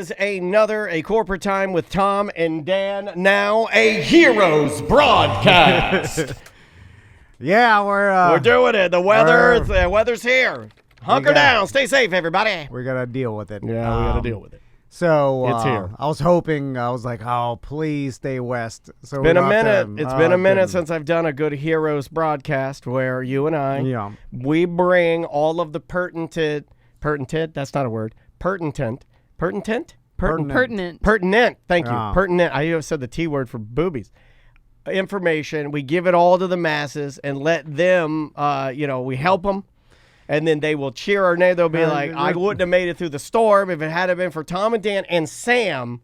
is a corporate time with Tom and Dan. Now a Heroes broadcast. Yeah, we're doing it. The weather's here. Hunker down. Stay safe, everybody. We're gonna deal with it. Yeah, we gotta deal with it. So it's here. I was like, oh, please stay west. So It's been a minute. It's been a minute since I've done a good Heroes broadcast where you and I, we bring all of the pertinent. That's not a word. Pertinent. Thank you. Pertinent. I said the T word for boobies. Information. We give it all to the masses and let them. We help them. And then they will cheer our name. They'll be like, I wouldn't have made it through the storm if it hadn't been for Tom and Dan and Sam.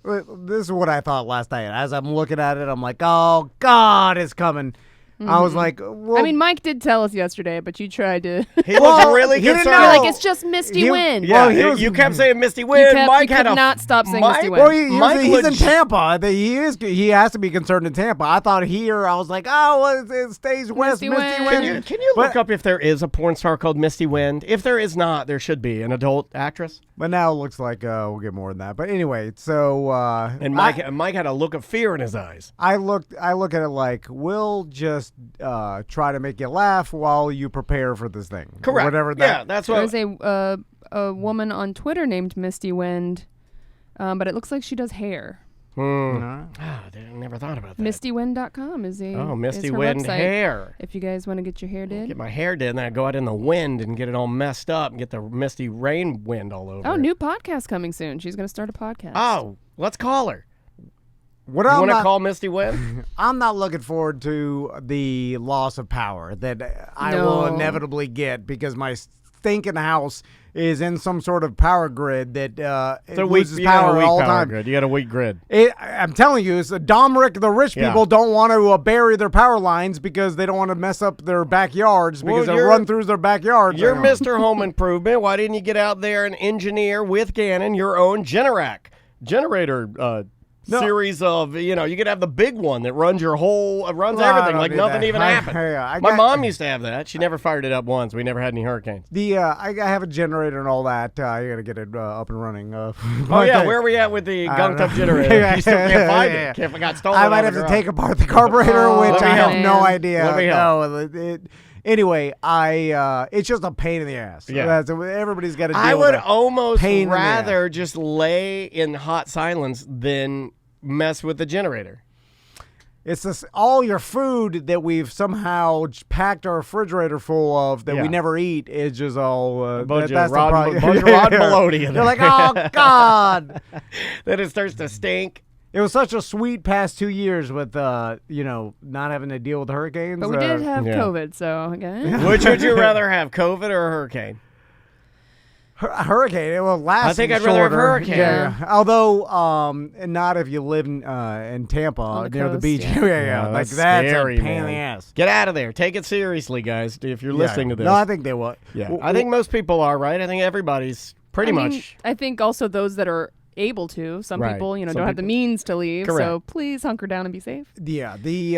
This is what I thought last night. As I'm looking at it, I'm like, oh, God, it's coming. Mm-hmm. I was like, well, I mean, Mike did tell us yesterday, but you tried to. He was really concerned. You're like, it's just misty wind. Yeah, you kept saying misty wind. Mike had not stop saying misty wind. Well, he's in Tampa. He has to be concerned in Tampa. I thought here, I was like, it stays west, misty wind. Can you look up if there is a porn star called Misty Wind? If there is not, there should be an adult actress. But now it looks like we'll get more than that. But anyway, so and Mike had a look of fear in his eyes. I look at it like we'll just try to make you laugh while you prepare for this thing. Correct. Whatever that. Yeah, that's what. There's a woman on Twitter named Misty Wind, but it looks like she does hair. I never thought about that. MistyWind.com is Misty is her Wind website. hair. If you guys want to get your hair did. Get my hair did, and then I go out in the wind and get it all messed up and get the misty rain wind all over. Oh, new podcast coming soon. She's going to start a podcast. Oh, let's call her. You want to call Misty Wind? I'm not looking forward to the loss of power that I will inevitably get because my stinking house is in some sort of power grid that loses power all the time. Grid. You got a weak grid. I'm telling you, it's the rich people don't want to bury their power lines because they don't want to mess up their backyards because they'll run through their backyards. You're Mr. Home Improvement. Why didn't you get out there and engineer with Gannon your own generator series of, you could have the big one that runs everything like nothing even happened. My mom used to have that. She never fired it up once. We never had any hurricanes. I have a generator and all that. I got to get it up and running. Where are we at with the gunked up generator? You still can't find it. It got stolen. I might have to take apart the carburetor, which I have no idea. Let me help. Anyway, it's just a pain in the ass. Yeah. Everybody's got to deal I with would it. almost rather just lay in hot silence than mess with the generator. It's this, all your food that we've somehow packed our refrigerator full of that we never eat is just all a bunch of rotten bologna in there. You're like, oh, God. Then it starts to stink. It was such a sweet past 2 years with, not having to deal with hurricanes. But we did have COVID, so okay. Which would you rather have, COVID or a hurricane? A hurricane. It will last. I think I'd rather have a hurricane. Yeah. Although, not if you live in Tampa near the beach. Yeah. Like that's scary, a pain in the ass. Get out of there. Take it seriously, guys. If you're listening to this. No, I think they will. Yeah. I think most people are, right? I think everybody's pretty much. I think also those that are able to. Some people, don't have the means to leave. Correct. So please hunker down and be safe. Yeah. Be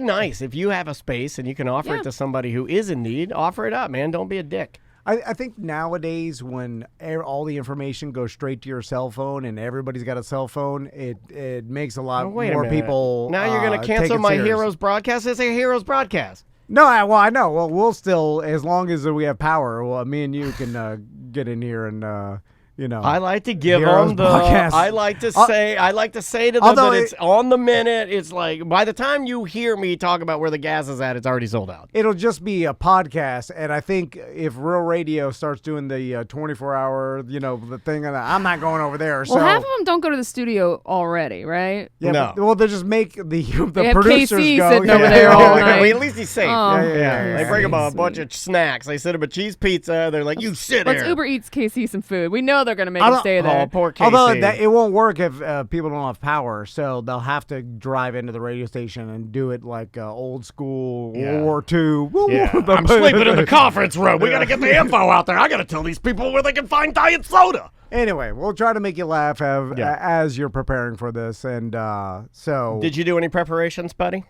nice. If you have a space and you can offer it to somebody who is in need, offer it up, man. Don't be a dick. I think nowadays when all the information goes straight to your cell phone and everybody's got a cell phone, it makes a lot more people. Now you're going to cancel my Heroes broadcast? It's a Heroes broadcast. No, I know. Well, we'll still, as long as we have power, me and you can get in here and I like to give them I like to say to them that it's on the minute. It's like by the time you hear me talk about where the gas is at, it's already sold out. It'll just be a podcast, and I think if Real Radio starts doing the 24-hour, the thing, I'm not going over there. Well, half of them don't go to the studio already, right? Yeah. No. Well, they just make the they producers KC go sitting over there all night. At least he's safe. They bring him a bunch of snacks. They send him a cheese pizza. They're like, you sit Let's here. Uber Eats KC some food. We know they're going to make him stay there. Oh, poor KC. Although it won't work if people don't have power, so they'll have to drive into the radio station and do it like old school World War II. Yeah. I'm sleeping in the conference room. We got to get the info out there. I got to tell these people where they can find diet soda. Anyway, we'll try to make you laugh as you're preparing for this. And so, did you do any preparations, buddy?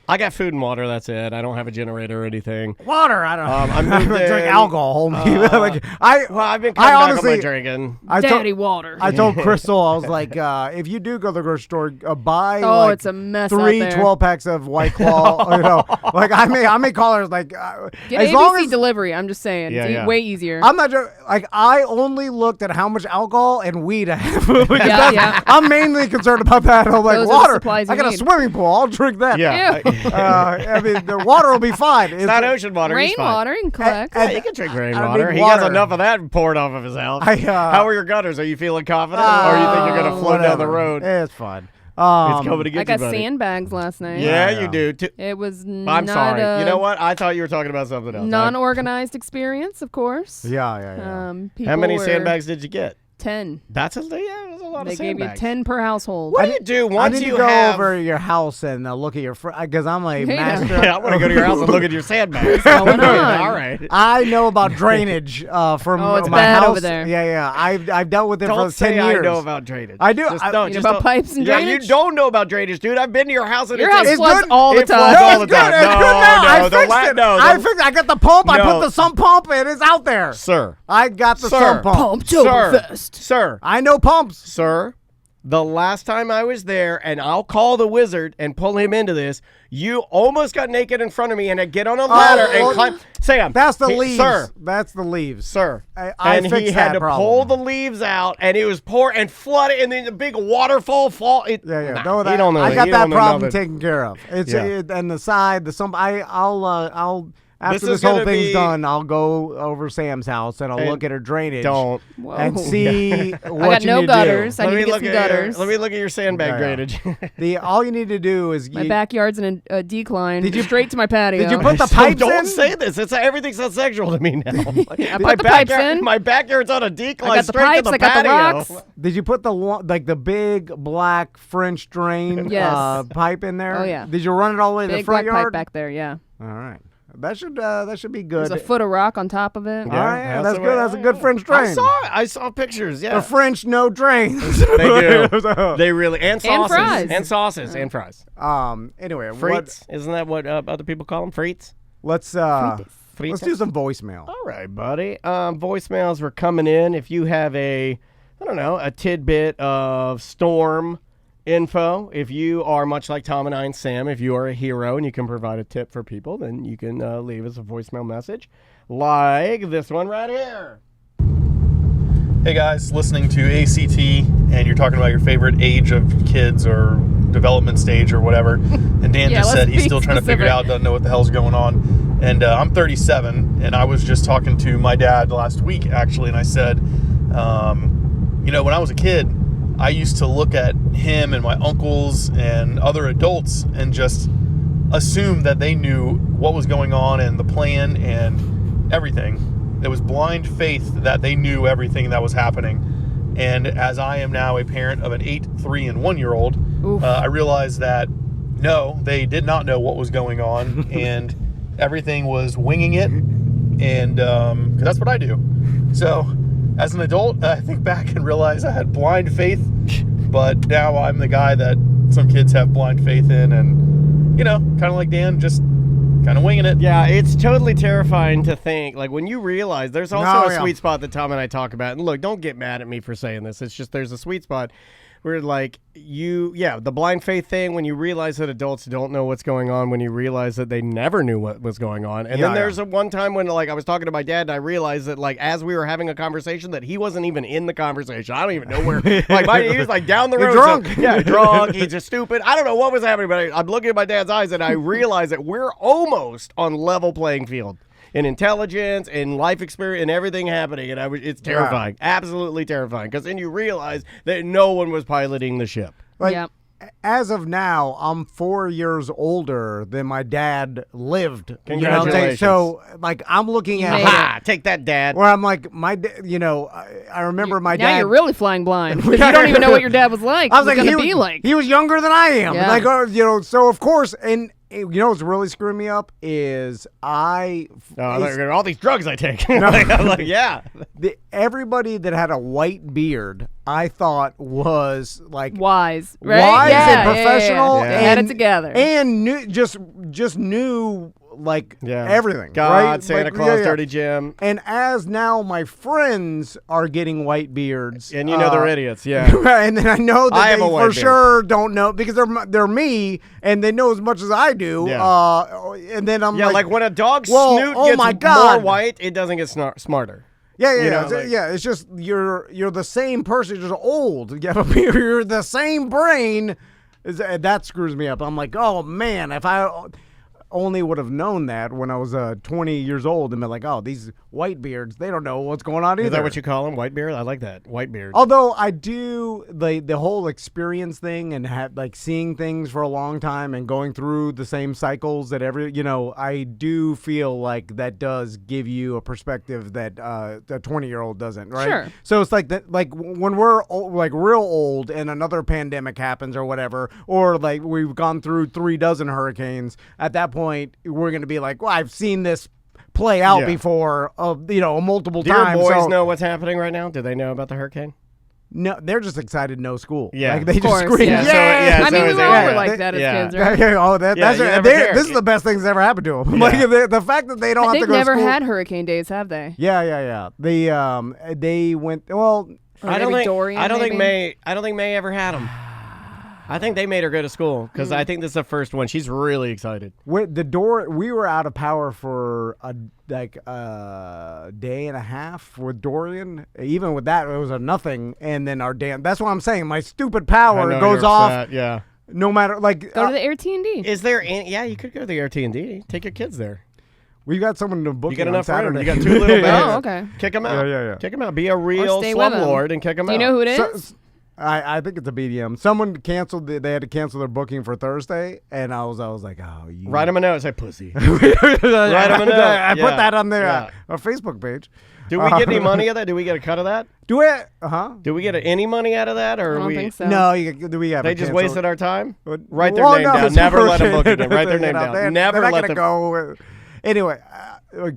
I got food and water. That's it. I don't have a generator or anything. Water. I don't. I moved drink in, alcohol. Like I've been cutting back on my drinking. Daddy water. I told Crystal, I was like, if you do go to the grocery store, buy it's a mess. 3 out there. 12-packs of White Claw. Like I may call her like Get as ABC long as delivery. I'm just saying, it's way easier. I'm not joking. Like I only looked at how much alcohol and weed I have. Yeah. I'm mainly concerned about that. I'm like, Those are the water. supplies I you got a need. swimming pool. I'll drink that. Yeah. I mean, the water will be fine. It's not ocean water. He's fine. Rainwater you can collect. Yeah, you can drink I rainwater. mean, He water. has enough of that poured off of his house. How are your gutters? Are you feeling confident, or you think you're gonna float down the road? It's fine. It's coming to get I you, got buddy. sandbags last night. Yeah, Yeah. you do. It was I'm not sorry. a You know what? I thought you were talking about something else. non-organized experience, of course. Yeah. How People many were sandbags did you get? 10. That's a lot They of gave you sandbags. 10 per household. What do you do I once need you to go have? over your house and look at your because I'm a Yeah. master. Yeah, I want to go to your house and look at your sandbags. going on? All right. I know about drainage from Oh, it's my bad house. over there. Yeah. I've dealt with it Don't for say 10 years. I know about drainage. I do. Just I- don't. You Just know don't. about pipes and Yeah, drainage? you don't know about drainage, dude. I've been to your house and Your it's house It's floods good. all the It floods time. all the It's good. time. It's good now. I No, fixed it. no. I fixed. I got the pump. I No. put the sump pump. It is out there. Sir. I got the Sir. sump pump. Pumptoberfest. Sir. I know pumps. Sir. The last time I was there, and I'll call the wizard and pull him into this, you almost got naked in front of me and I get on a ladder and well, climb. Sam. That's the he- leaves. Sir. That's the leaves. Sir. I and he fixed had that to problem. pull the leaves out, and it was pour and flood it, and then the big waterfall fall. Yeah. Nah, No, he that, don't know I that. got He that don't know problem nothing. taken care of. It's Yeah. and the side, the sump. I'll after This is this whole gonna thing's be- done, I'll go over Sam's house and I'll And look at her drainage. Don't. Whoa. And see what I got you no need to gutters. I need to get look some at gutters. Let me look at your sandbag Yeah. drainage. do. All you need to do is My backyard's in a decline. Did you- straight to my patio? Did you put the So pipes don't in? say this. It's everything's so sexual to me now. I put the pipes in. My backyard's on a decline I got the straight pipes. to the I got the patio. rocks. Did you put the big black French drain Yes. pipe in there? Oh, yeah. Did you run it all the way to the Big front black pipe yard? back there. Yeah. All right. That should be good. There's a foot of rock on top of it. All right, Yeah, that's the good. way- That's a good French drain. I saw pictures. Yeah, The French no drains. they do. They really and sauces fries. and sauces and fries. Anyway, Frites, isn't that what other people call them? Frites. let's Frites. do some voicemail. All right, buddy. Voicemails were coming in. If you have a tidbit of storm info, if you are much like Tom and I and Sam, if you are a hero and you can provide a tip for people, then you can leave us a voicemail message like this one right here. Hey guys, listening to ACT, and you're talking about your favorite age of kids or development stage or whatever. And Dan Yeah, just let's said he's be still trying to figure it specific. out, doesn't know what the hell's going on. And I'm 37, and I was just talking to my dad last week, actually, and I said, when I was a kid, I used to look at him and my uncles and other adults and just assume that they knew what was going on and the plan and everything. It was blind faith that they knew everything that was happening. And as I am now a parent of an 8, 3, and 1-year-old, Oof. I realized that no, they did not know what was going on, and everything was winging it. And 'cause that's what I do. So as an adult, I think back and realize I had blind faith, but now I'm the guy that some kids have blind faith in, and kind of like Dan, just kind of winging it. Yeah, it's totally terrifying to think. Like, when you realize there's also No, a yeah. sweet spot that Tom and I talk about. And look, don't get mad at me for saying this. It's just there's a sweet spot where, like, the blind faith thing, when you realize that adults don't know what's going on, when you realize that they never knew what was going on. And then there's a one time when, like, I was talking to my dad and I realized that, like, as we were having a conversation, that he wasn't even in the conversation. I don't even know where. He was, like, down the road. drunk. Drunk. He's just stupid. I don't know what was happening, but I'm looking at my dad's eyes and I realize that we're almost on level playing field in intelligence and life experience and everything happening. And it's terrifying, absolutely terrifying, because then you realize that no one was piloting the ship. Like, Yep. as of now, I'm 4 years older than my dad lived. You know what I'm saying? Congratulations. So, like, I'm looking at made Ha! Take that, Dad. where I'm like, I remember my now dad. you're really flying blind. 'Cause you don't even know what your dad was like. I was like, gonna he be was, like. he was younger than I am. Yeah. Like, so of course, and what's really screwing me up is All these drugs I take. I'm like, yeah. everybody that had a white beard, I thought was like wise, right? wise yeah, and professional. Yeah. They had it and- together. and knew, just knew like everything. God, right? Santa Like, Claus, Dirty Jim. And as now my friends are getting white beards, And you know they're idiots, yeah. and then I know that I have they a white for beard. sure don't know because they're me and they know as much as I do. Yeah. And then I'm Yeah, like when a dog's well, snoot oh gets my God. more white, it doesn't get smarter. Yeah, You know, like- yeah. It's just you're the same person, you're just old. You have a beard, you're the same brain. That screws me up. I'm like, oh man, if I only would have known that when I was 20 years old and been like, oh, these white beards, they don't know what's going on either. Is that what you call them? White beard? I like that. White beard. Although I do the whole experience thing and like seeing things for a long time and going through the same cycles that I do feel like that does give you a perspective that a 20-year-old doesn't, right? Sure. So it's like that, like when we're like real old and another pandemic happens or whatever, or like we've gone through 36 hurricanes. At that point, we're going to be like, well, I've seen this play out Yeah. before, multiple Do your times. boys so- know what's happening right now? Do they know about the hurricane? No, they're just excited. No school. Yeah. like, they Of just course, scream. yeah. So, yeah, I mean, so we is were it- all yeah. like that as Yeah. kids, right? Yeah, you never care. This is the best thing that's ever happened to them. Yeah. Like the fact that they don't have to They've go never to school. had hurricane days, have they? Yeah. They went. Well, Or I don't maybe think. Dorian, I don't think maybe? May. I don't think May ever had them. I think they made her go to school because I think this is the first one. She's really excited. with the door, we were out of power for a day and a half with Dorian. Even with that, it was a nothing. And then our damn. That's what I'm saying. My stupid I power know goes you're off. upset, Yeah. No matter like. Go to the AT&T. Is there? Yeah, you could go to the RT&D. Take your kids there. We got someone to book You got on enough room. Saturday. You got two little babies. Oh, okay. Kick them out. Yeah. Kick them out. Be a real stay with 'em. slumlord and kick them Do out. you know who it is? So- I think it's a BDM. Someone canceled. They had to cancel their booking for Thursday, and I was like, oh, you Write them a note. Say pussy. Write them a note. I Yeah. put that on their Yeah. our Facebook page. Do we get any money of that? Do we get a cut of that? Do it? Uh-huh. Do we get any money out of that, or I don't we? think so. No, do we have? They it just canceled? wasted our time. But- Write their Well, name no, down. it's Never let them bullshit. book it. Write their You name know, down. they're Never not let gonna them. go. Anyway,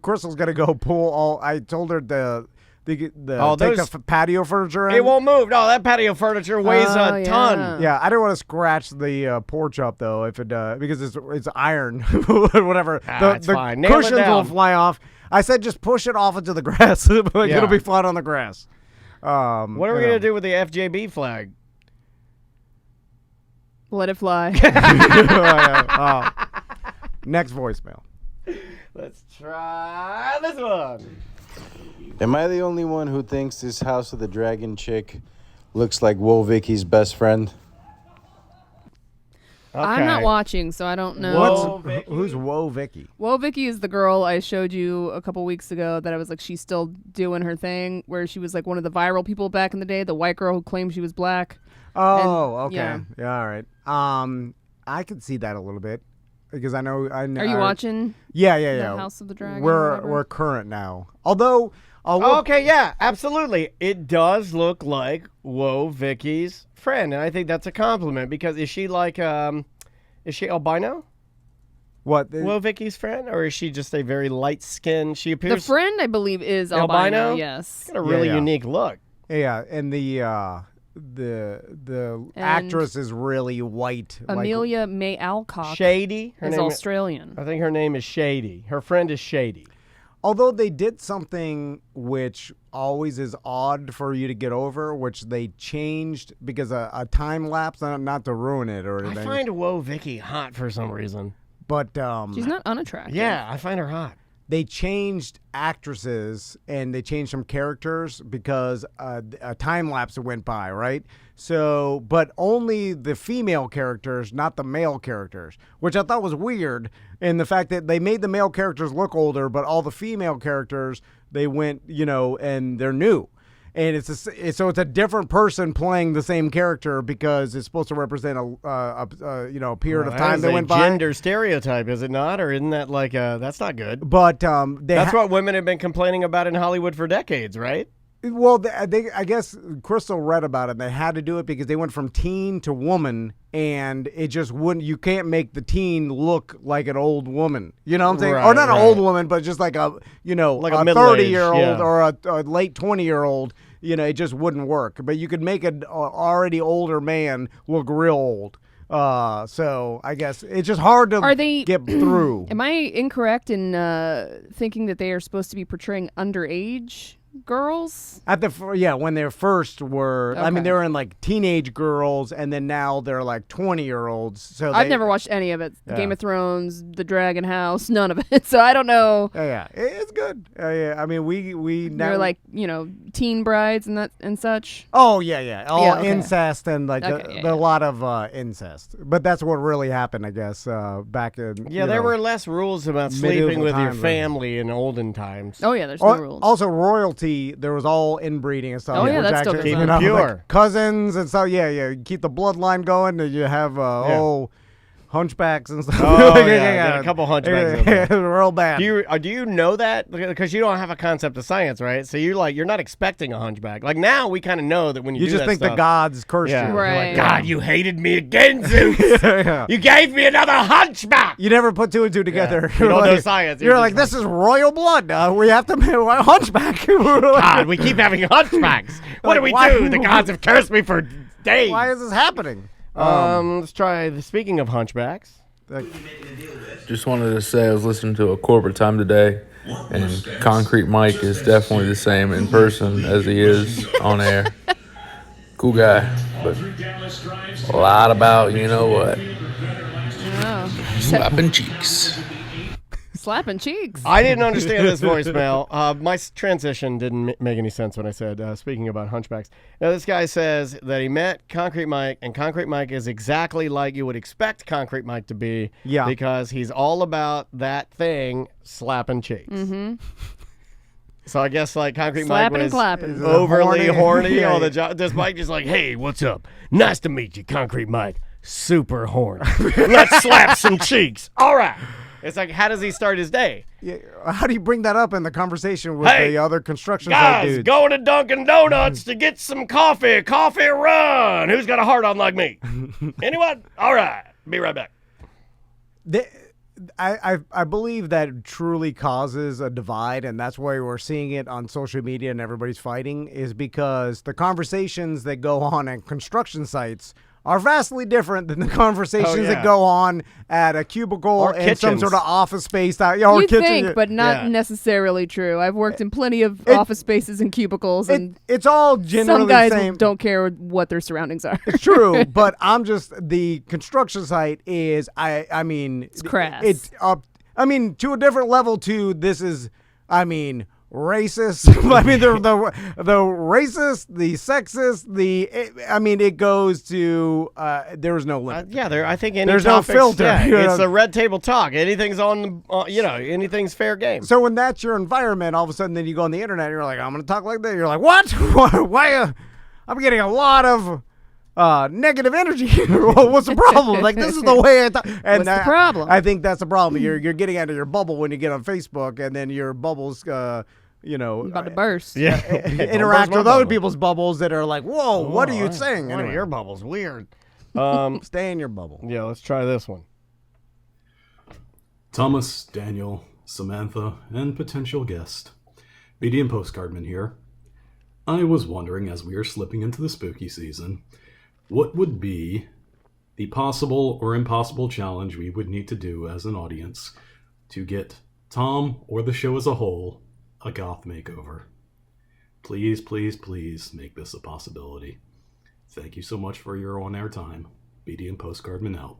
Crystal's gonna go pull all. I told her to take those- the patio furniture in. It won't move. No, that patio furniture weighs Oh, a yeah. ton. Yeah, I didn't want to scratch the porch up though, if it because it's iron, whatever. It's the fine. Nail it cushions will down. fly off. I said just push it off into the grass. Like, Yeah. It'll be flat on the grass. What are we gonna do with the FJB flag? Let it fly. Next voicemail. Let's try this one. Am I the only one who thinks this House of the Dragon chick looks like Woe Vicky's best friend? I'm not Okay. watching, so I don't know. Whoa, Vicky. Who's Whoa Vicky? Well, Vicky is the girl I showed you a couple weeks ago that I was like, she's still doing her thing, where she was like one of the viral people back in the day, the white girl who claimed she was black. Oh, okay. yeah. Yeah, all right. I could see that a little bit because I know. Are you watching Yeah. the House of the Dragon? or We're whatever? current now. Although, I will- Okay, yeah, absolutely. It does look like Whoa Vicky's friend, and I think that's a compliment because is she like is she albino? what? Whoa Vicky's friend, or is she just a very light skinned? She The appears friend, I believe, is Albino? albino. Yes. got a really Yeah. unique look. Yeah, and the actress is really white. like- Amelia May Alcock Shady. Her is name Australian. I think her name is Shady. Her friend is Shady. although they did something which always is odd for you to get over, which they changed because a time lapse, not to ruin it or I anything. find Whoa Vicky hot for some reason. but She's not unattractive. Yeah, I find her hot. they changed actresses and they changed some characters because a time lapse went by, right? So, but only the female characters, not the male characters, which I thought was weird. And the fact that they made the male characters look older, but all the female characters, they went, and they're new. And so it's a different person playing the same character because it's supposed to represent a period of time that went by. Gender stereotype, is it not? Or isn't that like that's not good? But That's what women have been complaining about in Hollywood for decades, right? Well, I guess Crystal read about it. They had to do it because they went from teen to woman, and it just wouldn't. You can't make the teen look like an old woman. You know what I'm saying? Right, or not right. an old woman, but just like a Like a a middle-aged, 30-year-old yeah. or a late 20-year-old. it just wouldn't work. But you could make an already older man look real old. So I guess it's just hard to get through. Am I incorrect in thinking that they are supposed to be portraying underage girls? When they first were, I mean, they were in like teenage girls, and then now they're like 20-year-olds. So I've never watched any of it. Game of Thrones, The Dragon House, none of it. So I don't know. Yeah, it's good. I mean, we now they're like teen brides and such. Oh yeah, all incest and like a lot of incest. But that's what really happened, I guess, back in there were less rules about sleeping with your family in olden times. Oh yeah, there's no rules. Also, royalty. There was all inbreeding and stuff. Oh yeah, that's still keep it pure. Like cousins and stuff. Yeah. You keep the bloodline going. And you have hunchbacks and stuff. Oh yeah, a couple hunchbacks. Real bad. Do you know that? Because you don't have a concept of science, right? So you're not expecting a hunchback. Like now, we kind of know that when you do just that think stuff, the gods cursed you. Right. You're like, God, you hated me again, Zeus. You gave me another hunchback. You never put two and two together. You don't know science. You're like, this is royal blood. We have to make a hunchback. God, we keep having hunchbacks. What do we do? The gods have cursed me for days. Why is this happening? Let's try. Speaking of hunchbacks. Just wanted to say I was listening to a corporate time today, and Concrete Mike is definitely the same in person as he is on air. Cool guy, but a lot about what. Oh. Slapping cheeks. Slapping cheeks. I didn't understand this voicemail. My transition didn't make any sense when I said, speaking about hunchbacks. Now, this guy says that he met Concrete Mike, and Concrete Mike is exactly like you would expect Concrete Mike to be. Yeah. Because he's all about that thing, slapping cheeks. Mm-hmm. So I guess like Concrete Slapping Mike and was clapping. overly horny Yeah. on the job. This Mike just like, hey, what's up? Nice to meet you, Concrete Mike. Super horny. Let's slap some cheeks. All right. It's like, how does he start his day? Yeah, how do you bring that up in the conversation with Hey, the other construction site Guys, dudes? going to Dunkin' Donuts to get some coffee. Coffee run. Who's got a heart on like me? Anyone? All right. Be right back. I believe that truly causes a divide, and that's why we're seeing it on social media and everybody's fighting, is because the conversations that go on at construction sites are vastly different than the conversations that go on at a cubicle Or in some kitchens. sort of office space. Or You kitchen. think, but not Yeah. necessarily true. I've worked in plenty of office spaces and cubicles, and it's all generally some guys the same. don't care what their surroundings are. It's true, but I'm just the construction site is I mean it's crass. It's up. I mean to a different level too. This is racist. I mean the racist, the sexist, it goes to there's no limit. I think any There's no topics, filter. Yeah, it's a red table talk. Anything's on, anything's fair game. So when that's your environment, all of a sudden then you go on the internet and you're like, I'm going to talk like that. You're like, what? Why? I'm getting a lot of negative energy. What's the problem? Like, this is the way I thought. What's the problem? I think that's the problem. You're getting out of your bubble when you get on Facebook, and then your bubbles, about to burst. Yeah, interact with other people's bubbles that are like, whoa, what are you saying? One of Anyway, your bubbles, weird. stay in your bubble. Yeah, let's try this one. Thomas, Daniel, Samantha, and potential guest. BD and Postcardman here. I was wondering, as we are slipping into the spooky season, what would be the possible or impossible challenge we would need to do as an audience to get Tom, or the show as a whole, a goth makeover? Please, please, please make this a possibility. Thank you so much for your on-air time. BD and Postcardman out.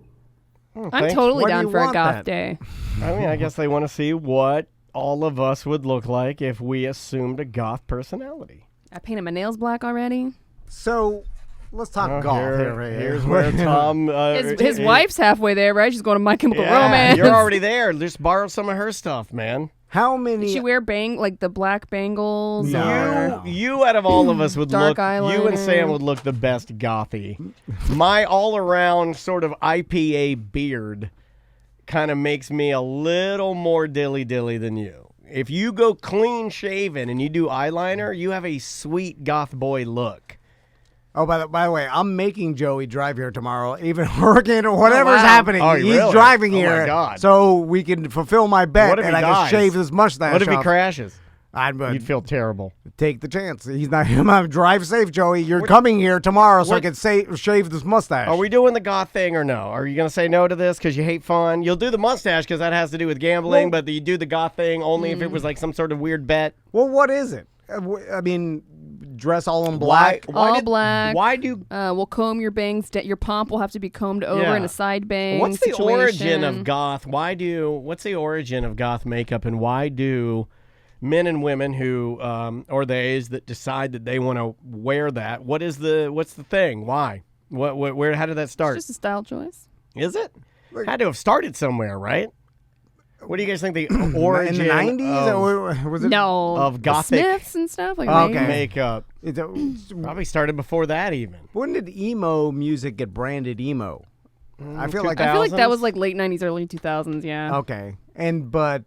I'm totally Why do down you for a want goth that? day. I mean, I guess they want to see what all of us would look like if we assumed a goth personality. I painted my nails black already. So let's talk golf. Here's where Tom. His wife's halfway there, right? She's going to My Chemical Yeah, Romance. you're already there. Just borrow some of her stuff, man. How Did many? she wear the black bangles? No. or- You out of all of us would Dark look. You and eyeliner. Sam would look the best gothy. My all-around sort of IPA beard kind of makes me a little more dilly-dilly than you. If you go clean shaven and you do eyeliner, you have a sweet goth boy look. Oh, by the way, I'm making Joey drive here tomorrow, even hurricane or whatever's wow. happening. Oh, He's really? driving Oh, my here, God. so we can fulfill my bet, What if and he I can dies? shave his mustache What if he off. crashes? You'd feel terrible. Take the chance. He's not. Drive safe, Joey. You're coming here tomorrow, so I can shave this mustache. Are we doing the goth thing or no? Are you going to say no to this because you hate fun? You'll do the mustache because that has to do with gambling, but you do the goth thing only if it was like some sort of weird bet. Well, what is it? I mean, dress all in black. Black. Why do? We'll comb your bangs. Your pomp will have to be combed over in a side bang. What's the situation. origin of goth? What's the origin of goth makeup, and why do men and women who or theys that decide that they want to wear that? What's the thing? Why? Where? How did that start? It's just a style choice. Is it? Had to have started somewhere, right? What do you guys think the origin in the 90s? of, was it? No, of gothic Smiths and stuff like Okay. makeup? Probably started before that even. When did emo music get branded emo? I feel like that was like late 90s, early 2000s. Yeah. Okay, but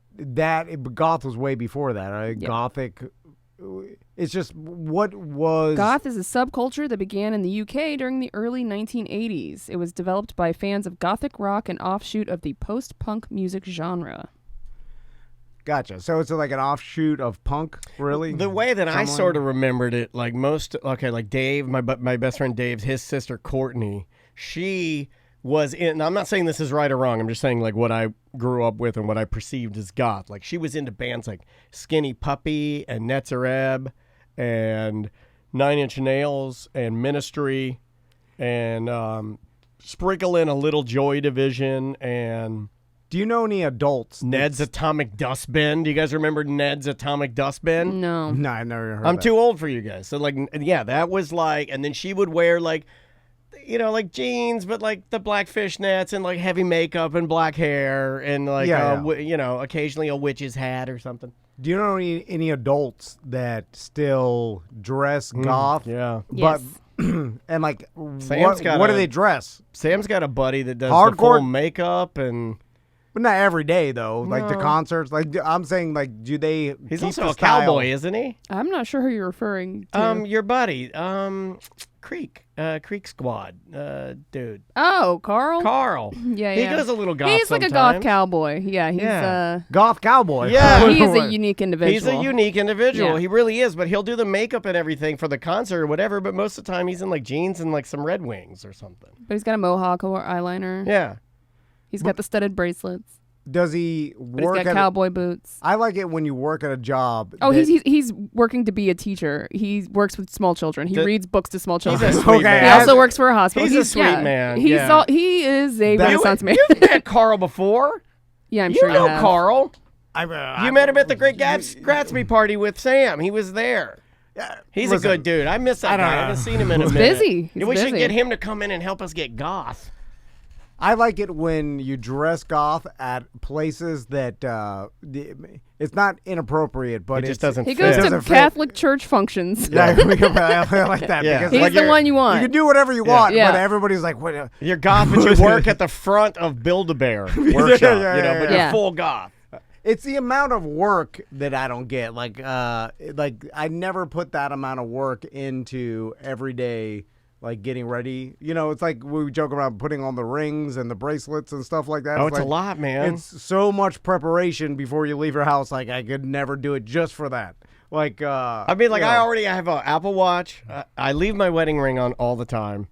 goth was way before that. Right? Yeah. Gothic. It's just what was Goth is a subculture that began in the UK during the early 1980s. It was developed by fans of gothic rock, an offshoot of the post-punk music genre. Gotcha. So it's like an offshoot of punk, really? The way that I sort of remembered it, like Dave, my best friend Dave's, his sister Courtney, she was in, I'm not saying this is right or wrong, I'm just saying like what I grew up with and what I perceived as goth. Like she was into bands like Skinny Puppy and Netzereb and Nine Inch Nails and Ministry and sprinkle in a little Joy Division and... Do you know any adults? Ned's Atomic Dustbin. Do you guys remember Ned's Atomic Dustbin? No. No, I've never heard I'm that. too old for you guys. So like, yeah, that was like, and then she would wear like, like jeans, but like the black fishnets and like heavy makeup and black hair and like, occasionally a witch's hat or something. Do you know any adults that still dress goth? Yeah. But Yes. and like, Sam's what do they dress? Sam's got a buddy that does the Hardcore? full makeup and... But not every day though. Like the concerts. Like I'm saying, like, do they? He's keep also the a style? cowboy, isn't he? I'm not sure who you're referring to. Your buddy, Creek Squad, dude. Oh, Carl? Carl. Yeah. He does a little goth He's like a sometimes. goth cowboy. Yeah, he's Goth cowboy. Yeah. he is a unique individual. He's a unique individual. Yeah. He really is, but he'll do the makeup and everything for the concert or whatever, but most of the time he's in like jeans and like some Red Wings or something. But he's got a mohawk or eyeliner. Yeah. He's got the studded bracelets. Does he But work he's got at? cowboy boots. I like it when you work at a job. Oh, that- he's working to be a teacher. He works with small children. He reads books to small He's children. a sweet Okay, man. He also works for a hospital. He's a sweet man, He's yeah. he is a That- Renaissance man. You've met Carl before. Yeah, I'm You sure know you have. Carl. I You met him at the Great Gatsby party with Sam. He was there. He's listen, a good dude. I miss that guy. I haven't seen him in a He's minute. busy. He's we should busy. get him to come in and help us get goth. I like it when you dress goth at places that it's not inappropriate, but It it just doesn't He fit. goes to Doesn't fit. Catholic church functions. Yeah, I like that. Yeah. Because He's like the one you want. You can do whatever you want, Yeah. but everybody's like, "What?" You're goth, but you work at the front of Build-A-Bear workshop, yeah, but yeah. you're full goth. It's the amount of work that I don't get. Like I never put that amount of work into everyday, like getting ready. It's like we joke about putting on the rings and the bracelets and stuff like that. Oh, it's a like, lot, man. It's so much preparation before you leave your house. Like I could never do it just for that. Like I mean, like I already have an Apple Watch. I leave my wedding ring on all the time.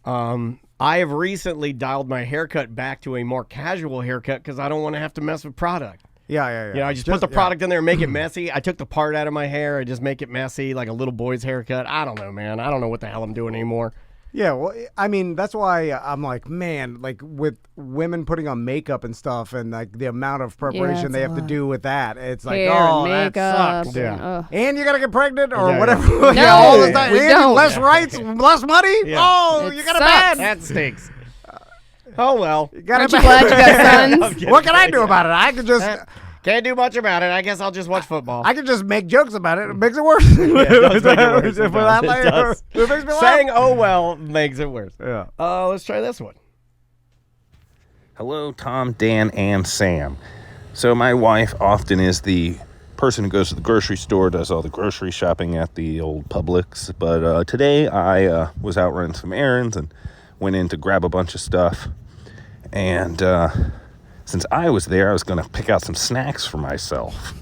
I have recently dialed my haircut back to a more casual haircut because I don't want to have to mess with product. Yeah. I just put the product in there and make it messy. I took the part out of my hair. I just make it messy, like a little boy's haircut. I don't know, man. I don't know what the hell I'm doing anymore. Yeah, well, I mean, that's why I'm like, man, like with women putting on makeup and stuff and like the amount of preparation it's they a have to lot. do with that. It's like, Hair oh, and that makeup. sucks. Yeah. And you got to get pregnant or Yeah, whatever. yeah. Yeah, all this No, time. we And don't. less rights, less money. Yeah. Oh, It you got a sucks. bad. That stinks. Oh, well. You got Aren't a you bad. glad you got sons? What can I do about it? I could just. Can't do much about it. I guess I'll just watch football. I could just make jokes about it. It makes it worse. it does make it worse For that sometimes. It later, does. it makes me laugh. Saying "oh well" makes it worse. Yeah. Let's try this one. Hello, Tom, Dan, and Sam. So my wife often is the person who goes to the grocery store, does all the grocery shopping at the old Publix. But today I was out running some errands and went in to grab a bunch of stuff. And since I was there, I was going to pick out some snacks for myself.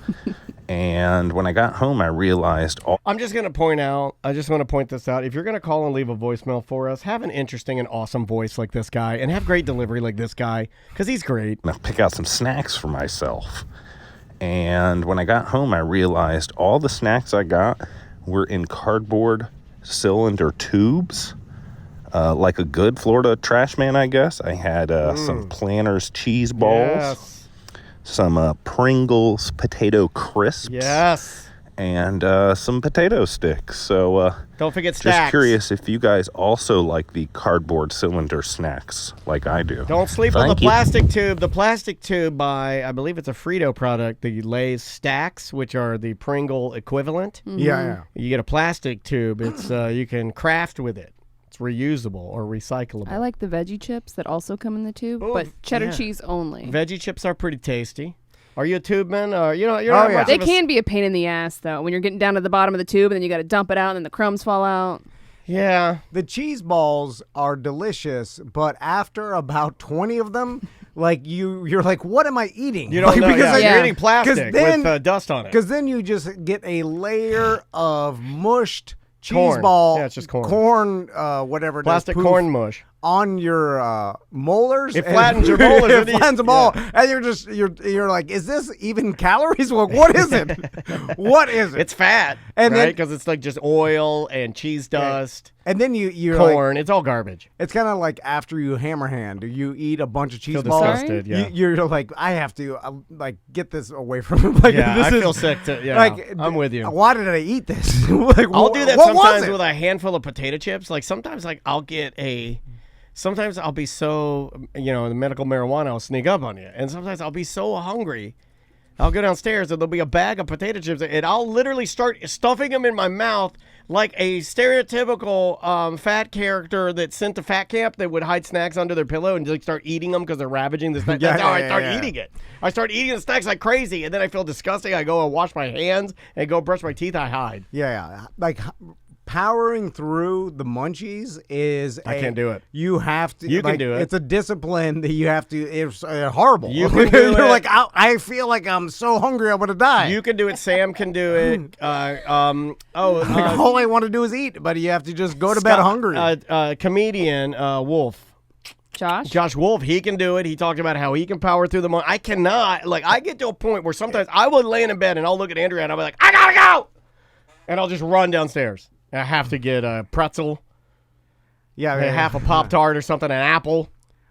And when I got home, I realized all I'm just going to point out, I just want to point this out. If you're going to call and leave a voicemail for us, have an interesting and awesome voice like this guy and have great delivery like this guy because he's great. I'll pick out some snacks for myself. And when I got home, I realized all the snacks I got were in cardboard cylinder tubes. Like a good Florida trash man, I guess. I had some Planters cheese balls. Yes. Some Pringles potato crisps. Yes. And some potato sticks. So Don't forget just stacks. curious if you guys also like the cardboard cylinder snacks like I do. Don't sleep on the Thank you. plastic tube. The plastic tube by, I believe it's a Frito product, the Lay's Stacks, which are the Pringle equivalent. Yeah. You get a plastic tube. It's you can craft with it. It's reusable or recyclable. I like the veggie chips that also come in the tube, but cheddar cheese only. Veggie chips are pretty tasty. Are you a tube man? You're not yeah. much They of a can be a pain in the ass, though, when you're getting down to the bottom of the tube and then you got to dump it out and then the crumbs fall out. Yeah. The cheese balls are delicious, but after about 20 of them, like you're like, what am I eating? You don't like, know. because You're Yeah. eating plastic with dust on it. Because then you just get a layer of mushed cheese Corn. ball. Yeah, it's just corn. Corn, whatever it is, Plastic poof, corn mush. on your molars. It flattens your molars. It flattens them all, and you're like, is this even calories? Well, what is it? What is it? It's fat, And right? then- Because it's like just oil and cheese dust, And then you're like, corn. It's all garbage. it's kind of like after you hammer hand, you eat a bunch of cheese Feel balls. disgusted. Yeah. You're like, I have to like get this away from him. Like, Yeah, this I is- feel sick too. Yeah, like, I'm with you. Why did I eat this? Like, I'll do that what was sometimes it? with a handful of potato chips. Like sometimes, like I'll get a. Sometimes I'll be so, the medical marijuana will sneak up on you, and sometimes I'll be so hungry, I'll go downstairs and there'll be a bag of potato chips, and I'll literally start stuffing them in my mouth like a stereotypical fat character that's sent to fat camp that would hide snacks under their pillow and like start eating them because they're ravaging the snacks. That's how I start eating it. I start eating the snacks like crazy, and then I feel disgusting. I go and wash my hands and go brush my teeth. I hide. Yeah. Like powering through the munchies is I can't do it. You have to. You can like, do it. It's a discipline that you have to. It's horrible. You can do You're it. like, I feel like I'm so hungry I'm gonna die. You can do it. Sam can do it. Like, all I want to do is eat, but you have to just go to bed hungry. Comedian Wolf. Josh Wolf, he can do it. He talked about how he can power through the month. I cannot. Like, I get to a point where sometimes I will lay in bed and I'll look at Andrea and I'll be like, I gotta go! And I'll just run downstairs. And I have to get a pretzel, half a Pop-Tart or something, an apple.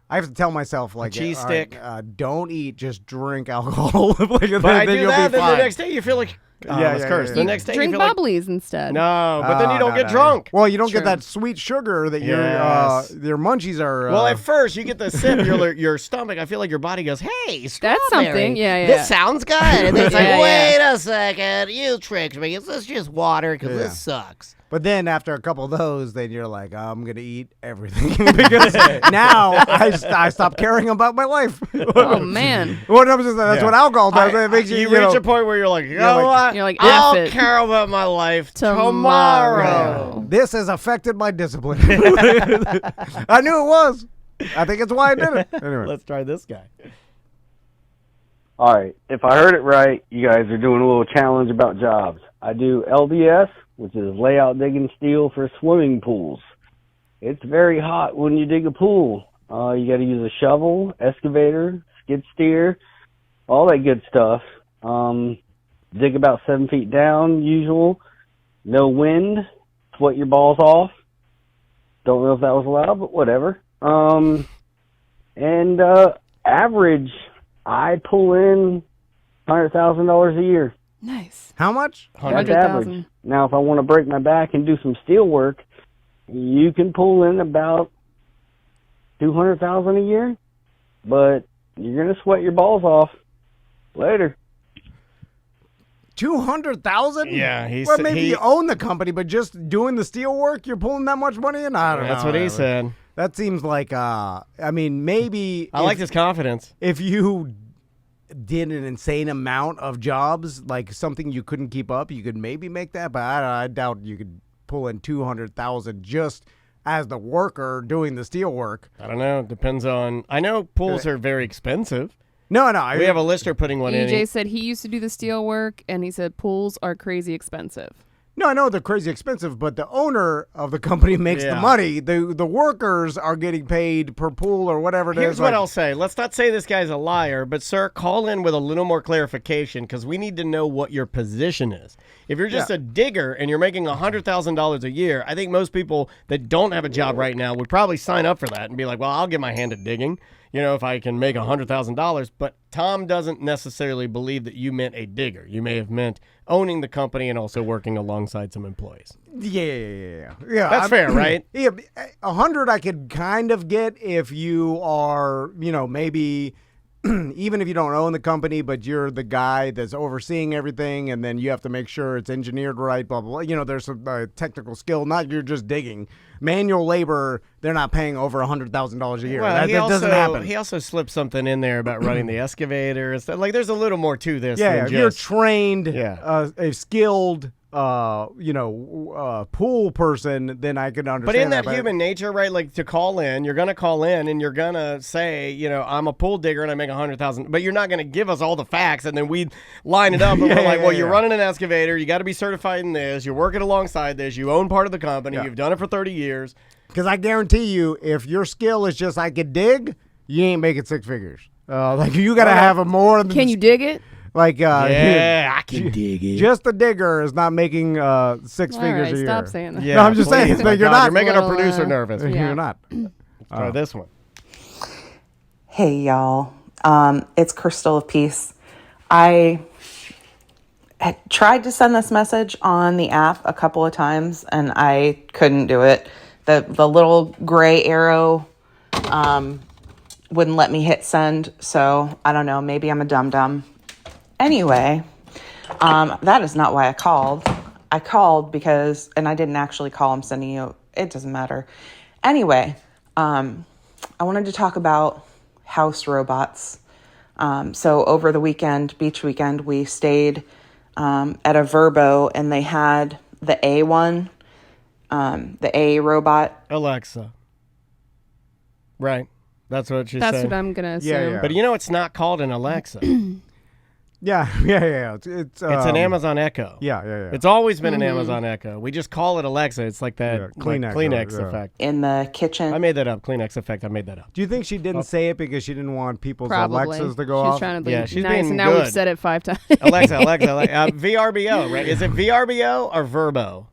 I have to tell myself, like, cheese all right, stick. Don't eat, just drink alcohol. Like, But I do you'll that, be then fine. the next day you feel like, let's curse. The next day Drink you feel like, bubblies instead. no, but then you don't No, get no. drunk. Well, you don't True. get that sweet sugar that Yes. your munchies are. Well, at first you get the sip, your stomach. I feel like your body goes, "Hey, strawberry. That's something. Yeah. This sounds good." And then it's Yeah, like, "Wait yeah. a second, you tricked me. Is this just water? Because this sucks." But then after a couple of those, then you're like, I'm gonna eat everything because now I stop caring about my life. Oh man. Well, no, that's what alcohol does. It makes you you reach know, a point where you're like, you know what? You're like, I'll F it. care about my life Tomorrow. This has affected my discipline. I knew it was. I think it's why I did it. Anyway. Let's try this guy. All right. If I heard it right, you guys are doing a little challenge about jobs. I do LDS, which is layout digging steel for swimming pools. It's very hot when you dig a pool. You got to use a shovel, excavator, skid steer, all that good stuff. Dig about 7 feet down, usual. No wind. Sweat your balls off. Don't know if that was allowed, but whatever. Average, I pull in $100,000 a year. Nice. How much? That's 100,000. average. Now, if I want to break my back and do some steel work, you can pull in about $200,000 a year, but you're gonna sweat your balls off later. 200,000? Yeah, he Well, said maybe he- you own the company, but just doing the steel work, you're pulling that much money in. I don't know. That's what he said. That seems like. I mean, maybe. I like his confidence. If you did an insane amount of jobs, like something you couldn't keep up, you could maybe make that. But I doubt you could pull in 200,000 just as the worker doing the steel work. I don't know. Depends on. I know pools are very expensive. No. We have a listener putting one in. EJ said he used to do the steel work, and he said pools are crazy expensive. No, I know they're crazy expensive, but the owner of the company makes the money. The workers are getting paid per pool or whatever it is. Here's what I'll say. Let's not say this guy's a liar, but sir, call in with a little more clarification because we need to know what your position is. If you're just a digger and you're making $100,000 a year, I think most people that don't have a job right now would probably sign up for that and be like, well, I'll get my hand at digging, if I can make $100,000. But Tom doesn't necessarily believe that you meant a digger. You may have meant owning the company and also working alongside some employees. Yeah. That's fair, right? Yeah, 100 I could kind of get if you are, maybe even if you don't own the company, but you're the guy that's overseeing everything, and then you have to make sure it's engineered right, blah, blah, blah. There's some technical skill, not you're just digging. Manual labor, they're not paying over $100,000 a year. Well, that doesn't happen. He also slipped something in there about running the excavator and stuff. Like, there's a little more to this. Yeah, if you're trained, a skilled, pool person, then I could understand. But in that human nature, right? Like to call in, you're gonna call in and you're gonna say, I'm a pool digger and I make $100,000. But you're not gonna give us all the facts and then we line it up and we're like, well, you're running an excavator, you got to be certified in this, you're working alongside this, you own part of the company, you've done it for 30 years. Because I guarantee you, if your skill is just I could dig, you ain't making six figures. Like you got to have a more. Can you dig it? Like, I can dig it. Just a digger is not making six figures a year. Stop saying that. Yeah, no, I'm just saying. Like, you're not. You're making our producer nervous. You're not. Try this one. Hey, y'all. It's Crystal of Peace. I had tried to send this message on the app a couple of times, and I couldn't do it. The little gray arrow wouldn't let me hit send, so I don't know. Maybe I'm a dum-dum. Anyway, that is not why I called. I called because, and I didn't actually call, I'm sending you, it doesn't matter. Anyway, I wanted to talk about house robots. So over the weekend, beach weekend, we stayed at a Verbo, and they had the A one, the A robot. Alexa. Right. That's what she said. That's what I'm going to assume. Yeah. But it's not called an Alexa. Yeah. It's an Amazon Echo. Yeah. It's always been an Amazon Echo. We just call it Alexa. It's like that Kleenex effect. In the kitchen. I made that up. Kleenex effect. I made that up. Do you think she didn't say it because she didn't want people's Probably. Alexas to go She's off? trying to be she's nice, being and now good. we've said it 5 times. Alexa. VRBO, right? Is it VRBO or Verbo?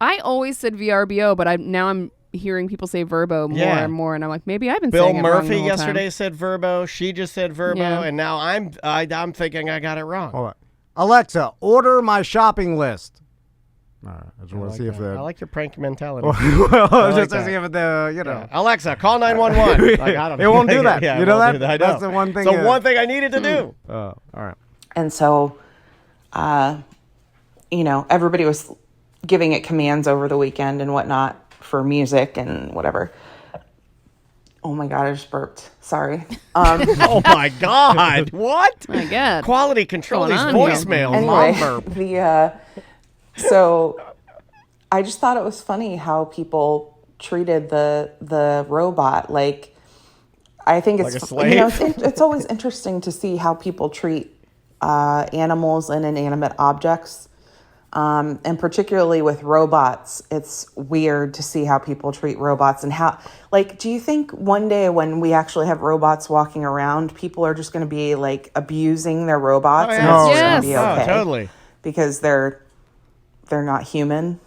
I always said VRBO, but now I'm hearing people say Verbo more and more, and I'm like, maybe I've been saying it wrong the Bill Murphy whole yesterday time. said Verbo. She just said Verbo, and now I'm thinking I got it wrong. Hold on. Alexa, order my shopping list. All right, I just want to see if that. I like your prank mentality. Well, just to see if the Alexa, call 911. Like, I don't know. It won't do that. Yeah, you know that? I know. That's the one thing. It's the one thing I needed to do. All right. And so, everybody was giving it commands over the weekend and whatnot for music and whatever. Oh my God, I just burped. Sorry. Oh my God. What? My God. Quality control these What's going on voicemails. Anyway, Mom burp. So I just thought it was funny how people treated the robot. Like, I think Like it's a slave? it's always interesting to see how people treat animals and inanimate objects. And particularly with robots, it's weird to see how people treat robots and how, like, do you think one day when we actually have robots walking around, people are just going to be like abusing their robots and it's just going to be okay? Totally. Because they're not human.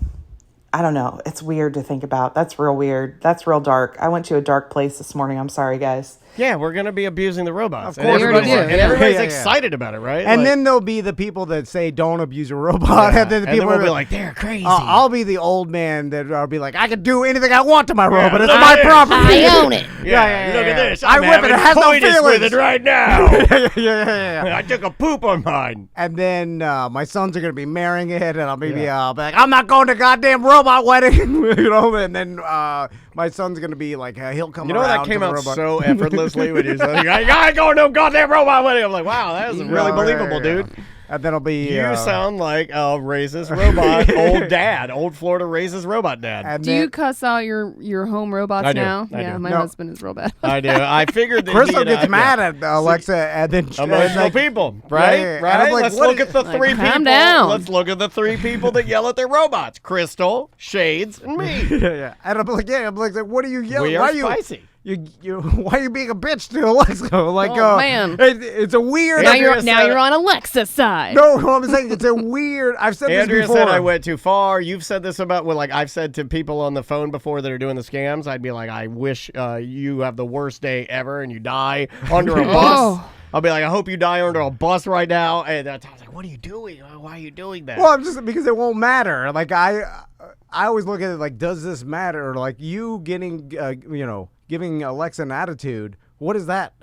I don't know. It's weird to think about. That's real weird. That's real dark. I went to a dark place this morning. I'm sorry, guys. Yeah, we're going to be abusing the robots. Of course we everybody's, are. and everybody's Yeah. excited about it, right? And Like- then there'll be the people that say don't abuse a robot. And then the and people then we'll are be like, they're crazy. I'll be the old man that I'll be like, I can do anything I want to my robot. It's look my at this. property. I own it. Yeah, look at this. I I'm whip it. It having has no coitus with feelings. it right now. yeah. I took a poop on mine. And then my sons are gonna be marrying it, and I'll maybe I'll be like, I'm not going to goddamn robot wedding, And then my son's gonna be like, he'll come. You know around that came to the out robot. so effortlessly when he's like, I ain't going to no goddamn robot wedding. I'm like, wow, that is really believable, dude. And that'll be. You sound like a racist robot, old dad, old Florida racist robot dad. And Do you cuss out your home robots I do. now? I Yeah, do. my No. husband is real bad. I do. I figured that Crystal gets mad at Alexa, and then emotional people, right? Yeah, yeah. And Right. I'm like, Let's what look is- at the Like, three calm people. down. Let's look at the three people that yell at their robots: Crystal, Shades, and me. yeah. And I'm like, what are you yelling? We Why are you spicy. why are you being a bitch to Alexa? Like, Oh, man. it's a weird. now Andrea you're said- on Alexa's side. No, I'm saying it's a weird. I've said Andrea this before. said I went too far. You've said this about like I've said to people on the phone before that are doing the scams. I'd be like, I wish you have the worst day ever and you die under a bus. Oh. I'll be like, I hope you die under a bus right now. And I was like, what are you doing? Why are you doing that? Well, I'm just because it won't matter. Like I always look at it like, does this matter? Like you getting, giving Alexa an attitude. What is that?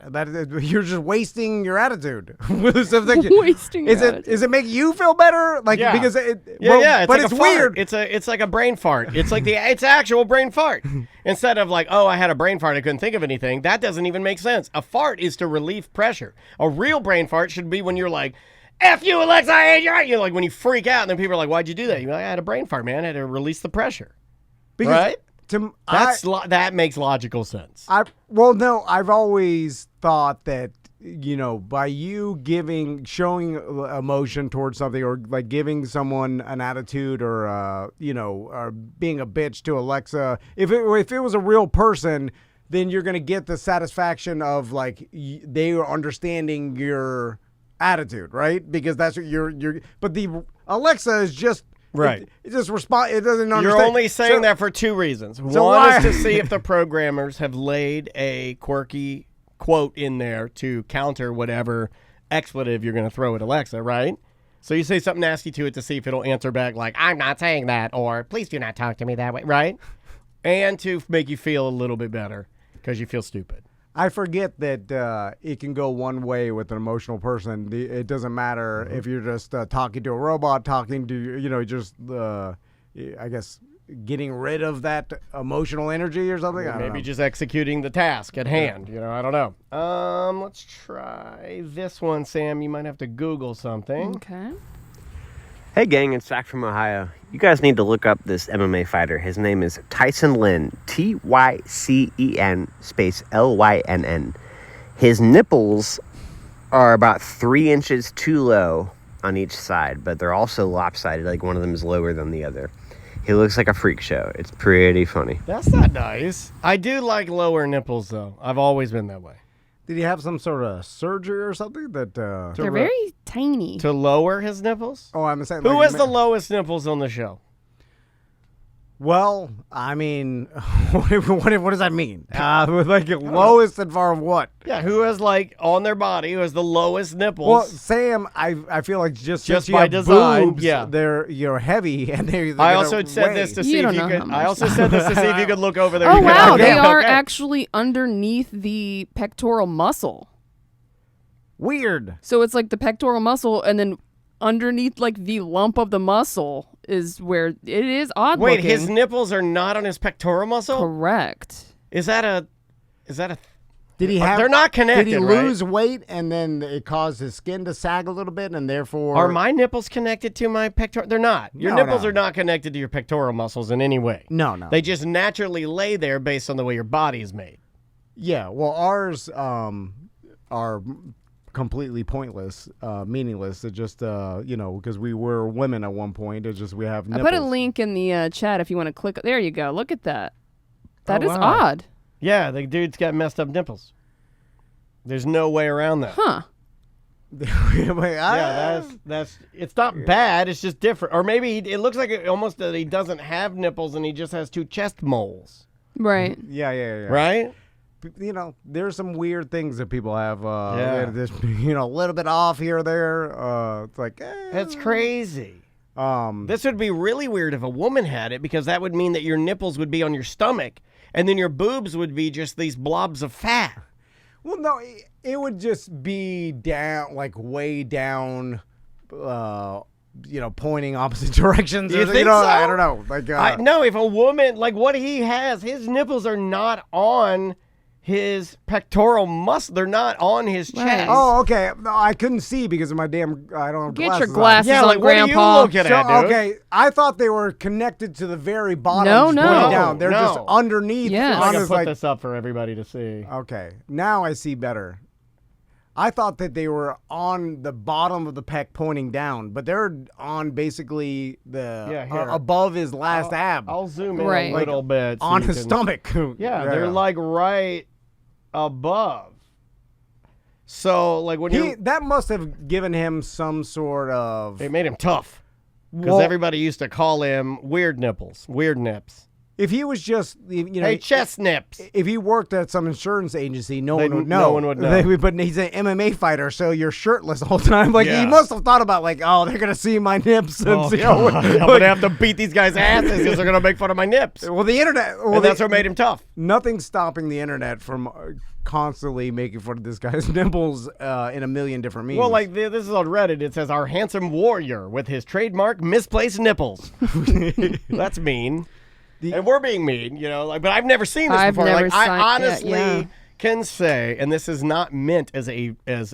You're just wasting your attitude. Wasting your attitude. Does it make you feel better? Like Yeah. because Yeah. but like it's a fart. weird. It's like a brain fart. It's like it's actual brain fart. Instead of like, oh, I had a brain fart, I couldn't think of anything. That doesn't even make sense. A fart is to relieve pressure. A real brain fart should be when you're like, F you, Alexa, I hate you. You're like when you freak out, and then people are like, why'd you do that? You're like, I had a brain fart, man. I had to release the pressure. Because right? That's That makes logical sense. I've always thought that by you showing emotion towards something, or like giving someone an attitude, or or being a bitch to Alexa, if it was a real person, then you're gonna get the satisfaction of like they are understanding your attitude, right? Because that's what you're. But the Alexa is just. Right. It just respond. It doesn't understand. You're only saying that for two reasons. So One why- is to see if the programmers have laid a quirky quote in there to counter whatever expletive you're going to throw at Alexa, right? So you say something nasty to it to see if it'll answer back like, I'm not saying that, or please do not talk to me that way, right? And to make you feel a little bit better because you feel stupid. I forget that it can go one way with an emotional person. It doesn't matter if you're just talking to a robot, talking to, just, I guess, getting rid of that emotional energy or something. I don't Maybe know. just executing the task at hand. I don't know. Let's try this one, Sam. You might have to Google something. Okay. Hey gang, it's Zach from Ohio. You guys need to look up this MMA fighter. His name is Tyson Lynn, Tycen space Lynn. His nipples are about 3 inches too low on each side, but they're also lopsided, like one of them is lower than the other. He looks like a freak show. It's pretty funny. That's not nice. I do like lower nipples, though. I've always been that way. Did he have some sort of surgery or something that? They're very tiny. To lower his nipples? Oh, I'm saying. Who has the lowest nipples on the show? Well, I mean, what does that mean? Like lowest and far of what? Yeah, who has on their body, who has the lowest nipples? Well, Sam, I feel like just since you by have design, boobs, yeah. you're heavy and they're I gonna also said weigh. this to You see don't if you know could. how much. I also said this to see if you could look over there. Oh You could- wow, okay, they are okay. actually underneath the pectoral muscle. Weird. So it's like the pectoral muscle, and then underneath the lump of the muscle is where it is odd Wait, looking. his nipples are not on his pectoral muscle? Correct. Is that a? Did he have? They're not connected, Did he right? lose weight and then it caused his skin to sag a little bit and therefore? Are my nipples connected to my pectoral? They're not. Your No, nipples no. are not connected to your pectoral muscles in any way. No. They just naturally lay there based on the way your body is made. Yeah. Well, ours are completely pointless, meaningless. It just because we were women at one point. It's just we have nipples. I put a link in the chat if you want to click. There you go. Look at that. That Oh, is wow. odd. Yeah, the dude's got messed up nipples. There's no way around that. Huh. Yeah, that's it's not bad. It's just different. Or maybe it looks like almost that he doesn't have nipples and he just has two chest moles. Right. Yeah. Right? There's some weird things that people have. Yeah. That just, a little bit off here or there. It's like That's crazy. This would be really weird if a woman had it, because that would mean that your nipples would be on your stomach and then your boobs would be just these blobs of fat. Well, no, it would just be down, way down, pointing opposite directions. You or, think so? I don't know. No, if a woman, like what he has, his nipples are not on his pectoral muscle. They're not on his Right. chest. Oh, okay. No, I couldn't see because of my damn. I don't have Get glasses your glasses Yeah, on, like, what are you Grandpa. looking at, dude? Okay, I thought they were connected to the very bottom. No, just no. pointing down. They're No. just underneath. Yes. I'm on gonna his, put like, this up for everybody to see. okay, now I see better. I thought that they were on the bottom of the pec pointing down, but they're on basically the here. above his last ab. I'll zoom in Right. a little bit. so on you his can- stomach. Yeah, they're like right above. So like when you that must have given him some sort of. it made him tough because Well, everybody used to call him weird nipples, weird nips. if he was just, Hey, chest nips. If he worked at some insurance agency, no They- one would know. no one would know. But he's an MMA fighter, so you're shirtless the whole time. Like Yeah. he must have thought about like, oh, they're gonna see my nips and see how. God, I'm gonna have to beat these guys' asses because they're gonna make fun of my nips. Well, the internet. Well, And that's what made him tough. Nothing's stopping the internet from constantly making fun of this guy's nipples in a million different means. Well, like this is on Reddit. It says our handsome warrior with his trademark misplaced nipples. That's mean. And we're being mean, but I've never seen this I've before. never Like I seen- honestly yeah. can say, and this is not meant as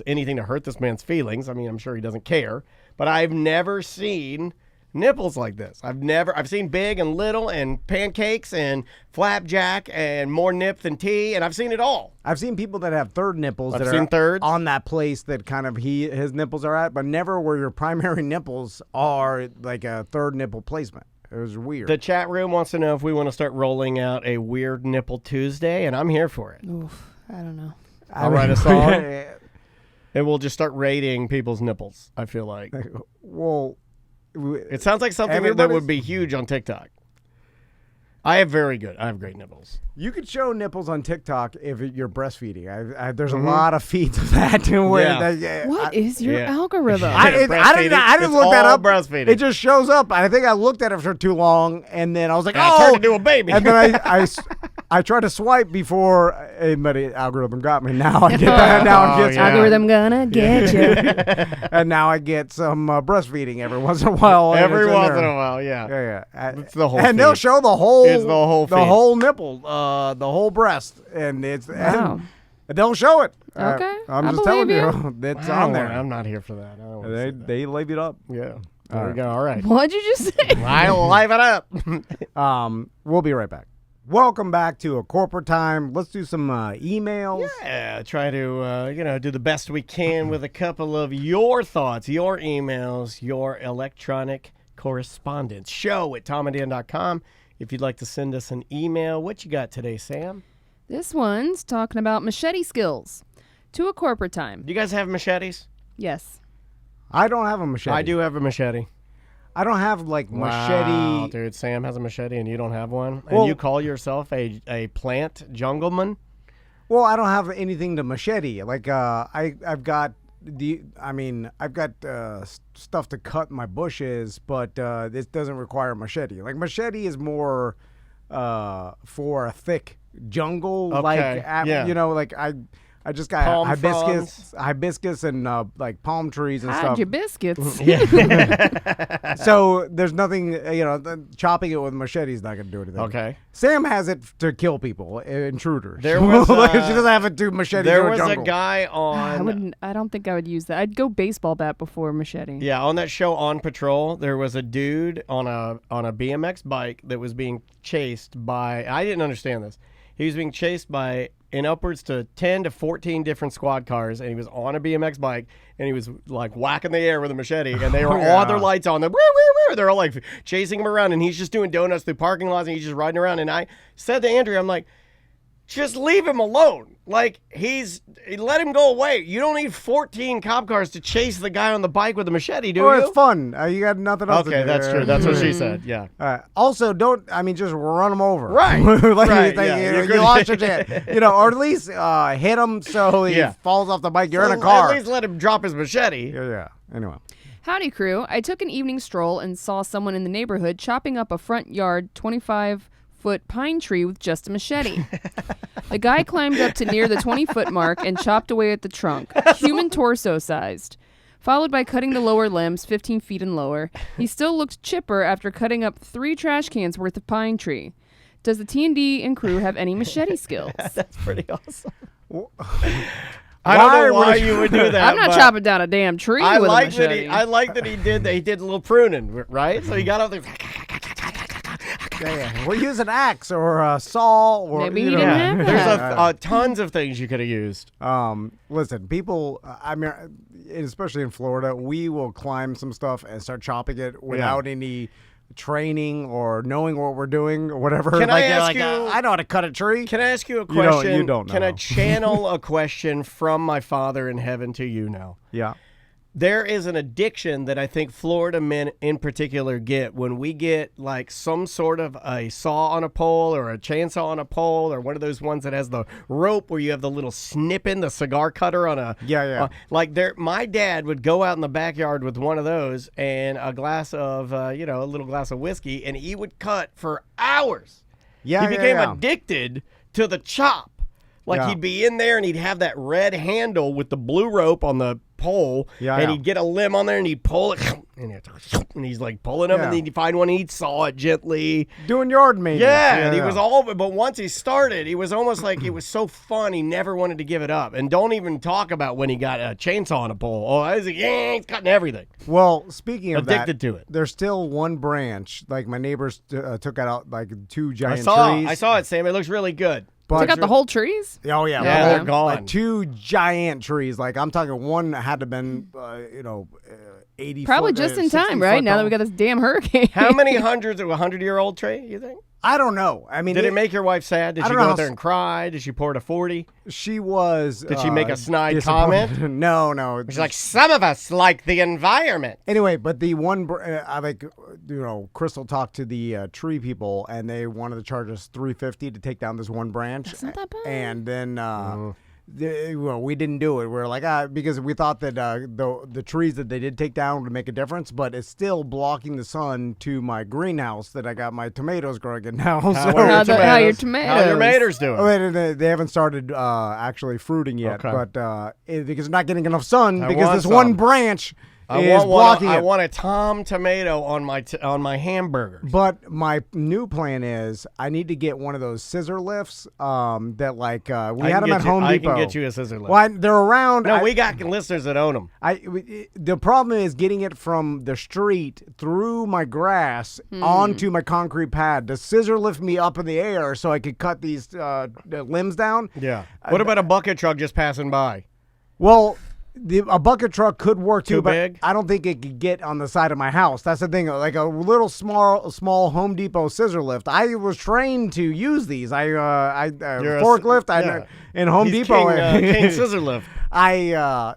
anything to hurt this man's feelings. I mean, I'm sure he doesn't care, but I've never seen nipples like this. I've seen big and little and pancakes and flapjack and more nip than tea, and I've seen it all. I've seen people that have third nipples I've that seen are thirds. on that place that kind of his nipples are at, but never where your primary nipples are like a third nipple placement. It was weird. The chat room wants to know if we want to start rolling out a Weird Nipple Tuesday, and I'm here for it. Oof, I don't know. I'll write a song, and we'll just start rating people's nipples, I feel like. Well, It sounds like something that everybody's- would be huge on TikTok. I have great nipples. you could show nipples on TikTok if you're breastfeeding. There's a lot of feeds of that. Yeah. What is your yeah. algorithm? I didn't It's look that all up. breastfeeding. It just shows up. I think I looked at it for too long, and then I was like, And I turned into a baby. And then I tried to swipe before, but the algorithm got me. Now I get that. Now it gets yeah. Algorithm gonna get you. and now I get some breastfeeding every once in a while. and Every it's in once there. in a while, yeah. Yeah. It's the whole and they'll feed. show the whole. It's the whole feed. nipple, the whole breast, and it's. Wow. And they'll show it. Okay, I'm I just telling believe you, it's I on don't there. want- I'm not here for that. I don't wanna see that. They label it up. Yeah. There we go. All right. What'd you just say? I'll live it up. We'll be right back. Welcome back to A Corporate Time. Let's do some emails. Yeah, try to do the best we can with a couple of your thoughts, your emails, your electronic correspondence. Show@tomandan.com. If you'd like to send us an email, what you got today, Sam? This one's talking about machete skills. To A Corporate Time. Do you guys have machetes? Yes. I don't have a machete. I do have a machete. I don't have like Wow, machete. dude, Sam has a machete and you don't have one? Well- and you call yourself a plant jungleman? Well, I don't have anything to machete. Like I've got stuff to cut my bushes, but this doesn't require a machete. Like machete is more for a thick jungle. Okay, Like yeah. like I just got Palm hibiscus and like palm trees and Hide stuff. your biscuits. So there's nothing, chopping it with machete is not going to do anything. Okay. Sam has it to kill people, intruders. There was, Like, she doesn't have it to machete There through was a jungle. guy on... I don't think I would use that. I'd go baseball bat before machete. Yeah, on that show On Patrol, there was a dude on a BMX bike that was being chased by... I didn't understand this. He was being chased by in upwards to 10 to 14 different squad cars, and he was on a BMX bike, and he was like whacking the air with a machete, and they were all their lights on. They're all like chasing him around, and he's just doing donuts through parking lots, and he's just riding around. And I said to Andrea, I'm like, just leave him alone. Like, let him go away. You don't need 14 cop cars to chase the guy on the bike with a machete, do you? It's fun. You got nothing else to Okay, do. that's true. That's what she said, yeah. Also, just run them over. Right. Like, Right, you, yeah. you lost your chance. Or at least hit him so he Yeah. falls off the bike. You're in a At car. least let him drop his machete. Yeah. Anyway. Howdy, crew. I took an evening stroll and saw someone in the neighborhood chopping up a front yard 25-foot pine tree with just a machete. The guy climbed up to near the 20-foot mark and chopped away at the trunk, human torso sized. Followed by cutting the lower limbs 15 feet and lower. He still looked chipper after cutting up 3 trash cans worth of pine tree. Does the T&D and crew have any machete skills? That's pretty awesome. I don't know why you would do that. I'm not chopping down a damn tree with a machete. I like that he did that. He did a little pruning, right? So he got up there. We'll use an axe or a saw, or maybe he didn't have that. There's tons of things you could have used. Listen, people. I mean, especially in Florida, we will climb some stuff and start chopping it without any training or knowing what we're doing or whatever. Can I ask you? I know how to cut a tree. Can I ask you a question? You don't know. Can I channel a question from my Father in heaven to you now? Yeah. There is an addiction that I think Florida men in particular get when we get like some sort of a saw on a pole or a chainsaw on a pole or one of those ones that has the rope where you have the little snipping, the cigar cutter on a... my dad would go out in the backyard with one of those and a glass of, a little glass of whiskey, and he would cut for hours. Yeah, he became addicted to the chop. He'd be in there and he'd have that red handle with the blue rope on the pole, and he'd get a limb on there and he'd pull it, and he's like pulling them, and then he'd find one and he'd saw it gently. Doing yard maintenance. And he was but once he started, he was almost like it was so fun, he never wanted to give it up. And don't even talk about when he got a chainsaw on a pole. Oh, I was like, he's cutting everything. Well, speaking of addicted to it. There's still one branch, like my neighbors took out like 2 giant trees. I saw it, Sam. It looks really good. But took out the whole trees? Oh, yeah. They're gone. Like 2 giant trees. Like, I'm talking one had to have been, 80 Probably foot, just in time, right? Now that we got this damn hurricane. How many hundreds of a 100-year-old tree, you think? I don't know. I mean, did it make your wife sad? Did she go out there and cry? Did she pour it a 40? She was. Did she make a snide comment? No. She's like, some of us like the environment. Anyway, but the one, Crystal talked to the tree people, and they wanted to charge us $350 to take down this one branch. That's not that bad. And then. We didn't do it. We were like, because we thought that the trees that they did take down would make a difference, but it's still blocking the sun to my greenhouse that I got my tomatoes growing in now. How your tomatoes? How your tomatoes doing? They haven't started actually fruiting yet, but because it's not getting enough sun, I because want this some. one branch is blocking it. I want a Tom tomato on my hamburgers. But my new plan is I need to get one of those scissor lifts that we had them at Home Depot. I can get you a scissor lift. Well, they're around. No, we got listeners that own them. The problem is getting it from the street through my grass onto my concrete pad. The scissor lift me up in the air so I could cut these limbs down. Yeah. What about a bucket truck just passing by? Well, a bucket truck could work too, but big? I don't think it could get on the side of my house. That's the thing. Like a little small Home Depot scissor lift. I was trained to use these. Forklift. In Home Depot. King scissor lift.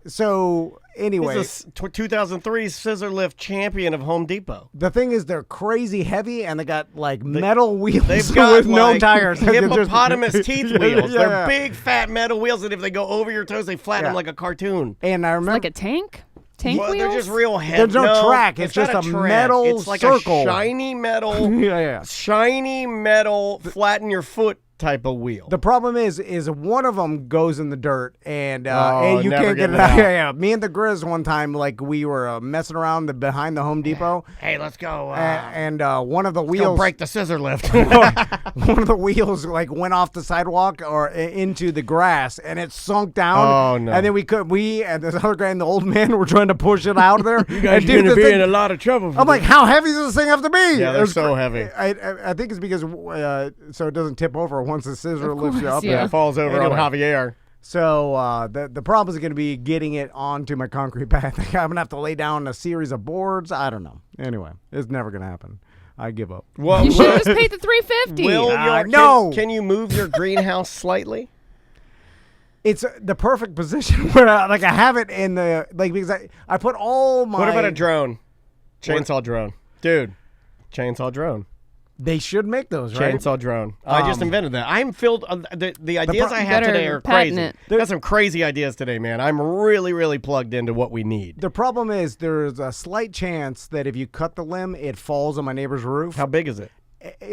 So anyway, he's a 2003 scissor lift champion of Home Depot. The thing is, they're crazy heavy, and they got metal wheels they've got with no tires. Hippopotamus teeth wheels. They're big, fat metal wheels, and if they go over your toes, they flatten them like a cartoon. And I remember, like a tank. Tank wheels? They're just real heavy. There's no track. It's just a metal It's like circle. a shiny metal. Shiny metal. Flatten your foot type of wheel. The problem is one of them goes in the dirt and you can't get it out. Yeah. Me and the Grizz one time, we were messing around behind the Home Depot. Hey, let's go. And one of the wheels go break the scissor lift. one of the wheels went off the sidewalk or into the grass and it sunk down. Oh no! And then we and this other guy and the old man were trying to push it out of there. You guys are going to be in a lot of trouble. I'm like, how heavy does this thing have to be? Yeah, they're so heavy. I think it's because so it doesn't tip over once the scissor lifts you up. Yeah, it falls over on Javier. So the problem is going to be getting it onto my concrete pad. I'm going to have to lay down a series of boards. I don't know. Anyway, it's never going to happen. I give up. Well, you should have just paid the $350. No. Can you move your greenhouse slightly? It's the perfect position where I have it in the because I put all my. What about a drone? Chainsaw drone, dude. Chainsaw drone. They should make those, right? Chainsaw drone. I just invented that. I'm filled. The ideas I have today are crazy. Got some crazy ideas today, man. I'm really, really plugged into what we need. The problem is there's a slight chance that if you cut the limb, it falls on my neighbor's roof. How big is it?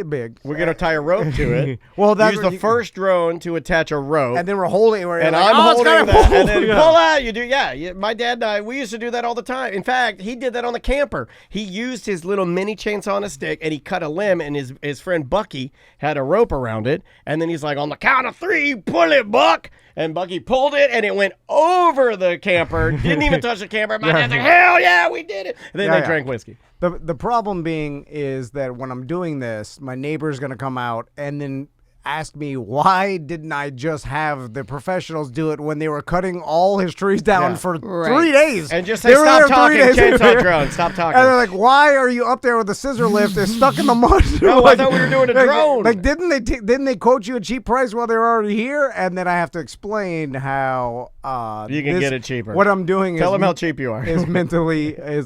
big. We're gonna tie a rope to it. Well, that's use the first drone to attach a rope, and then we're holding. And I'm holding that, and then pull out. You do, yeah. My dad and I, we used to do that all the time. In fact, he did that on the camper. He used his little mini chainsaw on a stick, and he cut a limb, and his friend Bucky had a rope around it, and then he's like, on the count of 3, pull it, Buck. And Bucky pulled it, and it went over the camper. Didn't even touch the camper. My dad's like, hell yeah, we did it. And then they drank whiskey. The problem being is that when I'm doing this, my neighbor's going to come out and then ask me, why didn't I just have the professionals do it when they were cutting all his trees down for 3 days? And just say, stop talking, chainsaw drone, stop talking. And they're like, why are you up there with the scissor lift? They're stuck in the mud. No, I thought we were doing a drone. Like, didn't they quote you a cheap price while they were already here? And then I have to explain how you can get it cheaper. What I'm doing Tell them how cheap you are. is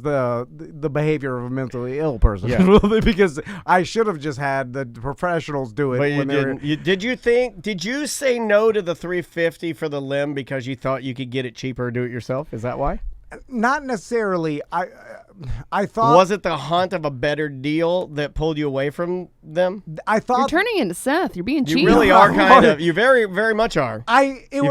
the behavior of a mentally ill person. Yeah. Because I should have just had the professionals do it. But you didn't. Did you say no to the $350 for the limb because you thought you could get it cheaper or do it yourself? Is that why? Not necessarily. I thought. Was it the hunt of a better deal that pulled you away from them? I thought. You're turning into Seth. You're being cheap. You really are kind of. You very, very much are. It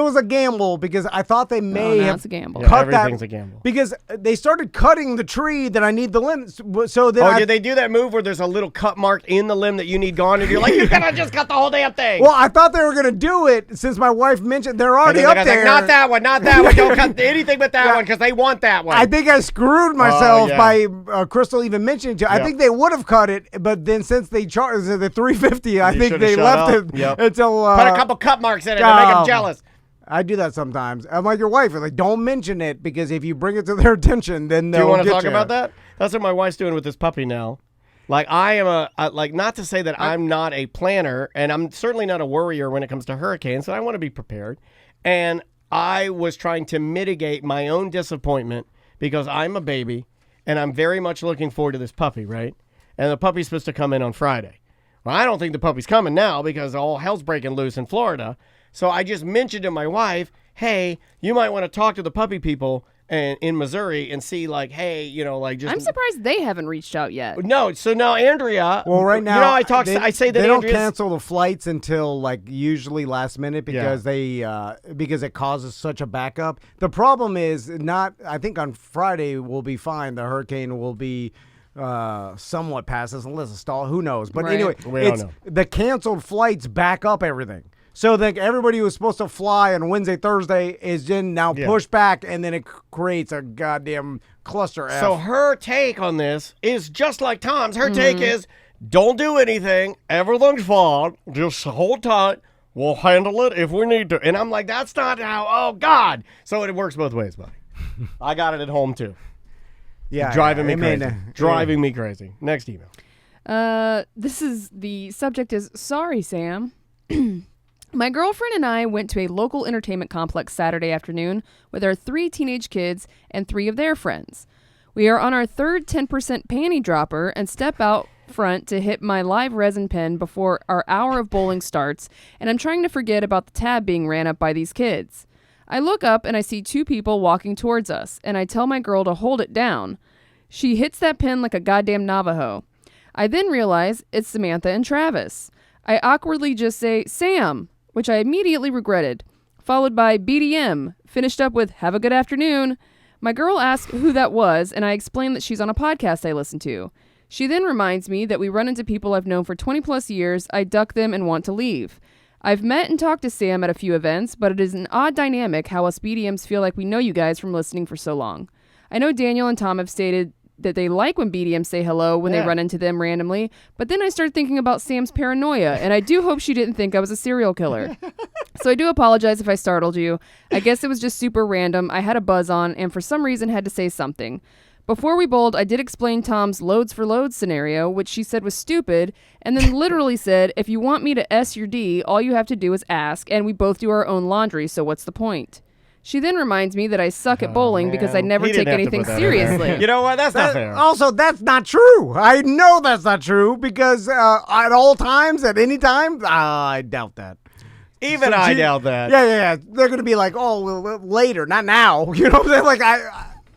was a gamble because I thought they may have it's a gamble. cut everything's a gamble. Because they started cutting the tree that I need the limb. So then did they do that move where there's a little cut mark in the limb that you need gone, and you're like, you gotta just cut the whole damn thing? Well, I thought they were gonna do it since my wife mentioned they're already up there. Like, not that one. Don't cut anything but that one because they want that one. I think I screwed myself by Crystal even mentioning it. I think they would have cut it, but then since they charged the $350, I think they left it until put a couple cut marks in it to make them jealous. I do that sometimes. I'm like your wife. I'm like, don't mention it because if you bring it to their attention, then they'll. Do you want to get talk about that? That's what my wife's doing with this puppy now. Like I am not to say that I'm not a planner, and I'm certainly not a worrier when it comes to hurricanes. So I want to be prepared, and I was trying to mitigate my own disappointment because I'm a baby, and I'm very much looking forward to this puppy, right? And the puppy's supposed to come in on Friday. Well, I don't think the puppy's coming now because all hell's breaking loose in Florida. So I just mentioned to my wife, hey, you might want to talk to the puppy people in Missouri and see, like, hey, just. I'm surprised they haven't reached out yet. No, so now Andrea. Well, right now, I say that they don't cancel the flights until usually last minute because because it causes such a backup. The problem is not. I think on Friday we'll be fine. The hurricane will be somewhat past us unless it's stalled. Who knows? But anyway, the canceled flights back up everything. So everybody who was supposed to fly on Wednesday, Thursday is then now pushed back, and then it creates a goddamn cluster F. So her take on this is just like Tom's. Her take is, don't do anything. Everything's fine. Just hold tight. We'll handle it if we need to. And I'm like, that's not how, oh, God. So it works both ways, buddy. I got it at home, too. Yeah. Driving me crazy. Driving me crazy. Next email. The subject is, sorry, Sam. My girlfriend and I went to a local entertainment complex Saturday afternoon with our 3 teenage kids and 3 of their friends. We are on our third 10% panty dropper and step out front to hit my live resin pen before our hour of bowling starts, and I'm trying to forget about the tab being ran up by these kids. I look up and I see 2 people walking towards us, and I tell my girl to hold it down. She hits that pen like a goddamn Navajo. I then realize it's Samantha and Travis. I awkwardly just say, Sam, which I immediately regretted, followed by BDM, finished up with, have a good afternoon. My girl asked who that was, and I explained that she's on a podcast I listen to. She then reminds me that we run into people I've known for 20 plus years, I duck them and want to leave. I've met and talked to Sam at a few events, but it is an odd dynamic how us BDMs feel like we know you guys from listening for so long. I know Daniel and Tom have stated that they like when BDMs say hello when they run into them randomly, but then I started thinking about Sam's paranoia, and I do hope she didn't think I was a serial killer. So I do apologize if I startled you. I guess it was just super random. I had a buzz on, and for some reason had to say something. Before we bowled, I did explain Tom's loads for loads scenario, which she said was stupid, and then literally said, if you want me to S your D, all you have to do is ask, and we both do our own laundry, so what's the point? She then reminds me that I suck at bowling because I never take anything seriously. You know what? That's not fair. Also, that's not true. I know that's not true because at all times, at any time, I doubt that. Even I doubt that. Yeah. They're going to be like, oh, well, later, not now. You know what I'm saying? Like,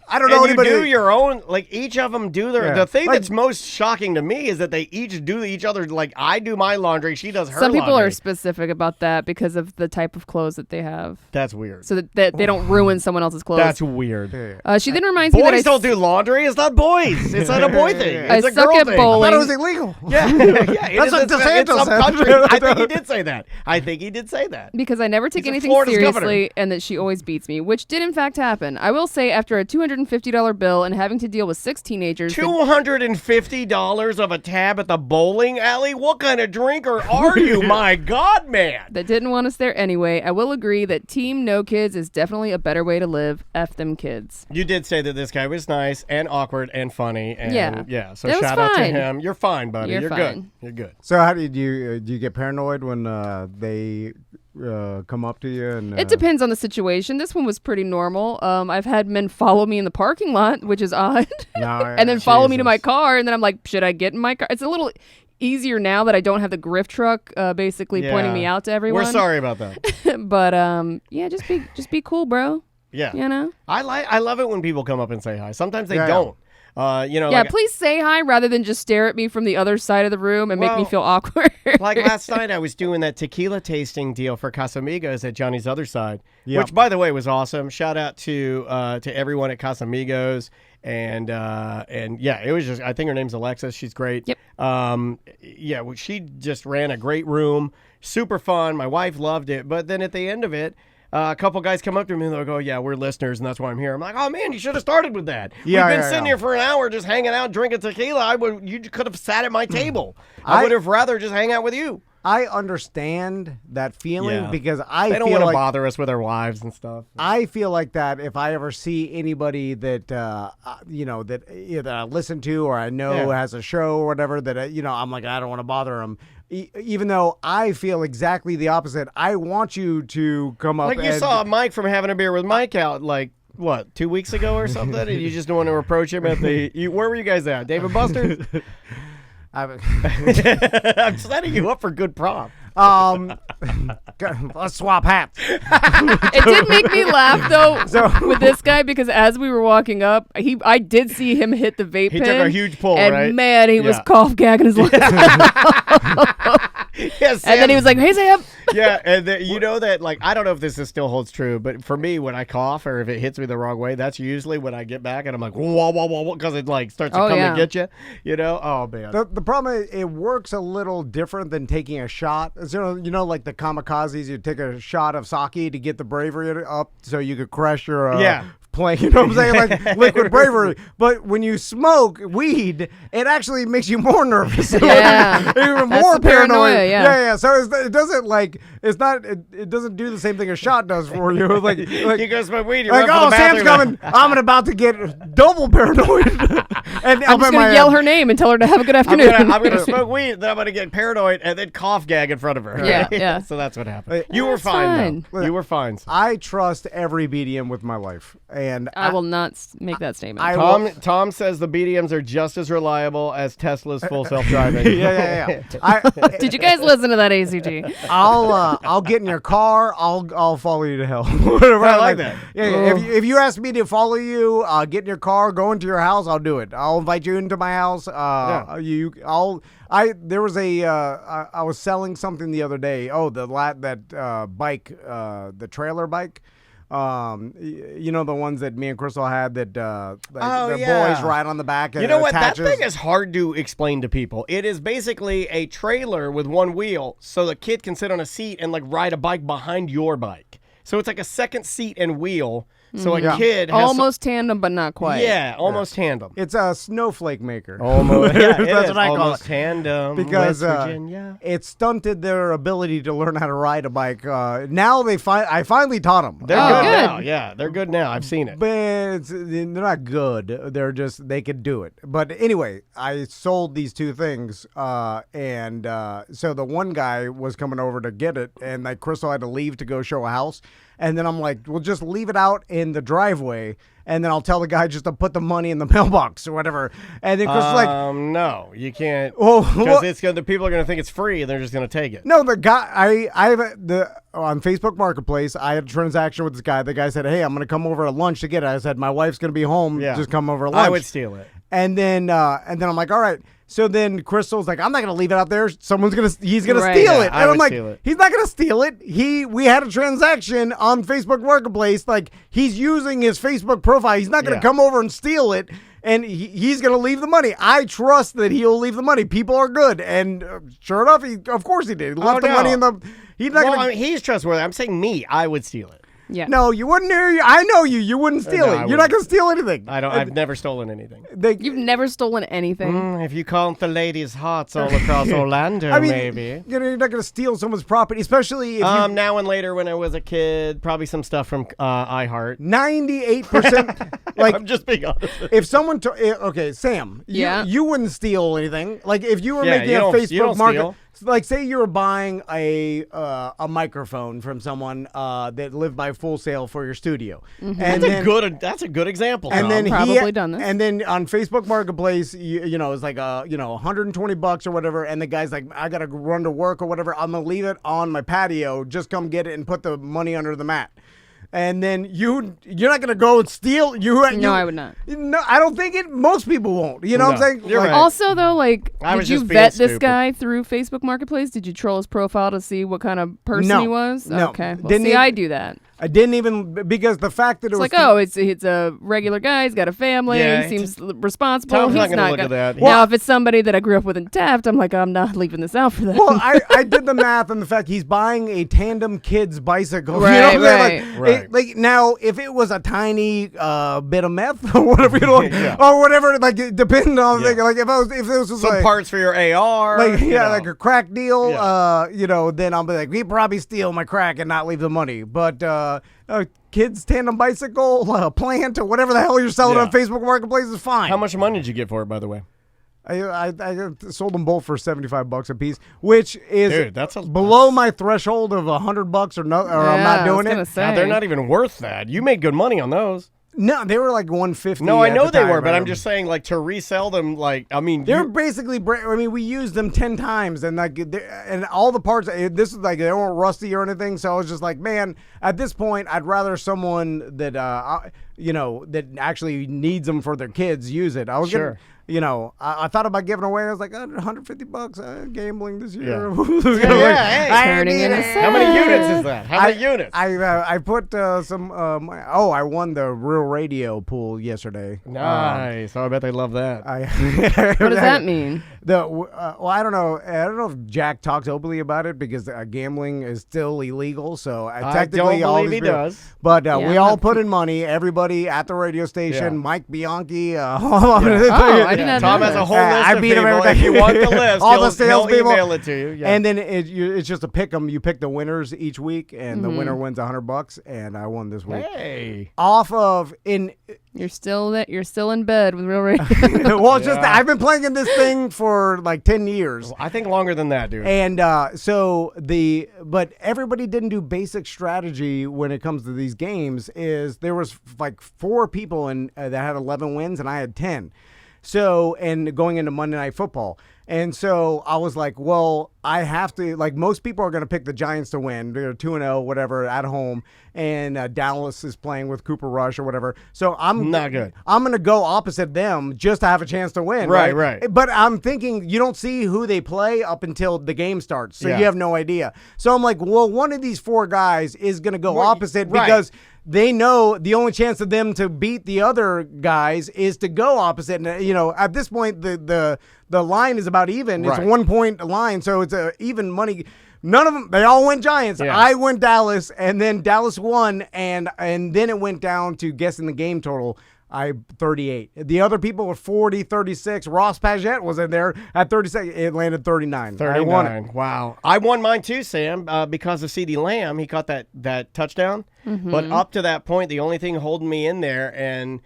I don't know and anybody. You do your own, like each of them do their. Yeah. The thing Like- that's most shocking to me is that they each do each other. Like I do my laundry, she does her. Some people laundry. are specific about that because of the type of clothes that they have, That's weird. so that they don't ruin someone else's clothes. That's weird. She then reminds me that Boys don't do laundry. It's not boys. It's not a boy thing. I It's a suck girl at thing. bowling. I thought it was illegal. Yeah, yeah. That's what it's DeSantis some said. country. I think he did say that. I think he did say that. because I never take He's anything Florida's seriously governor. and that she always beats me, which did in fact happen. I will say after a $250 bill and having to deal with 6 teenagers. $250 of a tab at the bowling alley? What kind of drinker are you? My God, man. That didn't want us there anyway. I will agree that Team No Kids is definitely a better way to live. F them kids. You did say that this guy was nice and awkward and funny. And Yeah. So It was shout out to fine. him. You're fine, buddy. You're You're fine. good. You're good. So how do you get paranoid when they come up to you? And It depends on the situation. This one was pretty normal. I've had men follow me in the parking lot, which is odd, and then follow me to my car, and then I'm like, should I get in my car? It's a little easier now that I don't have the griff truck basically pointing me out to everyone. We're sorry about that. But yeah, just be cool, bro. Yeah. You know? I love it when people come up and say hi. Sometimes they Yeah. don't. Yeah, like, please say hi rather than just stare at me from the other side of the room and make me Well, feel awkward. like last night, I was doing that tequila tasting deal for Casamigos at Johnny's Other Side, Yep. which, by the way, was awesome. Shout out to everyone at Casamigos, and yeah, it was just. I think her name's Alexis. She's great. Yep. Yeah, she just ran a great room, super fun. My wife loved it, but then at the end of it. A couple guys come up to me and they'll go, "Yeah, we're listeners, and that's why I'm here." I'm like, "Oh man, you should have started with that. Yeah, We've been yeah, sitting yeah. here for an hour just hanging out, drinking tequila. You could have sat at my table. I I- would have rather just hang out with you." I understand that feeling Yeah. because I They don't feel want to like bother us with our wives and stuff. I feel like that if I ever see anybody that that either I listen to or I know Yeah. has a show or whatever that I'm like I don't want to bother them. Even though I feel exactly the opposite, I want you to come up. Like you and, saw Mike from Having a Beer with Mike out like what 2 weeks ago or something, and you just don't want to approach him at the. Where were you guys at? Dave and Buster's? I'm setting you up for good prop. Let's swap hats. It did make me laugh though with this guy because as we were walking up, I did see him hit the vape He pen. took a huge pull, and right? man, he was Yeah. cough gagging his lungs out. Yes, And then he was like, "Hey Sam." Yeah, and you know that, like, I don't know if this still holds true, but for me, when I cough or if it hits me the wrong way, that's usually when I get back and I'm like, whoa, whoa, whoa, because it like starts to Oh, come yeah. and get you, you know? Oh man. The problem is it works a little different than taking a shot. So, like the kamikazes, you take a shot of sake to get the bravery up so you could crush your plane. You know what I'm saying? Like liquid bravery. But when you smoke weed, it actually makes you more nervous. Yeah. Even That's more the paranoia, paranoid. yeah. So it doesn't like it doesn't do the same thing a shot does for you. Like you go smoke weed, you like, run for oh, the Sam's bathroom. coming. I'm about to get double paranoid. And I'm just gonna yell her name and tell her to have a good afternoon. I'm gonna smoke weed, then I'm gonna get paranoid and then cough gag in front of her. Yeah, yeah. So that's what happened. You were That's fine, fine. though. You were fine. I trust every BDM with my life, and I will not make that statement. Tom says the BDMs are just as reliable as Tesla's full self-driving. yeah. Did you guys listen to that ACT? I'll get in your car. I'll follow you to hell. Whatever. I like that. Yeah. If you ask me to follow you, get in your car, go into your house, I'll do it. I'll invite you into my house. There was I was selling something the other day. Oh, that bike, the trailer bike. The ones that me and Crystal had that the boys ride on the back. And You know what? attaches. That thing is hard to explain to people. It is basically a trailer with one wheel, so the kid can sit on a seat and like ride a bike behind your bike. So it's like a second seat and wheel. So a kid has almost tandem, but not quite. Yeah, almost tandem. It's a snowflake maker. Almost. Yeah, That's what I call almost it. tandem. Because West Virginia. it stunted their ability to learn how to ride a bike. Now I finally taught them. They're Oh, good good. now. Yeah, they're good now. I've seen it. But they're not good. They could do it. But anyway, I sold these two things, and so the one guy was coming over to get it, and like Crystal had to leave to go show a house. And then I'm like, well, just leave it out in the driveway, and then I'll tell the guy just to put the money in the mailbox or whatever. And then Chris is like, no, you can't. Oh, Because the people are going to think it's free, and they're just going to take it. No, the guy, I have on Facebook Marketplace, I had a transaction with this guy. The guy said, hey, I'm going to come over at lunch to get it. I said, my wife's going to be home. Yeah. Just come over at lunch. I would steal it. And then I'm like, all right. So then Crystal's like, I'm not gonna leave it out there. He's gonna Right. steal Yeah, it. I And I'm would like, steal it. he's not gonna steal it. We had a transaction on Facebook Marketplace. Like, he's using his Facebook profile. He's not gonna Yeah. come over and steal it. And he's gonna leave the money. I trust that he'll leave the money. People are good. And sure enough, of course he did. He left the money in the. He's not gonna. I mean, he's trustworthy. I'm saying me. I would steal it. Yeah. No, you wouldn't. I know you. You wouldn't steal No, it. I You're not wouldn't. gonna steal anything. I don't. I've never stolen anything. You've never stolen anything. If you count the ladies' hearts all across Orlando, I mean, maybe. you're not gonna steal someone's property, especially if you. Now and later when I was a kid, probably some stuff from iHeart. 98%. Like, I'm just being honest. if someone okay, Sam, Yeah. you wouldn't steal anything. Like, if you were Yeah, making you a don't- you Facebook don't market, steal. like, say you were buying a microphone from someone that lived by Full Sail for your studio, and That's a good example. and Tom. then Probably done this. And then on Facebook Marketplace, you know, it's like $120 or whatever, and the guy's like, I gotta run to work or whatever. I'm gonna leave it on my patio. Just come get it and put the money under the mat. And then you're not gonna go and steal. No, I would not. No, I don't think it. Most people won't. You know what I'm No, saying? you're Like, right. Also, though, like, I did was you just being vet this stupid. guy through Facebook Marketplace? Did you troll his profile to see what kind of person No. he was? No. Okay. Well, Didn't see, even- I do that. I didn't even, because the fact that it It's was like, oh, it's a regular guy. He's got a family. Yeah, he seems responsible. Tom's He's not gonna look at that. Now, if it's somebody that I grew up with in Taft, I'm like, I'm not leaving this out for that. Well, I did the math on the fact he's buying a tandem kids bicycle. Right, you know what I'm saying? right. Like now, if it was a tiny bit of meth or whatever, you know, Yeah. or whatever, like it depending on Yeah. like if it was just some like, parts for your AR. like you know. like a crack deal, Yeah. then I'll be like, he'd probably steal my crack and not leave the money. But kids tandem bicycle, plant, or whatever the hell you're selling Yeah. on Facebook Marketplace is fine. How much money did you get for it, by the way? I sold them both for $75 a piece, which is Dude, that's below my threshold of $100 or no, or I'm Yeah, not I doing was gonna it. say. Now, they're not even worth that. You made good money on those. No, they were like $150. No, I at know the they time, were, but I'm just saying, like, to resell them, like, I mean, They're basically. I mean, we used them 10 times, and and all the parts. This is like they weren't rusty or anything. So I was just like, man, at this point, I'd rather someone that that actually needs them for their kids use it. I was Sure. I thought about giving away. I was like, $150 gambling this year. Yeah, hey. Turning into how many units is that? How many units? I put some. I won the Real Radio pool yesterday. Nice. I bet they love that. What does that mean? Well, I don't know. I don't know if Jack talks openly about it because gambling is still illegal. So technically, don't all believe these he people- does. But Yeah, we I'm all not- put in money. Everybody at the radio station, Yeah. Mike Bianchi. Oh, I didn't have Tom that. has a whole I list of beat him people. every If you day. want the list, All the he'll salespeople. email it to you. Yeah. And then it's just a pick 'em. You pick the winners each week, and the winner wins $100. And I won this week. hey. Off of in You're still in bed with Real Radio. well, it's just I've been playing in this thing for like 10 years. I think longer than that, dude. And but everybody didn't do basic strategy when it comes to these games. Is there was like 4 people that had 11 wins and I had 10. So, and going into Monday Night Football. And so I was like, well, I have to, like, most people are going to pick the Giants to win. They're 2-0, whatever, at home. And Dallas is playing with Cooper Rush or whatever. So I'm Not good. I'm going to go opposite them just to have a chance to win. Right. But I'm thinking you don't see who they play up until the game starts. So Yeah. you have no idea. So I'm like, well, one of these 4 guys is going to go Well, opposite right. because they know the only chance of them to beat the other guys is to go opposite. And, at this point, the line is about even. It's Right. a 1 point line. So it's a even money. None of them, they all went Giants. Yeah. I went Dallas, and then Dallas won, and then it went down to guessing the game total. 38. The other people were 40, 36. Ross Paget was in there at 36. It landed 39. I won it. Wow. I won mine too, Sam, because of CeeDee Lamb. He caught that touchdown. But up to that point, the only thing holding me in there, and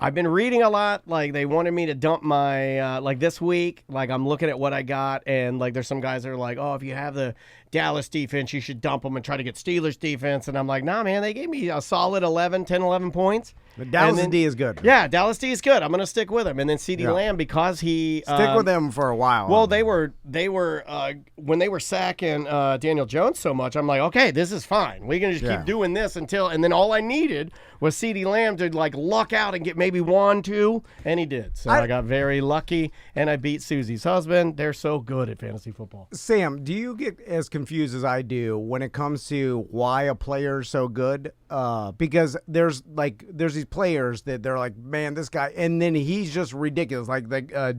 I've been reading a lot. Like, they wanted me to dump my, like this week, like I'm looking at what I got, and like there's some guys that are like, oh, if you have the Dallas defense, you should dump them and try to get Steelers defense. And I'm like, nah, man, they gave me a solid 11 points. The Dallas D is good. Yeah, Dallas D is good. I'm going to stick with him. And then CeeDee Lamb, because he... Stick with him for a while. Well, they were when they were sacking Daniel Jones so much, I'm like, okay, this is fine. We can just keep doing this until... And then all I needed was CeeDee Lamb to, like, luck out and get maybe 1, 2, and he did. So I got very lucky, and I beat Susie's husband. They're so good at fantasy football. Sam, do you get as confused as I do when it comes to why a player is so good? Because there's these players that they're like, man, this guy, and then he's just ridiculous, like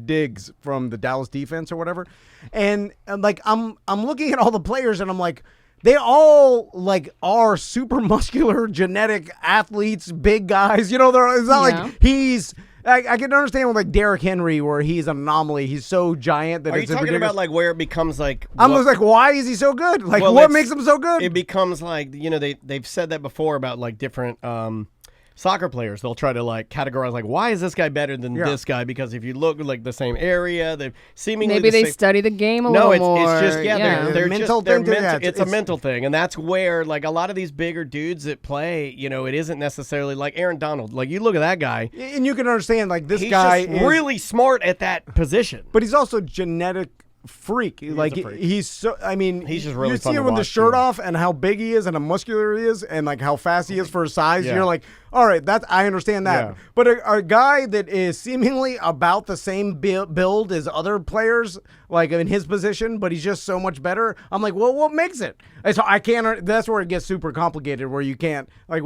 Diggs from the Dallas defense or whatever. And like I'm looking at all the players and I'm like, they all like are super muscular, genetic athletes, big guys. You know, it's not like he's. I can understand with like Derrick Henry, where he's an anomaly. He's so giant that Are you talking about like where it becomes like? I'm just like, why is he so good? Like, what makes him so good? It becomes like, they've said that before about like different soccer players. They'll try to like categorize like, why is this guy better than this guy? Because if you look like the same area, they seemingly maybe they study the game a little more. No, it's just they're mental thing. It's a mental thing, and that's where like a lot of these bigger dudes that play, it isn't necessarily like Aaron Donald. Like you look at that guy, and you can understand like this he's guy is really smart at that position, but he's also genetic. Freak. He's so, I mean, he's just really you see him with the shirt off and how big he is and how muscular he is and like how fast he is for his size. You're like, all right, I understand that. Yeah. But a guy that is seemingly about the same build as other players, like in his position, but he's just so much better. I'm like, well, what makes it? So I can't. That's where it gets super complicated, where you can't like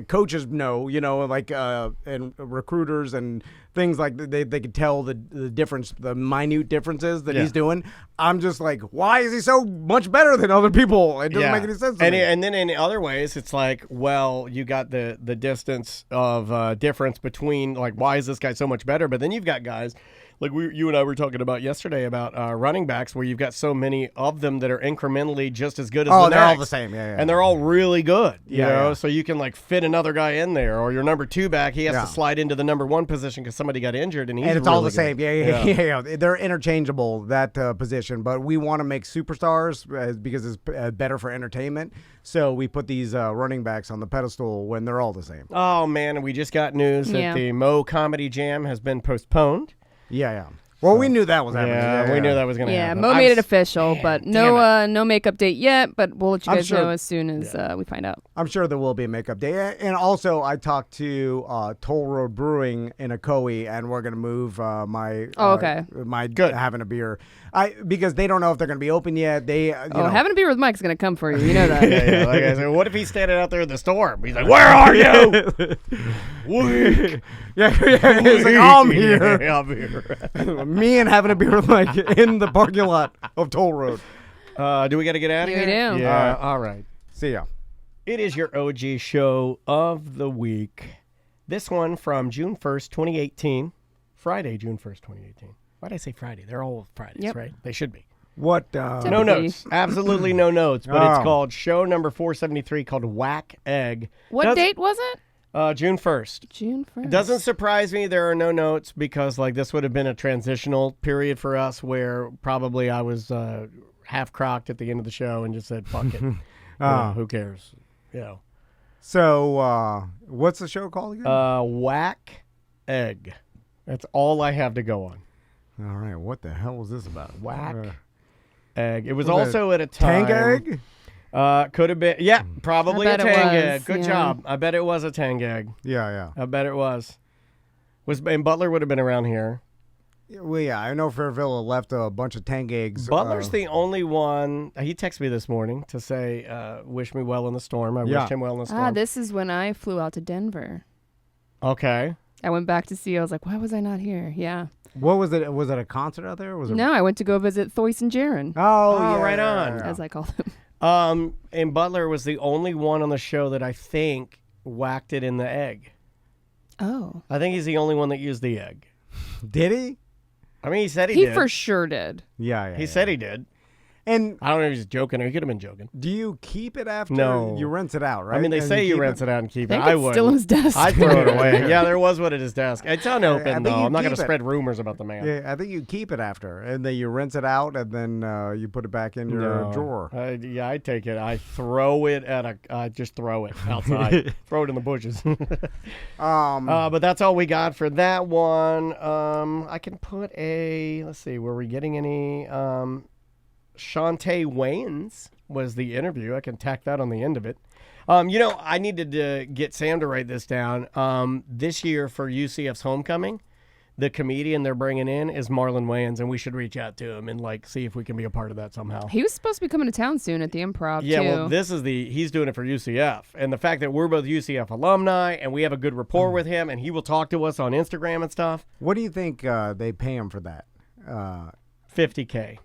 coaches know, like and recruiters and things like they can tell the difference, the minute differences that he's doing. I'm just like, why is he so much better than other people? It doesn't make any sense to me. And then in other ways, it's like, well, you got the distance of difference between like, why is this guy so much better? But then you've got guys like you and I were talking about yesterday about running backs, where you've got so many of them that are incrementally just as good as the next. They're all the same, and they're all really good, you know. So you can like fit another guy in there, or your number 2 back, he has to slide into the number 1 position because somebody got injured, and it's all really the same. Yeah. They're interchangeable, that position, but we want to make superstars because it's better for entertainment. So we put these running backs on the pedestal when they're all the same. Oh man, we just got news that the Mo Comedy Jam has been postponed. Yeah. Well, we knew that was happening. Yeah, we knew that was going to happen. Mo made it official, but no makeup date yet. But we'll let you guys know as soon as we find out. I'm sure there will be a makeup day. And also, I talked to Toll Road Brewing in Ocoee, and we're going to move my having a beer. Because they don't know if they're going to be open yet. Having a beer with Mike's going to come for you. You know that. Like I said, what if he's standing out there in the storm? He's like, "Where are you?" Weak. He's like, "I'm here." Yeah, I'm here. Me and having a beer with Mike in the parking lot of Toll Road. Do we got to get out of here? We do. Yeah. All right. See ya. It is your OG show of the week. This one from June 1st, 2018. Friday, June 1st, 2018. Why did I say Friday? They're all Fridays, right? They should be. What? No notes. Absolutely no notes. But it's called show number 473, called Whack Egg. What date was it? June 1st. June 1st. It doesn't surprise me there are no notes, because like this would have been a transitional period for us where probably I was half crocked at the end of the show and just said, fuck it. Who cares? So what's the show called again? Whack Egg. That's all I have to go on. All right. What the hell was this about? Whack Egg. It was also at a time. Tang Egg? Could have been. Yeah, probably a Tang Egg. Good yeah. job. I bet it was a Tang Egg. Yeah. I bet it was. And Butler would have been around here. Well, yeah, I know Fairville left a bunch of Tang Eggs. Butler's the only one. He texted me this morning to say, wish me well in the storm. I wished him well in the storm. This is when I flew out to Denver. Okay. I went back to see. I was like, why was I not here? Yeah. What was it? Was it a concert out there? No, I went to go visit Thoyce and Jaron. Oh, yeah, right on. As I call them. And Butler was the only one on the show that I think whacked it in the egg. Oh. I think he's the only one that used the egg. Did he? I mean, he said he did. He for sure did. Yeah. He said he did. And I don't know if he's joking or he could have been joking. do you keep it after No. you rinse it out, right? I mean, they And say you keep rinse it out and keep I it. think I it's would. still in his desk. I'd throw it away. Yeah, there was one at his desk. It's unopened, I think though. you I'm not going keep to it. spread rumors about the man. Yeah, I think you keep it after, and then you rinse it out, and then you put it back in your No. drawer. Yeah, I take it. I throw it I just throw it outside. Throw it in the bushes. But that's all we got for that one. I can put let's see, were we getting any? Shantae Wayans was the interview. I can tack that on the end of it. I needed to get Sam to write this down. This year for UCF's homecoming, the comedian they're bringing in is Marlon Wayans, and we should reach out to him and see if we can be a part of that somehow. He was supposed to be coming to town soon at the Improv, Yeah, too. well, he's doing it for UCF. And the fact that we're both UCF alumni and we have a good rapport with him and he will talk to us on Instagram and stuff. What do you think they pay him for that? $50K.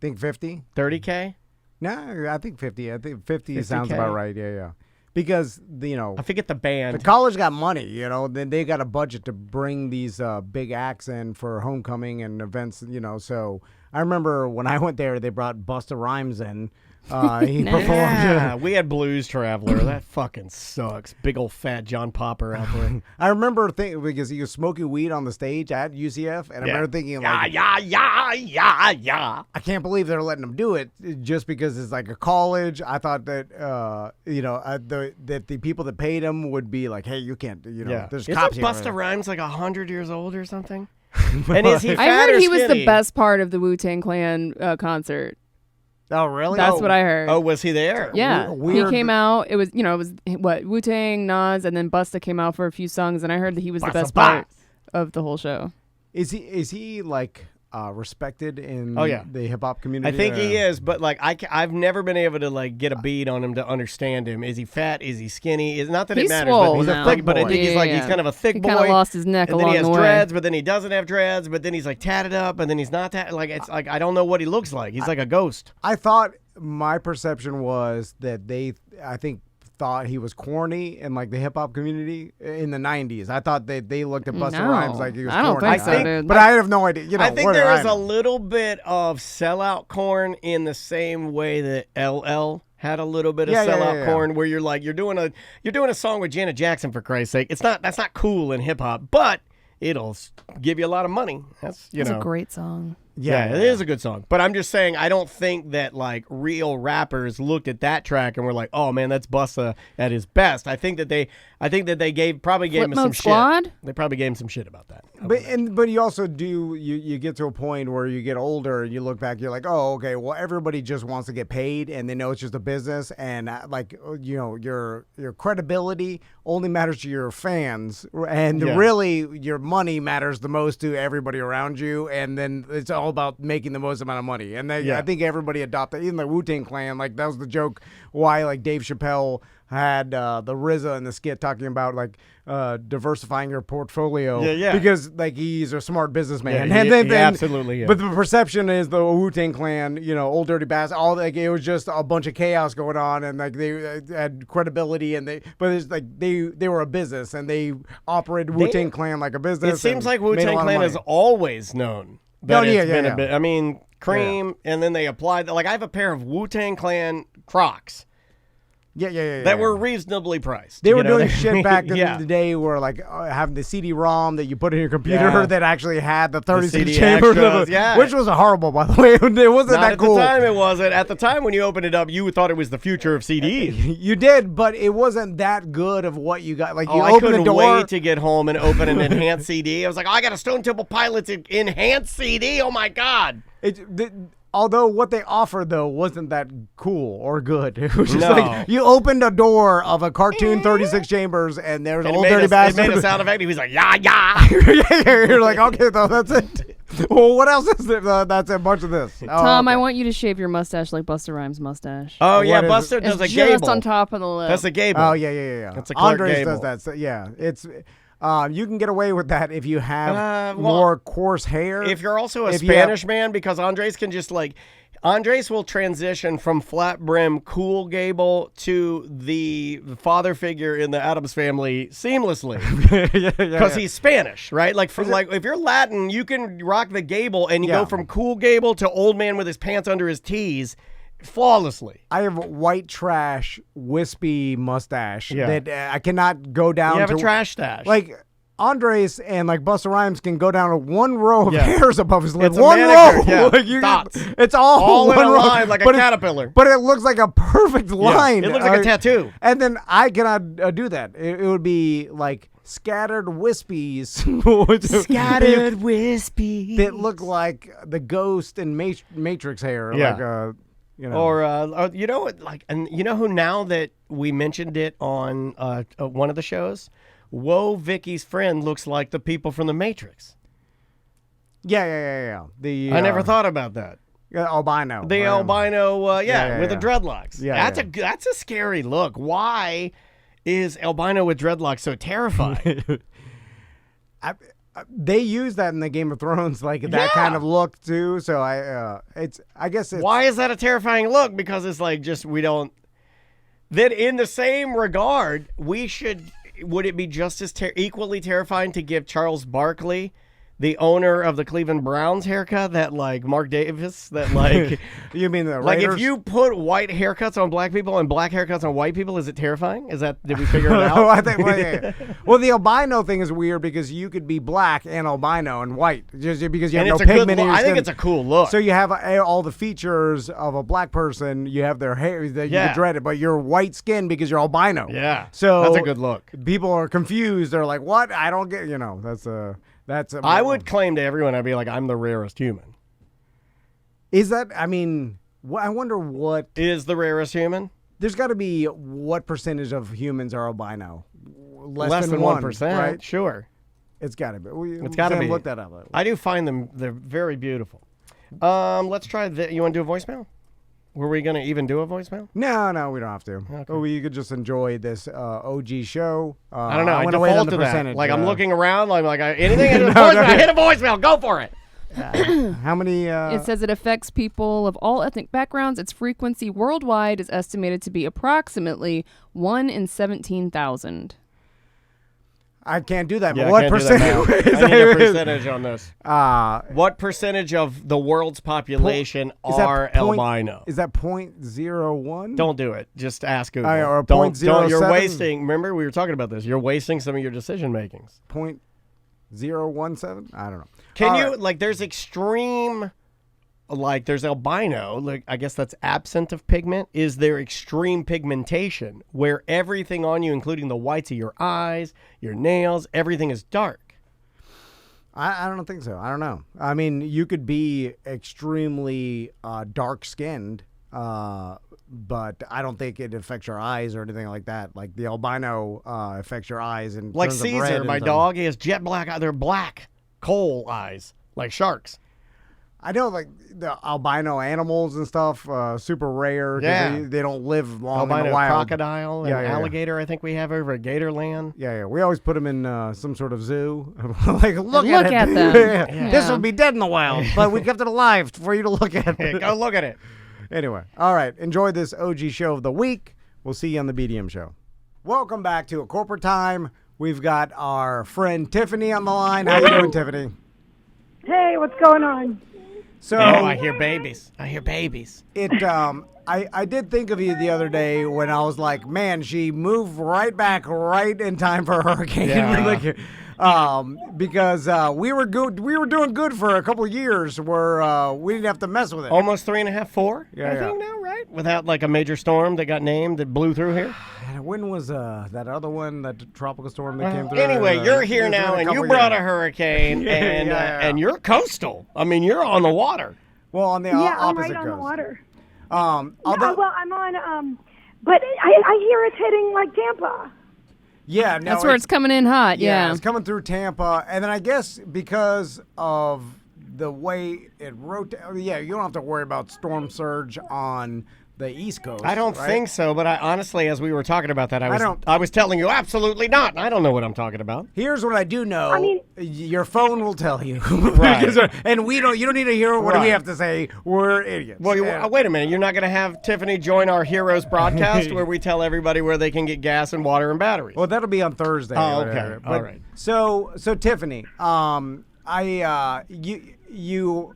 Think 50? $30K? No, I think 50. I think 50 50K? sounds about right. Yeah. Because, I forget the band. the college got money, then they got a budget to bring these big acts in for homecoming and events, So I remember when I went there, they brought Busta Rhymes in. He performed. Yeah, we had Blues Traveler. That fucking sucks. Big old fat John Popper out there. I remember thinking, because he was smoking weed on the stage at UCF, and I remember thinking, yeah. I can't believe they're letting him do it just because it's like a college. I thought that, that the people that paid him would be like, hey, you can't, there's cops Isn't here. Busta Rhymes like 100 years old or something? And is he fat I heard or he was the skinny? best part of the Wu-Tang Clan concert. Oh, really? That's what I heard. Oh, was he there? Yeah, Weird. he came out. It was Wu-Tang, Nas, and then Busta came out for a few songs, and I heard that he was the best part of the whole show. Is he like respected in the hip hop community? I think he is, but I've never been able to get a beat on him to understand him. Is he fat? Is he skinny? It's not that He's it matters, swole but he's now. a thick. But I think he's Yeah. he's kind of a thick He boy. kinda lost his neck and then he along has the way. dreads, but then he doesn't have dreads, but then he's tatted up, and then he's not tatted. It's I don't know what he looks like. He's like a ghost. I thought my perception was that thought he was corny in the hip hop community in the 90s. I thought that they looked at Busta No, Rhymes like he was I don't corny. think so, dude. But I have no idea. I think what do there I is a know? little bit of sellout corn in the same way that LL had a little bit of sellout corn, where you're doing a song with Janet Jackson, for Christ's sake. That's not cool in hip hop, but it'll give you a lot of money. That's a great song. Yeah, it is a good song. But I'm just saying, I don't think that real rappers looked at that track and were like, "Oh man, that's Busta at his best." I think that they probably gave him some Squad? shit. They probably gave him some shit about that. But you also you get to a point where you get older and you look back, you're like, oh, okay, well, everybody just wants to get paid and they know it's just a business, and your credibility only matters to your fans, and really your money matters the most to everybody around you, and then it's all about making the most amount of money. And I think everybody adopted, even the Wu-Tang Clan, that was the joke why Dave Chappelle had the RZA in the skit talking about diversifying your portfolio, because he's a smart businessman, he absolutely is. But the perception is the Wu-Tang Clan, Old Dirty Bastard, all it was just a bunch of chaos going on, and they had credibility, but it's they were a business and they operated Wu-Tang Clan like a business. It seems like Wu-Tang Clan is always known. A bit. I mean, Cream, and then they applied. I have a pair of Wu-Tang Clan Crocs. That were reasonably priced. They were doing shit back in the day where having the CD-ROM that you put in your computer that actually had the 36 chambers, which was horrible, by the way. It wasn't that cool. At the time, it wasn't. At the time when you opened it up, you thought it was the future of CDs. You did, but it wasn't that good of what you got. You I open couldn't the door. wait to get home and open an enhanced CD. I was like, I got a Stone Temple Pilots enhanced CD. Oh my God. Although what they offered, though, wasn't that cool or good. It was just you opened a door of a cartoon 36 chambers, and there's Old Dirty Bastard. It made a sound effect. He was like, yeah. You're like, okay, though, that's it. Well, what else is there? That's a bunch of this. Tom, I want you to shave your mustache like Busta Rhymes' mustache. Oh, yeah, Busta does it's a gable. just on top of the lip. That's a gable. Oh, yeah. That's a Clark Andres Gable. does that. So, it's... you can get away with that if you have more coarse hair. If you're also a Spanish man, because Andres can just Andres will transition from flat brim cool gable to the father figure in the Addams Family seamlessly because he's Spanish, right? Like if you're Latin, you can rock the gable and you go from cool gable to old man with his pants under his tees flawlessly. I have white trash, wispy mustache that I cannot go down. You have to a trash stash. Like Andres and like Busta Rhymes can go down to one row of hairs above his lip. It's a one manicure, row. yeah. Like it's all in one a row, line like a caterpillar. But it looks like a perfect line. It looks like a tattoo. And then I cannot do that. It would be like scattered wispies. Scattered wispies. That look like the Ghost and Matrix hair. Yeah. Like you know. Or you know what? Like, and you know who? Now that we mentioned it on one of the shows, Whoa, Vicky's friend looks like the people from the Matrix. Yeah. I never thought about that. Albino. The albino, with the dreadlocks. Yeah, that's a scary look. Why is albino with dreadlocks so terrifying? They use that in the Game of Thrones, like that kind of look too. So I guess it's, why is that a terrifying look? Because it's like we don't. Then in the same regard, would it be just as equally terrifying to give Charles Barkley, the owner of the Cleveland Browns, haircut that like Mark Davis, that like you mean the like Raiders? if you put white haircuts on black people and black haircuts on white people, is it terrifying? Did we figure it out? I think well, the albino thing is weird because you could be black and albino and white just because you have no pigment in your I think skin. it's a cool look. So you have all the features of a black person. You have their hair that you dread it, but you're white skin because you're albino. Yeah, so that's a good look. People are confused. They're like, "What? I don't get." I would claim to everyone, I'd be like, I'm the rarest human. Is that? I mean, I wonder what is the rarest human. There's got to be what percentage of humans are albino? Less than 1%, right? Sure. It's got to be. It's got to be. Look that up. I do find them; they're very beautiful. Let's try. You want to do a voicemail? Were we going to even do a voicemail? No, we don't have to. Okay. Oh, you could just enjoy this OG show. I don't know. I default to that. Like, I'm looking around. I'm like, anything I hit a voicemail. Go for it. How many? It says it affects people of all ethnic backgrounds. Its frequency worldwide is estimated to be approximately 1 in 17,000. I can't do that. Yeah, but what percentage? I need a percentage on this. What percentage of the world's population are albino? Is that 0.01? Don't do it. Just ask Google. Or don't. You're 0.07? wasting. Remember, we were talking about this. You're wasting some of your decision makings. 0.017? I don't know. Can you like? There's extreme. Like there's albino, like I guess that's absent of pigment. Is there extreme pigmentation where everything on you, including the whites of your eyes, your nails, everything is dark? I don't think so. I don't know. I mean, you could be extremely dark-skinned, but I don't think it affects your eyes or anything like that. Like the albino affects your eyes and like turns Caesar, them red my dog, he has jet black. They're black coal eyes, like sharks. I know, like the albino animals and stuff, super rare. Yeah, they don't live long albino in the wild. Crocodile and alligator. I think we have over at Gatorland. Yeah. We always put them in some sort of zoo. Like look at them. This would be dead in the wild, but we kept it alive for you to look at. Go look at it. Anyway, all right. Enjoy this OG show of the week. We'll see you on the BDM show. Welcome back to A Corporate Time. We've got our friend Tiffany on the line. How you doing, Tiffany? Hey, what's going on? So I hear babies. I did think of you the other day when I was like, man, she moved right back right in time for a hurricane. Yeah. Because we were doing good for a couple of years where we didn't have to mess with it. Almost 3.5, 4. Yeah, I think now, right? Without like a major storm that got named that blew through here. When was that other one, that tropical storm that came through? Anyway, you're here now, and you brought a hurricane, and you're coastal. I mean, you're on the water. Well, on the I'm opposite right on coast. the water. Although, well, I'm on, but I hear it's hitting like Tampa. Yeah, no, that's where it's coming in hot. Yeah, it's coming through Tampa, and then I guess because of the way it rotates. Yeah, you don't have to worry about storm surge on the East Coast. I don't right? think so, but I honestly, as we were talking about that, I I was telling you absolutely not. And I don't know what I'm talking about. Here's what I do know. I mean- your phone will tell you. Right. And you don't need to hear what we have to say. We're idiots. Well, Yeah. wait a minute. You're not going to have Tiffany join our Heroes broadcast where we tell everybody where they can get gas and water and batteries. Well, that'll be on Thursday. Oh, or okay. whatever. All right. So Tiffany, you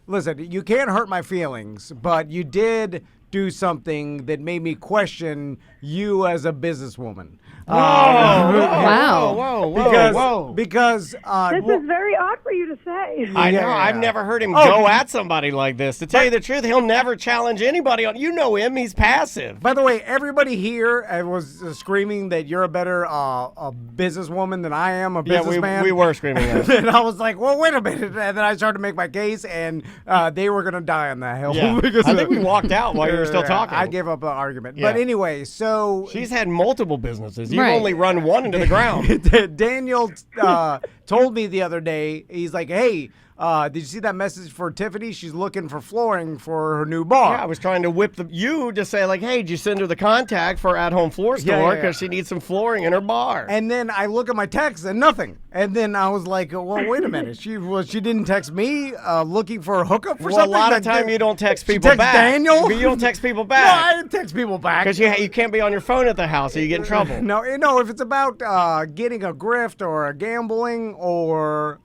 listen. You can't hurt my feelings, but you did do something that made me question you as a businesswoman. Wow. Because This is very odd for you to say. I know. Yeah. I've never heard him go at somebody like this. To tell you the truth, he'll never challenge anybody on. You know him. He's passive. By the way, everybody here was screaming that you're a better a businesswoman than I am a businessman. we were screaming that. And I was like, well, wait a minute. And then I started to make my case, and they were going to die on that hill. Yeah. Because I think we walked out while you were still talking. I gave up the argument. Yeah. But anyway, so She's had multiple businesses. You've Right. only run one into the ground. Daniel told me the other day, he's like, hey, did you see that message for Tiffany? She's looking for flooring for her new bar. Yeah, I was trying to whip you to say, like, hey, did you send her the contact for at-home floor store because she needs some flooring in her bar? And then I look at my text and nothing. And then I was like, well, wait a minute. She didn't text me looking for a hookup for Well, something? a lot of time you don't text people text back. Daniel? But you don't text people No, back. I didn't text people back. Because you can't be on your phone at the house or you get in trouble. No, if it's about getting a grift or a gambling or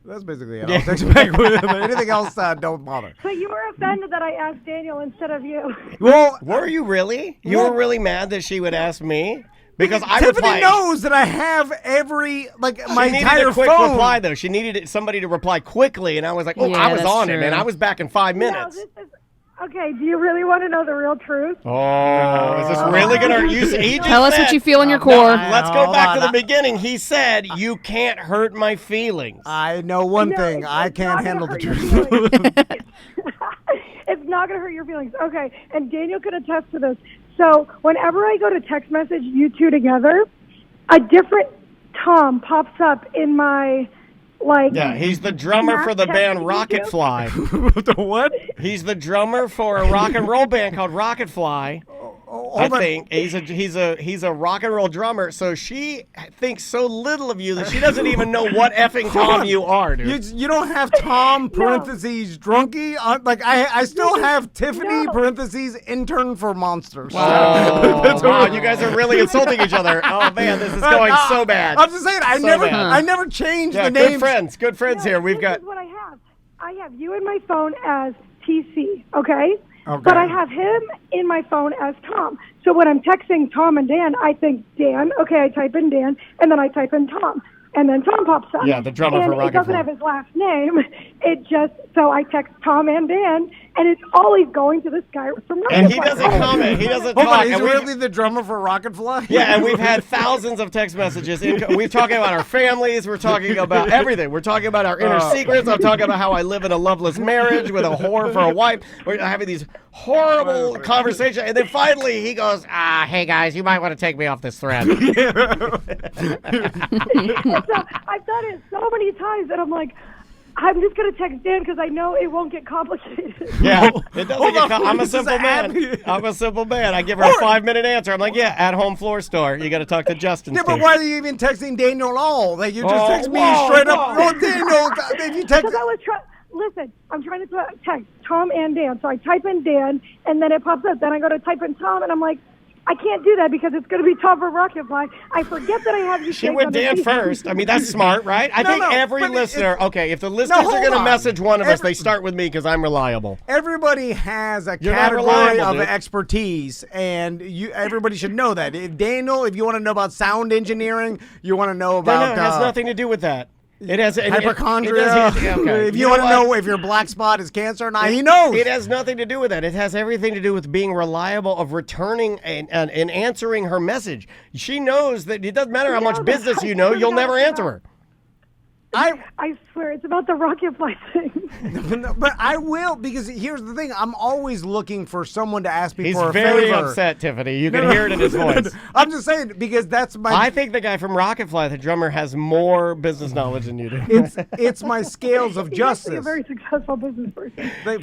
that's basically it. I'll text back with anything else. Don't bother. So you were offended that I asked Daniel instead of you. Well, Were you really? You were really mad that she would ask me? Because I Tiffany replied. knows that I have every my She needed entire a quick phone. reply though. She needed somebody to reply quickly, and I was like, "Oh, Yeah, I was that's on it, true. man. I was back in 5 No, minutes." this is okay. Do you really want to know the real truth? Oh, is this really gonna use? Tell us what you feel in your core. Let's go Hold back to on. the beginning. He said, "You can't hurt my feelings." I know one No, thing. it's I not can't gonna handle the hurt your truth. feelings. It's not going to hurt your feelings. Okay, and Daniel could attest to this. So whenever I go to text message you two together, a different Tom pops up in my, Yeah, he's the drummer for the band Rocket Fly. The what? He's the drummer for a rock and roll band called Rocket Fly. I think he's a rock and roll drummer. So she thinks so little of you that she doesn't even know what effing Tom you are, dude. You don't have Tom parentheses drunkie. Like I still have Tiffany parentheses intern for monsters. Oh, wow, you guys are really insulting each other. Oh man, this is going so bad. I'm just saying, I never changed the name. Good friends here. We've got. This is what I have. I have you in my phone as TC, okay? But I have him in my phone as Tom. So when I'm texting Tom and Dan, I think Dan. Okay, I type in Dan, and then I type in Tom. And then Tom pops up. Yeah, the drummer for And Rocket it doesn't Fly. have his last name. So I text Tom and Dan, and it's always going to this guy from Rocket And he Fly. doesn't comment. He doesn't Hold talk. on, he's And we've- really the drummer for Rocket Fly? Yeah, and we've had thousands of text messages. We're talking about our families. We're talking about everything. We're talking about our inner secrets. I'm talking about how I live in a loveless marriage with a whore for a wife. We're having these horrible conversations. And then finally he goes, hey guys, you might want to take me off this thread. So I've done it so many times, and I'm like, I'm just going to text Dan because I know it won't get complicated. Yeah, it doesn't Hold get on, I'm a this is simple man. I'm a simple man. I give her a 5-minute answer. I'm like, yeah, at home floor store. You got to talk to Justin. Yeah, but why are you even texting Daniel at all? Like you just text me straight up. Oh, Daniel, if you text. Because I was listen, I'm trying to text Tom and Dan. So I type in Dan, and then it pops up. Then I go to type in Tom, and I'm like, I can't do that because it's going to be Tom for Rocket Fly. I forget that I have you. She went Dan first. I mean, that's smart, right? I think every listener, if the listeners are going to message one of us, they start with me because I'm reliable. Everybody has a You're not category reliable, of dude. expertise, and everybody should know that. Daniel, if you want to know about sound engineering, you want to know about it has nothing to do with that. It has hypochondria. If you want to know if your black spot is cancer or not, he knows. It has nothing to do with that. It has everything to do with being reliable, of returning and answering her message. She knows that it doesn't matter how much business you know, you'll never answer her. I swear, it's about the Rocket Fly thing. But I will, because here's the thing. I'm always looking for someone to ask me He's for a very favor. upset, Tiffany. You can hear it in his voice. I'm just saying, because that's my... I think the guy from Rocket Fly, the drummer, has more business knowledge than you do. It's my scales of He's justice. actually a very successful business person. They-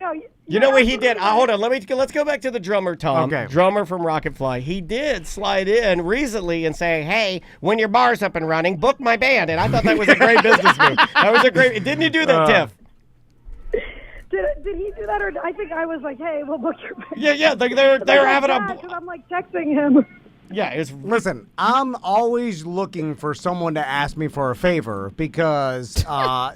no, You know what he did? Hold on. Let's go back to the drummer, Tom. Okay. Drummer from Rocket Fly. He did slide in recently and say, "Hey, when your bar's up and running, book my band." And I thought that was a great business move. That was a great. Didn't you do that, Tiff? Did he do that, or I think I was like, "Hey, we'll book your band." Yeah. They're having a. Because I'm like texting him. Yeah, Listen, I'm always looking for someone to ask me for a favor because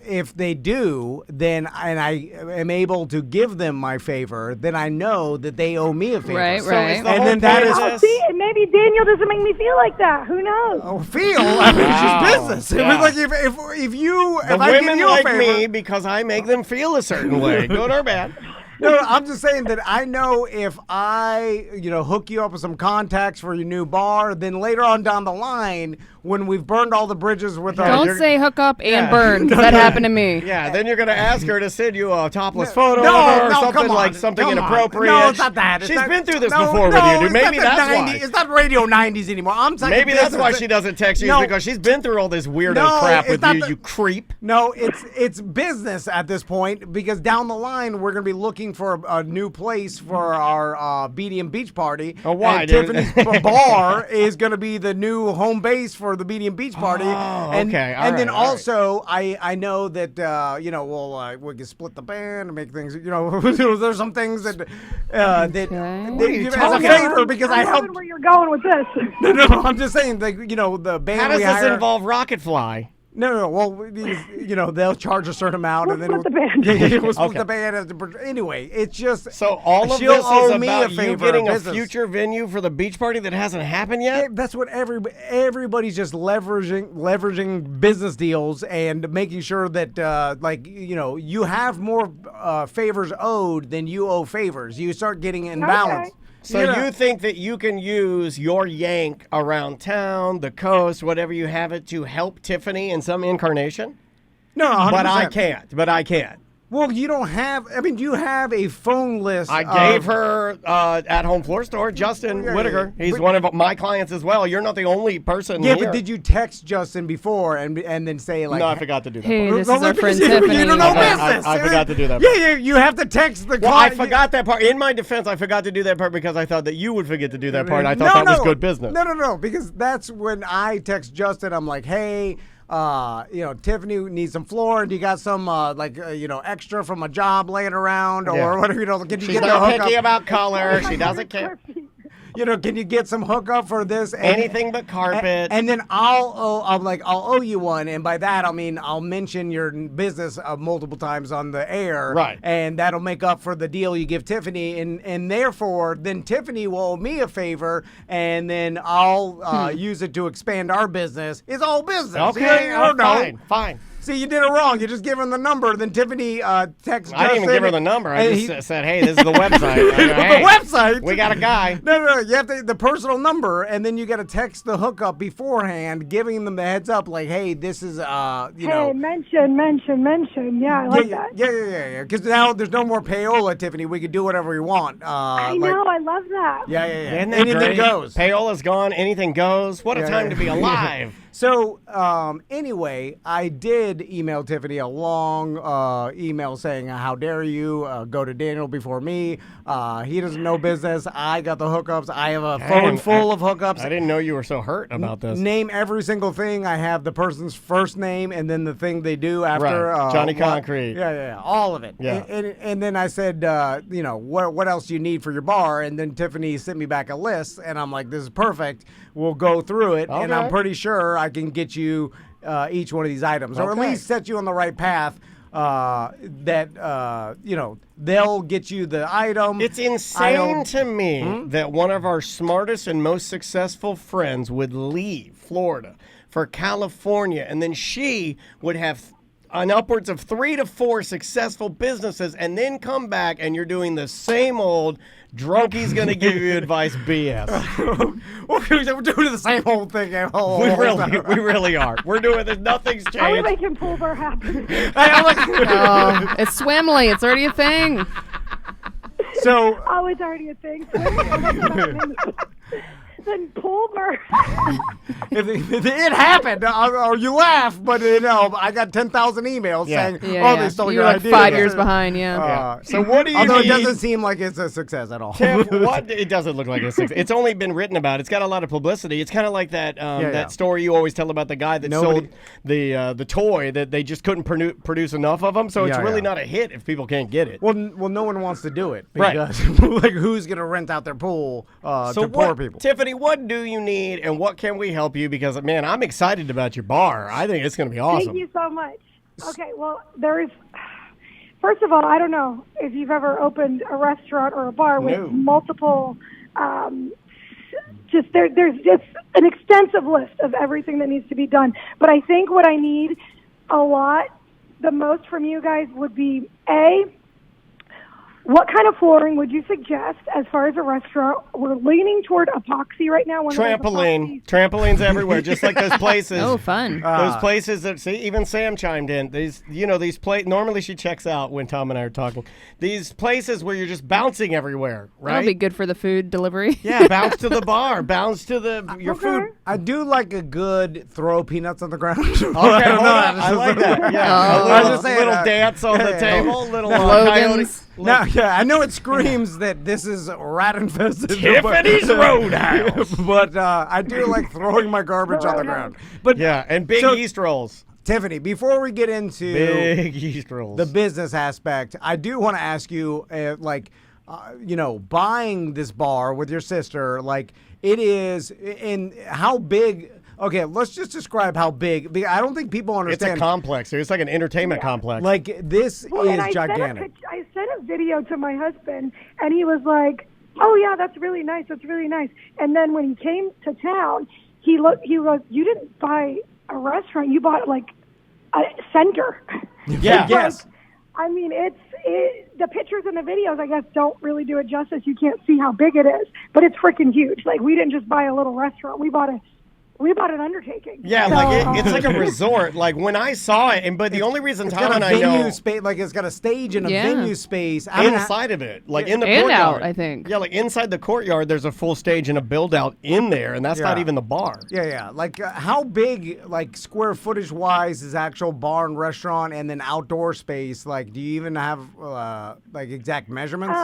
if they do, then and I am able to give them my favor, then I know that they owe me a favor. Right, So right. is the And whole then that point is- of this- See, maybe Daniel doesn't make me feel like that. Who knows? Oh, feel? I mean, Wow. it's just business. Yeah. It was like if you The if I give women you a like favor, me because I make them feel a certain way, good or bad. No, I'm just saying that I know if I, hook you up with some contacts for your new bar, then later on down the line, when we've burned all the bridges with our... Don't say hook up and burn, 'cause that happened to me. Yeah, then you're gonna ask her to send you a topless photo No, of her or no, something come on. like something Come on. inappropriate. No, it's not that. It's She's not- been through this no, before no, with you, dude. it's Maybe not the that's 90s. why. It's not Radio 90s anymore. I'm talking Maybe that's why business. she doesn't text you, No. is because she's been through all this weirdo No, crap it's with not you, the- you creep. No, it's business at this point because down the line we're going to be looking for a new place for our BDM Beach Party. Oh, why, And dude? Tiffany's bar is going to be the new home base for the BDM Beach Party. Oh, and, okay. All and then right, all right. also I know that we can split the band and make things. There's some things that What are you as a talking favor about? because I'm I loving helped. where you're going with this. No, I'm just saying the band. How does we this hire, involve Rocket Fly? No. Well, they'll charge a certain amount, We'll and then split the band. we'll split Okay. the band. Anyway, it's just So all of she'll this owe is me about a you favor, getting a business. future venue for the beach party that hasn't happened yet? That's what everybody's just leveraging business deals and making sure that you have more favors owed than you owe favors. You start getting imbalanced. So you think that you can use your yank around town, the coast, whatever you have it, to help Tiffany in some incarnation? No, 100%. But I can't. Well, you don't have. I mean, you have a phone list. I gave her at-home floor store, Justin Whitaker. He's one of my clients as well. You're not the only person Yeah, here. but did you text Justin before and then say like? No, I forgot to do that. Hey, part. this is our friend Tiffany. You don't know business. I forgot to do that. Yeah, you have to text the. Well, I client. forgot that part. In my defense, I forgot to do that part because I thought that you would forget to do that part. I thought that was good business. No, because that's when I text Justin. I'm like, hey. Tiffany needs some floor, and you got some extra from a job laying around, or Yeah. whatever. Can you She's get the not hookup? picky about color. She doesn't care. Can you get some hookup for this? Anything but carpet. And then I'll owe you one, and by that I mean I'll mention your business multiple times on the air, Right. And that'll make up for the deal you give Tiffany, and therefore then Tiffany will owe me a favor, and then I'll use it to expand our business. It's all business. Okay, I don't know. fine. See, you did it wrong. You just gave him the number. Then Tiffany texts. I didn't even give her the number. I just said, hey, this is the website. I go, The website. We got a guy. No. You have the personal number, and then you got to text the hookup beforehand, giving them the heads up, like, hey, this is Hey, mention. Yeah, I like that. Yeah. Because now there's no more payola, Tiffany. We can do whatever we want. I know. I love that. Yeah. Isn't that Anything great? goes. Payola's gone. Anything goes. What a time to be alive. So, anyway, I did email Tiffany a long email saying, how dare you go to Daniel before me. He doesn't know business. I got the hookups. I have a phone full of hookups. I didn't know you were so hurt about this. Name every single thing. I have the person's first name and then the thing they do after. Right. Johnny Concrete. Yeah. All of it. Yeah. And then I said, what else do you need for your bar? And then Tiffany sent me back a list, and I'm like, this is perfect. We'll go through it, and I'm Okay. pretty sure I can get you each one of these items, or at Okay. least set you on the right path. They'll get you the item. It's insane to me that one of our smartest and most successful friends would leave Florida for California, and then she would have on upwards of 3 to 4 successful businesses, and then come back and you're doing the same old drunkie's gonna give you advice BS. We're doing the same old thing. We really are. We're doing this. Nothing's How we changed. making pool bar happen? Oh, it's Swimly. It's already a thing. So, Oh, it's already a thing. than Pulver. It happened, or you laugh, but I got 10,000 emails saying, they stole You're your like idea. 5 years behind, So what do you Although need? it doesn't seem like it's a success at all. Tiff, what? It doesn't look like a success. It's only been written about. It's got a lot of publicity. It's kind of like that that story you always tell about the guy that sold the toy that they just couldn't produce enough of them. So it's really not a hit if people can't get it. Well, no one wants to do it Right. because like who's gonna rent out their pool to poor people? Tiffany, what do you need and what can we help you? Because man, I'm excited about your bar. I think it's going to be awesome. Thank you so much. Okay, well, first of all, I don't know if you've ever opened a restaurant or a bar with multiple, there's just an extensive list of everything that needs to be done. But I think what I need the most from you guys would be, what kind of flooring would you suggest as far as a restaurant? We're leaning toward epoxy right now. Trampolines everywhere, just like those places. Oh, fun. Those places that, even Sam chimed in. These normally she checks out when Tom and I are talking. These places where you're just bouncing everywhere, right? That'll be good for the food delivery. Yeah, bounce to the bar, bounce to your food. I do like a good throw peanuts on the ground. Okay, I like that. Yeah, a little dance on the table, little coyote. Now, I know it screams that this is rat infested. Tiffany's Roadhouse. But I do like throwing my garbage on the ground. But and big yeast rolls. Tiffany, before we get into big yeast rolls, the business aspect, I do want to ask you, buying this bar with your sister, like it is, in how big. Okay, let's just describe how big. I don't think people understand. It's a complex. It's like an entertainment complex. Like this is gigantic. I sent a video to my husband, and he was like, "Oh yeah, that's really nice. That's really nice." And then when he came to town, he goes, "You didn't buy a restaurant. You bought like a center." Yeah. Yes. I mean, the pictures and the videos, I guess, don't really do it justice. You can't see how big it is, but it's freaking huge. Like, we didn't just buy a little restaurant. We bought an undertaking. Yeah, so, it's like a resort. Like when I saw it, but the only reason Tom and I know, like it's got a stage and a venue space inside of it, like in the and courtyard. out, I think. Yeah, like inside the courtyard, there's a full stage and a build out in there, and that's not even the bar. Yeah. Like how big, like square footage wise, is actual bar and restaurant, and then outdoor space? Like, do you even have like exact measurements?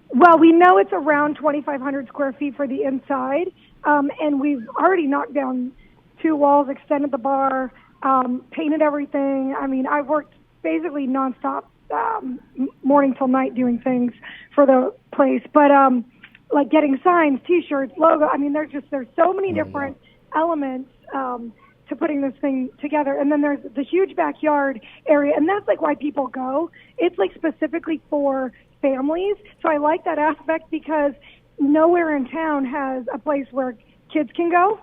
Well, we know it's around 2,500 square feet for the inside. And we've already knocked down 2 walls, extended the bar, painted everything. I mean, I've worked basically nonstop, morning till night doing things for the place. But like getting signs, T-shirts, logo. I mean, there's so many different elements to putting this thing together. And then there's the huge backyard area, and that's like why people go. It's like specifically for families. So I like that aspect because nowhere in town has a place where kids can go.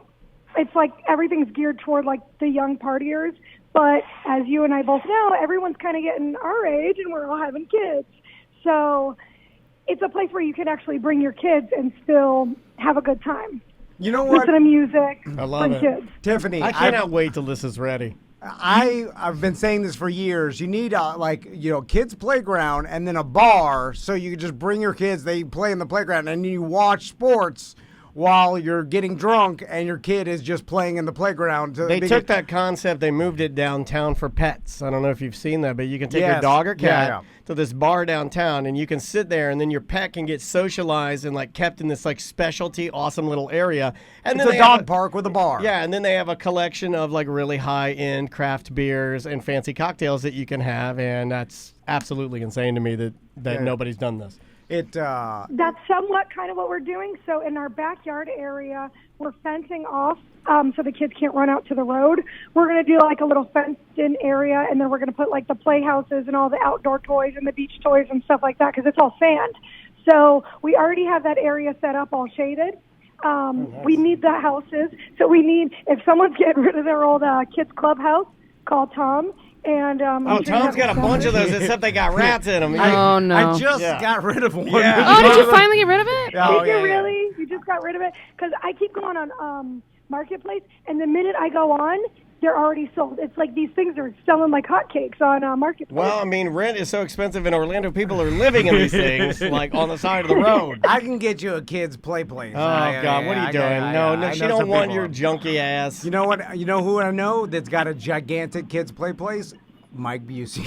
It's like everything's geared toward like the young partiers. But as you and I both know, everyone's kind of getting our age and we're all having kids. So it's a place where you can actually bring your kids and still have a good time. You know what? Listen to music. I love it. Kids. Tiffany, I cannot wait till this is ready. I've been saying this for years. You need kids playground and then a bar so you can just bring your kids. They play in the playground and you watch sports while you're getting drunk and your kid is just playing in the playground. They took that concept, they moved it downtown for pets. I don't know if you've seen that, but you can take your dog or cat to this bar downtown and you can sit there and then your pet can get socialized and like kept in this like specialty awesome little area. And it's a dog park with a bar. Yeah, and then they have a collection of like really high-end craft beers and fancy cocktails that you can have, and that's absolutely insane to me that nobody's done this. That's somewhat kind of what we're doing. So in our backyard area, we're fencing off so the kids can't run out to the road. We're going to do like a little fenced-in area, and then we're going to put like the playhouses and all the outdoor toys and the beach toys and stuff like that because it's all sand. So we already have that area set up all shaded. We need the houses. So if someone's getting rid of their old kids clubhouse, call Tom. And Tom's got a bunch of those, except they got rats in them. Oh, no. I just got rid of one. Yeah. Oh, did you finally get rid of it? Did you really? You just got rid of it? Because I keep going on Marketplace, and the minute I go on, they're already sold. It's like these things are selling like hotcakes on Marketplace. Well, I mean, rent is so expensive in Orlando. People are living in these things, like on the side of the road. I can get you a kid's play place. Oh, God, what are you doing? No, she don't want your junky ass. You know what? You know who I know that's got a gigantic kids play place? Mike Busey.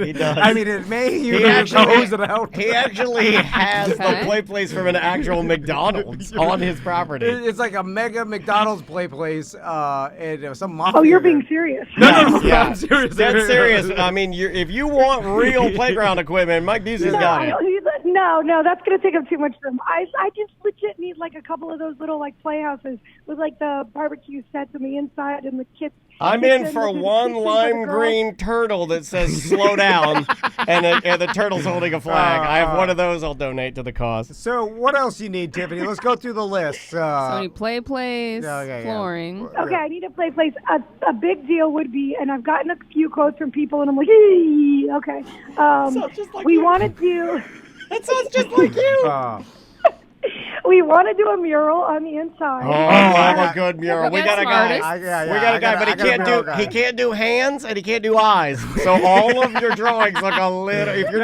He does. I mean, it may He actually has Okay. the play place from an actual McDonald's on his property. It's like a mega McDonald's play place, and some mafia. Oh, you're being serious. No, Yeah, I'm serious. That's serious. I mean, if you want real playground equipment, Mike Busey's got it. No, that's gonna take up too much room. I just legit need like a couple of those little like playhouses with like the barbecue sets on the inside and the kids. I'm in for one lime green turtle that says "slow down," and the turtle's holding a flag. I have one of those. I'll donate to the cause. So, what else you need, Tiffany? Let's go through the list. So you play place, flooring. Okay, I need a play place. A big deal would be, and I've gotten a few quotes from people, and I'm like, "Hey, okay." We want to do. That sounds just like you. We want to do a mural on the inside. Oh, I love a good mural. We got a guy. Artist. We got a guy, but he can't do hands and he can't do eyes. So all of your drawings look a little. If you're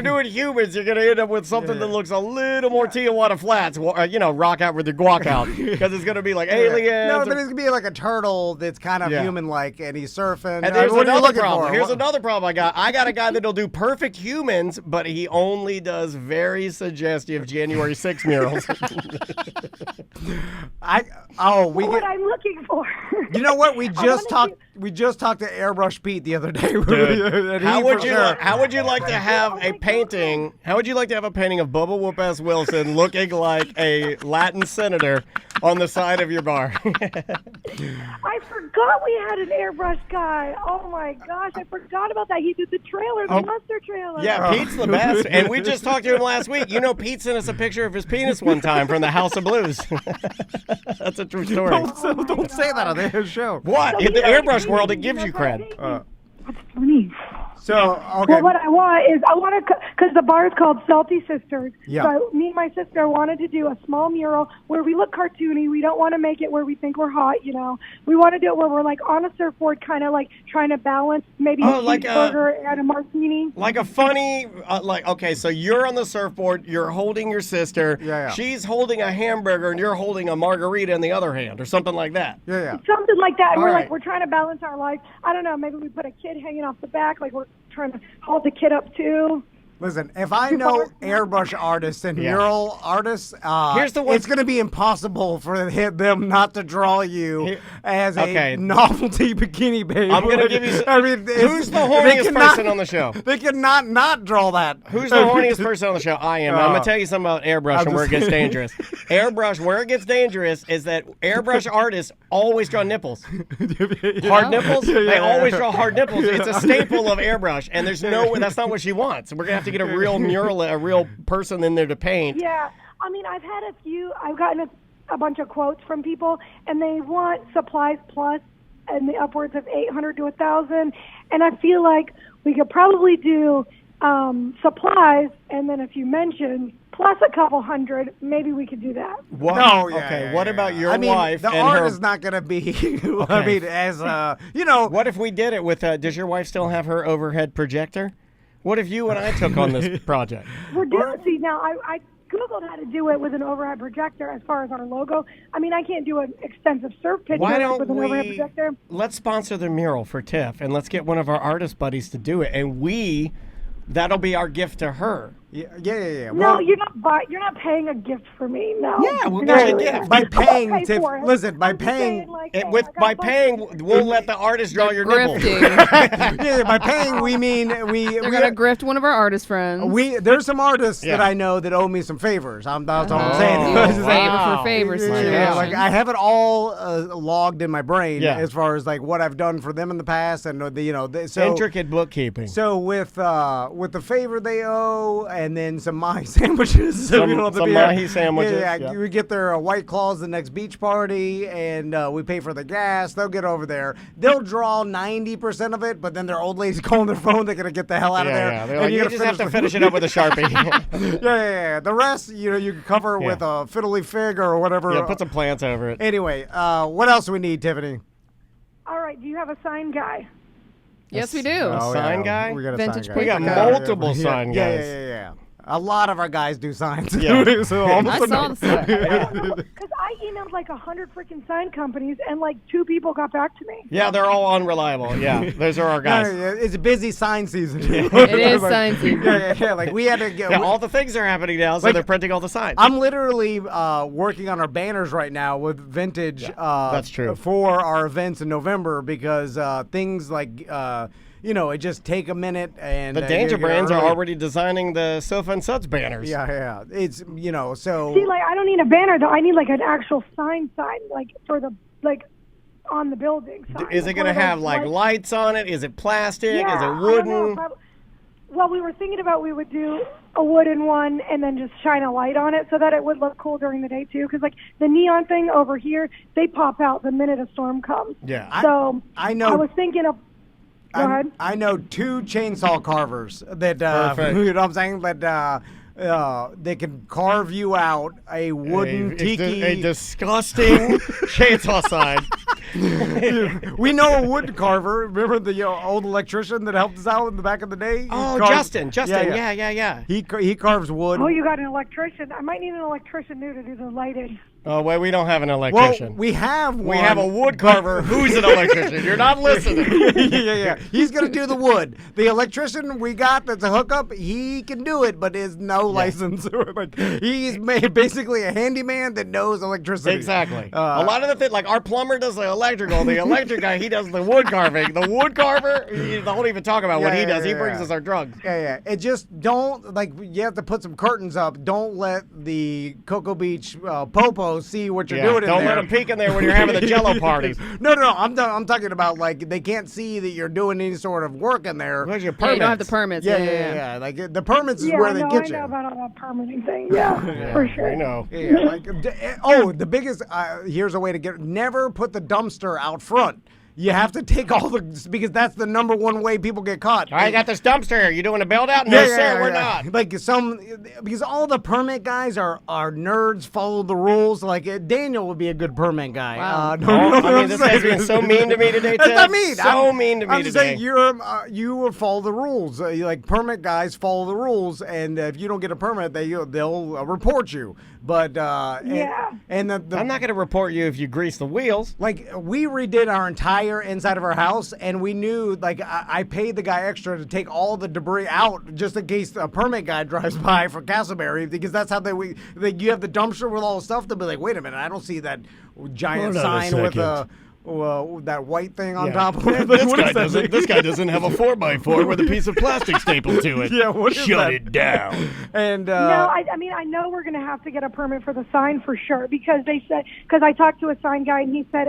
doing humans, you're gonna end up with something that looks a little more Tijuana Flats. Rock out with the guac out, because it's gonna be like aliens. No, but it's gonna be like a turtle that's kind of human-like, and he's surfing. And there's what are you another looking problem. for? Here's another problem I got. I got a guy that'll do perfect humans, but he only does very suggestive January 6 murals. What I'm looking for. You know what? We just talked to Airbrush Pete the other day. Dude, how would you like to have a painting? How would you like to have a painting of Bubba Whoop Ass Wilson looking like a Latin senator on the side of your bar? I forgot we had an airbrush guy. Oh my gosh, I forgot about that. He did the trailer, the Mustard trailer. Yeah, Pete's the best. And we just talked to him last week. You know, Pete sent us a picture of his penis one time from the House of Blues. That's a true story. Don't say that on the show. What? In the airbrush world, it gives you cred. That's funny. So, okay. Well, what I want to, because the bar is called Salty Sisters. Yeah. So me and my sister wanted to do a small mural where we look cartoony. We don't want to make it where we think we're hot, you know. We want to do it where we're like on a surfboard, kind of like trying to balance maybe a cheeseburger and a martini. Like a funny, okay, so you're on the surfboard, you're holding your sister. Yeah. She's holding a hamburger and you're holding a margarita in the other hand, or something like that. Yeah. Something like that. And All we're right. like, we're trying to balance our life. I don't know. Maybe we put a kid hanging off the back, like we're trying to hold the kid up too. Listen, if I know airbrush artists and mural artists, Here's the one. it's going to be impossible for them not to draw you as a novelty bikini babe. I'm going to give you. I mean, who's the horniest person on the show? They cannot not draw that. Who's the horniest person on the show? I am. I'm going to tell you something about airbrush and where it gets just- dangerous. Airbrush, where it gets dangerous is that airbrush artists always draw nipples. Hard nipples? They always draw hard nipples. It's a staple of airbrush, and that's not what she wants. We're going to have to get a real mural, a real person in there to paint. Yeah. I mean, I've gotten a bunch of quotes from people, and they want supplies plus in the upwards of 800 to 1,000. And I feel like we could probably do supplies, and then if you mention plus a couple hundred, maybe we could do that. What? No, What about your I mean, wife the and art her? is not going to be. I mean, as What if we did it with? Does your wife still have her overhead projector? What if you and I took on this project? We're doing. See, now I Googled how to do it with an overhead projector as far as our logo. I mean, I can't do an extensive surf picture Why don't with an overhead projector. Let's sponsor the mural for Tiff, and let's get one of our artist buddies to do it, and that'll be our gift to her. Yeah. No, you're not paying a gift for me. No. Yeah, we'll You're get you a not gift. doing By that. paying, I'll pay Tiff, for it. listen, by I'm just paying, saying, like, By paying, we'll let the artist draw your nipples. yeah, by paying we mean They're gonna grift one of our artist friends. There's some artists that I know that owe me some favors. That's all I'm saying. Favor for favor situation. Yeah, like I have it all logged in my brain Yeah. as far as like what I've done for them in the past, and so Intricate bookkeeping. So with the favor they owe and then some mahi sandwiches. Some mahi sandwiches. Yeah. We get their White Claws the next beach party, and we pay for the gas. They'll get over there. They'll draw 90% of it, but then their old lady's calling their phone. They're going to get the hell out of there. Yeah, they're like, you just have to finish it up with a Sharpie. Yeah. The rest, you can cover with a fiddly fig or whatever. Yeah, put some plants over it. Anyway, what else do we need, Tiffany? All right, do you have a sign guy? Yes, we do. Sign guy? We got a Vintage sign paper guy. We got multiple sign guys. Yeah. A lot of our guys do signs. Yeah. So almost I saw the sign. Because I emailed like 100 freaking sign companies, and like 2 people got back to me. Yeah, they're all unreliable. Yeah, those are our guys. It's a busy sign season. It is sign season. Yeah. Like we had to get. All the things are happening now, so they're printing all the signs. I'm literally working on our banners right now with Vintage. That's true. For our events in November because things like. It just take a minute, and the Danger Brands are already designing the Sofa and Suds banners. Yeah. It's so. See, like I don't need a banner though. I need like an actual sign, like for the on the building. Sign. Is it going to have like lights on it? Is it plastic? Yeah, Is it I wooden? don't know. Well, we were thinking about we would do a wooden one and then just shine a light on it so that it would look cool during the day too. Because like the neon thing over here, they pop out the minute a storm comes. Yeah. So I know. I was thinking of. Go ahead. I know 2 chainsaw carvers that Perfect. you know what I'm saying, that they can carve you out a wooden tiki. A disgusting chainsaw sign. We know a wood carver. Remember the old electrician that helped us out in the back of the day? Oh, Justin. Yeah. He carves wood. Oh, you got an electrician. I might need an electrician new to do the lighting. Oh, wait, we don't have an electrician. Well, we have one. We have a wood carver who's an electrician. You're not listening. Yeah. He's going to do the wood. The electrician we got that's a hookup, he can do it, but is no license. Like he's basically a handyman that knows electricity. Exactly. A lot of the things, like our plumber does the electrical. The electric guy, he does the wood carving. The wood carver, don't even talk about what he does. He brings us our drugs. Yeah. It just don't, you have to put some curtains up. Don't let the Cocoa Beach popo see what you're doing in there. Don't let them peek in there when you're having the Jello parties. No. I'm talking about they can't see that you're doing any sort of work in there. Where's your Yeah, permits? you don't have the permits. Yeah. Like the permits is where they get you. I know about all that permitting thing. Yeah, for sure. I know. Yeah, the biggest. Here's a way to never put the dumpster out front. You have to take all because that's the number one way people get caught. I got this dumpster here. You doing a build out? No, sir, we're not. Because all the permit guys are nerds, follow the rules. Like Daniel would be a good permit guy. Wow. This guy's being so mean to me today, Tim. That's not mean. So mean to me I'm just today. saying you will follow the rules. Like permit guys follow the rules, and if you don't get a permit, they'll report you. But I'm not going to report you if you grease the wheels. Like we redid our entire inside of our house, and we knew I paid the guy extra to take all the debris out just in case a permit guy drives by for Castleberry, because that's how you have the dumpster with all the stuff. They'll be like, wait a minute, I don't see that giant sign with that white thing on top of it. This guy doesn't have a 4x4 with a piece of plastic stapled to it. Yeah, what is Shut that? it down. And no, I mean I know we're going to have to get a permit for the sign for sure, because I talked to a sign guy and he said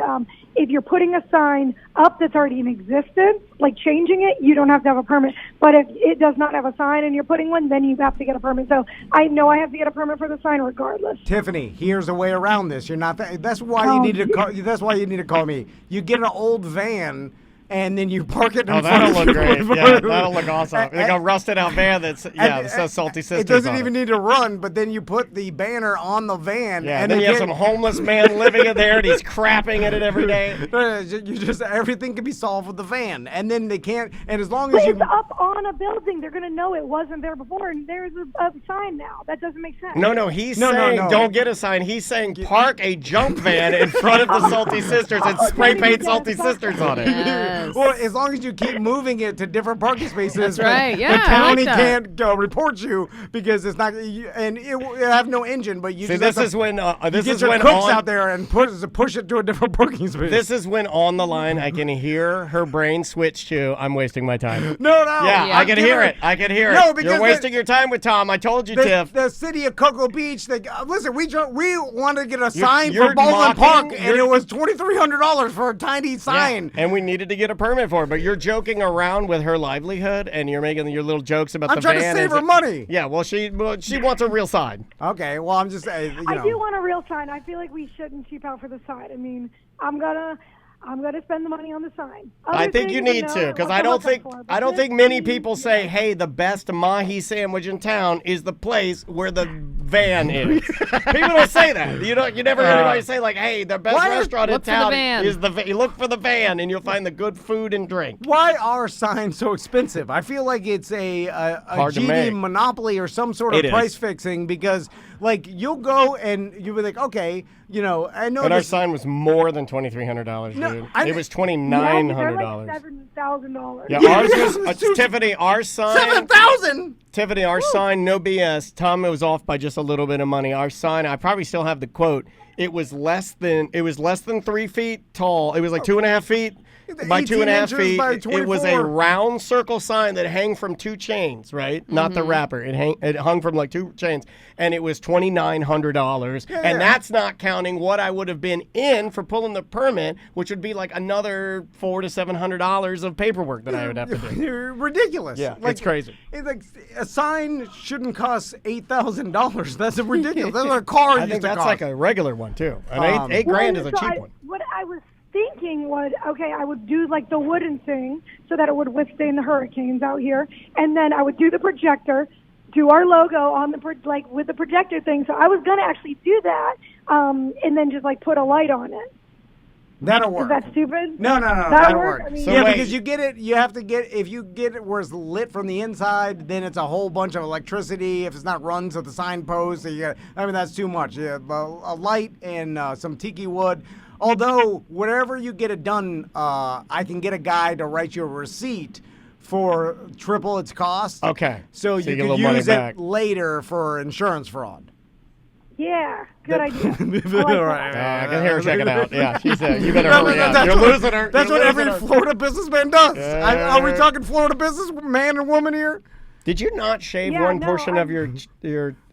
if you're putting a sign up that's already in existence, like changing it, you don't have to have a permit. But if it does not have a sign and you're putting one, then you have to get a permit. So I know I have to get a permit for the sign regardless. Tiffany, here's a way around this. You're not. That's why you need to call. That's why you need to call me. You get an old van, and then you park it in front that'll of look your great. van. Yeah, that'll look awesome. Like a rusted out van that says Salty Sisters. It doesn't on even need to run, but then you put the banner on the van. Yeah, and then you have some homeless man living in there, and he's crapping in it every day. You just everything can be solved with the van, and then they can't. And as long as it's up on a building, they're going to know it wasn't there before, and there's a sign now. That doesn't make sense. No, he's saying don't get a sign. He's saying park a junk van in front of the Salty Sisters and spray paint Salty Sisters on it. Yes. Well, as long as you keep moving it to different parking spaces, That's right. the Yeah, county I like can't report you because it's not, and it will have no engine. But you See, just this is when you get your cooks out there and push it to a different parking space. This is when on the line I can hear her brain switch to I'm wasting my time. No. Yeah, I can hear it. I can hear No, it. because You're wasting your time with Tom. I told you, Tiff. The city of Cocoa Beach. Listen, we wanted to get a sign you're for Baldwin mocking- Park, and it was $2,300 for a tiny sign. Yeah, and we needed to get get a permit for it. But you're joking around with her livelihood, and you're making your little jokes about I'm the trying van. to save her money. Yeah, well, she wants a real sign. Okay, well, I'm just I do want a real sign. I feel like we shouldn't cheap out for the sign. I mean, I'm gonna spend the money on the sign. I think you need to, because I don't think many people say, hey, the best mahi sandwich in town is the place where the van is. People don't say that. You never hear anybody say, like, hey, the best restaurant in town is the van. You look for the van and you'll find the good food and drink. Why are signs so expensive? I feel like it's a GD monopoly or some sort of price fixing, because like you'll go and you'll be like, okay, I know. And our sign was more than $2,300, dude. It was $2,900. Like $7,000. Yeah, ours was Tiffany. Our sign. $7,000. Tiffany, our sign, no BS. Tom was off by just a little bit of money. Our sign, I probably still have the quote. It was less than 3 feet tall. It was like 2.5 feet by 2.5 feet. It was a round circle sign that hung from 2 chains, right? Not the wrapper. It hung from like 2 chains, and it was $2,900. And that's not counting what I would have been in for pulling the permit, which would be like another $400 to $700 of paperwork that I would have to do. You're ridiculous. Yeah, like, it's crazy. It's like a sign shouldn't cost $8,000. That's ridiculous. That's what a car I think that's like a regular one too. An eight grand is a cheap one. What I was thinking was, okay, I would do like the wooden thing so that it would withstand the hurricanes out here, and then I would do the projector, do our logo on the with the projector thing. So I was gonna actually do that, and then just like put a light on it. That'll work. Is that stupid? No. That'll work. I mean, because you get it. You have to get if you get it where it's lit from the inside, then it's a whole bunch of electricity. If it's not run to the signpost, so that's too much. Yeah, a light and some tiki wood. Although whatever you get it done, I can get a guy to write you a receipt for triple its cost. Okay. So you can use it later for insurance fraud. Yeah, good idea. All right. I can hear her checking out. Yeah, she said, you better hurry up. You're losing her. That's what every Florida businessman does. Are we talking Florida business man and woman here? Did you not shave one portion of your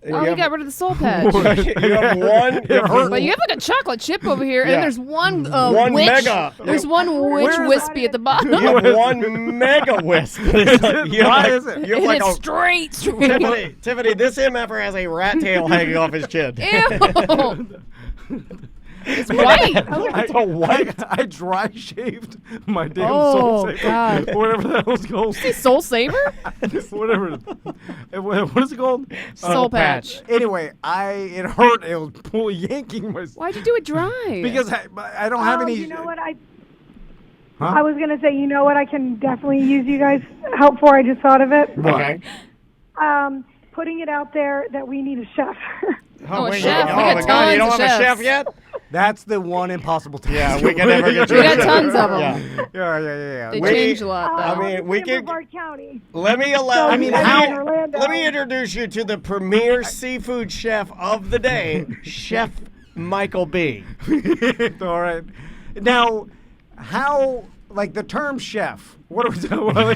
Oh, you got rid of the soul patch. You have one. But you have like a chocolate chip over here, and there's one witch. Mega. There's one witch wispy at the bottom. You have one mega wisp. Why is it? You have like it's straight. Tiffany, this MFer has a rat tail hanging off his chin. Ew. It's white. It's a white. I dry shaved my damn soul saver. God. Whatever that was called. Did you say soul saver? Whatever. What is it called? Soul patch. Anyway, it hurt. It was yanking my. Why'd you do it dry? Because I don't have any. You know what I was gonna say. You know what I can definitely use you guys' help for. I just thought of it. Okay. Putting it out there that we need a chef. Oh, a chef. Oh my God, you don't have a chef yet? That's the one impossible task. Yeah, we can never get you. We got tons of them. Yeah. They change a lot, though. I mean, we can. County. Let me introduce you to the premier seafood chef of the day, Chef Michael B. All right. Now, how, like the term chef, what are we talking about?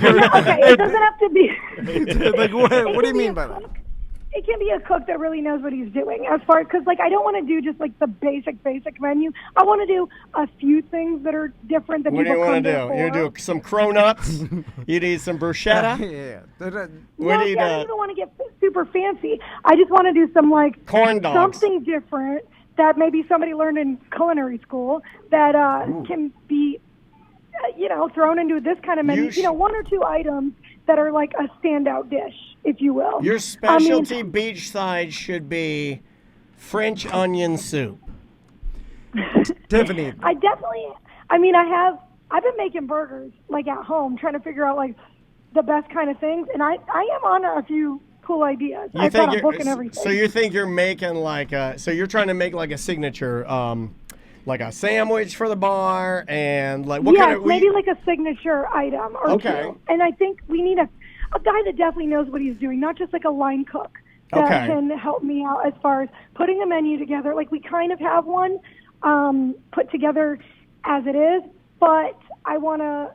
Okay, it doesn't have to be. Like, what do you mean by that? It can be a cook that really knows what he's doing. As far because I don't want to do just like the basic menu. I want to do a few things that are different than what do you want to do? You do some cronuts. You need some bruschetta. Yeah. I don't even want to get super fancy. I just want to do some like corn dogs. Something different that maybe somebody learned in culinary school that can be, thrown into this kind of menu. One or two items that are like a standout dish, if you will. Your specialty beachside should be French onion soup. Tiffany. I've been making burgers like at home, trying to figure out like the best kind of things, and I am on a few cool ideas. I've got a book and everything. So you think you're making so you're trying to make like a signature, like a sandwich for the bar, and like what kind of maybe like a signature item or two. And I think we need a guy that definitely knows what he's doing, not just like a line cook that can help me out as far as putting a menu together. Like we kind of have one put together as it is, but I want to,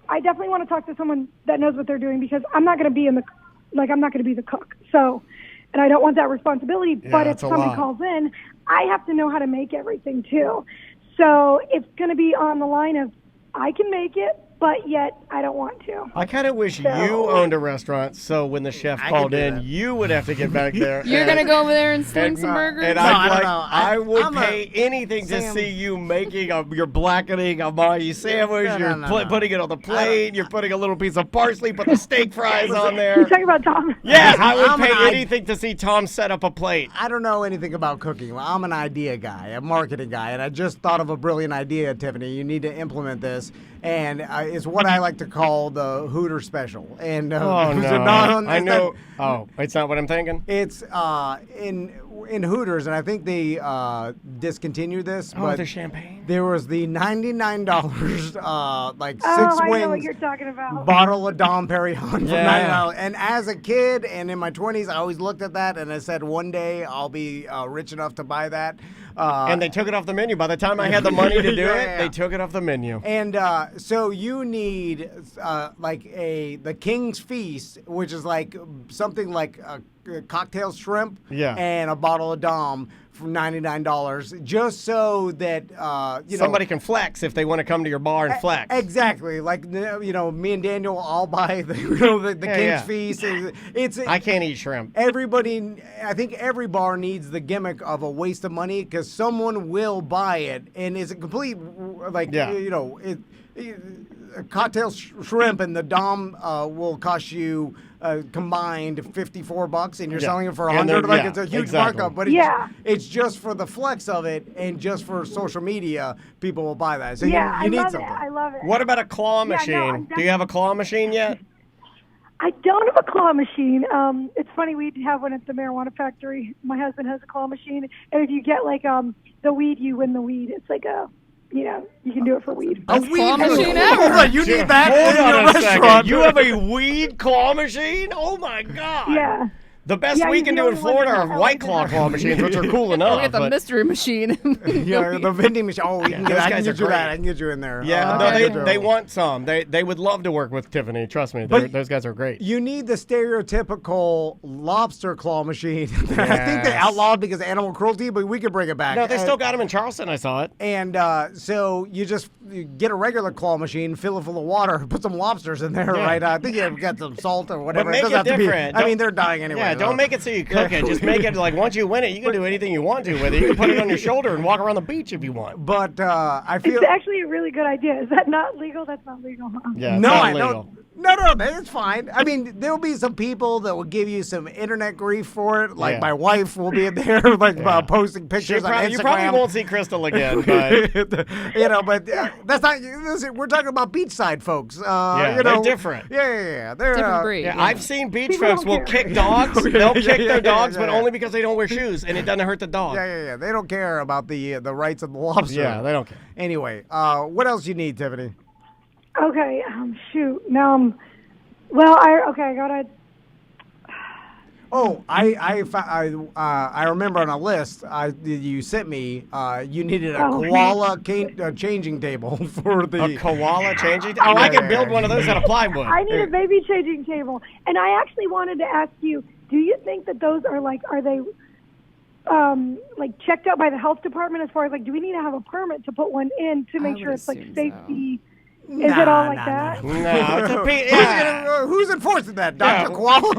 I definitely want to talk to someone that knows what they're doing, because I'm not going to be I'm not going to be the cook. So, and I don't want that responsibility, but if somebody calls in, I have to know how to make everything too. So it's going to be on the line of I can make it, but yet I don't want to. I kind of wish you owned a restaurant, so when the chef called in, you would have to get back there. You're going to go over there and sling some burgers? And I would pay anything to see you making you're blackening a Mahi sandwich, putting it on the plate, you're putting a little piece of parsley, put the steak fries on there. You're talking about Tom? Yes, I would pay anything to see Tom set up a plate. I don't know anything about cooking. Well, I'm an idea guy, a marketing guy, and I just thought of a brilliant idea, Tiffany. You need to implement this. And it's what I like to call the Hooter special. And I know. It's not what I'm thinking. It's in Hooters, and I think they discontinued this. But the champagne. There was the $99 like 6 I wings. know what you're talking about. Bottle of Dom Perignon for $99. And as a kid and in my 20s, I always looked at that and I said, one day I'll be rich enough to buy that. And they took it off the menu. By the time I had the money to do it, they took it off the menu. And so you need the King's Feast, which is like something like a cocktail shrimp and a bottle of Dom for $99, just so that somebody can flex if they want to come to your bar and flex. Exactly, like me and Daniel all buy the King's Feast. I can't eat shrimp. I think every bar needs the gimmick of a waste of money because someone will buy it, and it's a complete cocktail shrimp and the Dom will cost you combined $54, and you're selling it for $100. It's a huge markup, but it's just for the flex of it, and just for social media, people will buy that. So you need something. I love it. What about a claw machine? Do you have a claw machine yet? I don't have a claw machine. It's funny, we have one at the marijuana factory. My husband has a claw machine, and if you get like the weed, you win the weed. It's like you can do it for weed. A weed claw machine ever. Hold on, you need that in your restaurant. You have a weed claw machine? Oh my God. Yeah. The best we can do in Florida are White Claw machines, which are cool enough. We get the mystery machine. The vending machine. Oh, we can get, I can get you that. I can get you in there. Yeah, they want some. They would love to work with Tiffany. Trust me, those guys are great. You need the stereotypical lobster claw machine. I think they outlawed because of animal cruelty, but we could bring it back. No, they still got them in Charleston. I saw it. And so you get a regular claw machine, fill it full of water, put some lobsters in there, right? I think you got some salt or whatever. But make it different. I mean, they're dying anyway. Yeah, don't make it so you cook it. Just make it like once you win it, you can do anything you want to with it. You can put it on your shoulder and walk around the beach if you want. But I feel it's actually a really good idea. Is that not legal? That's not legal. Huh? Yeah, not legal. No, it's fine. I mean, there'll be some people that will give you some internet grief for it. Like my wife will be in there, posting pictures on Instagram. You probably won't see Crystal again, but but that's not. We're talking about beachside folks. They're different. Yeah. They're different breed. Yeah, I've seen beach folks will kick dogs. They'll kick their dogs, but only because they don't wear shoes, and it doesn't hurt the dog. Yeah. They don't care about the rights of the lobster. Yeah, they don't care. Anyway, what else you need, Tiffany? Okay, shoot. Now, I gotta. Oh, I remember on a list you sent me. You needed a koala changing table for the a koala changing. I can build one of those out of plywood. I need a baby changing table, and I actually wanted to ask you: do you think that those are they checked out by the health department as far as do we need to have a permit to put one in to make sure it's safety? Is it all like that? No. Who's enforcing that? Dr. Koala?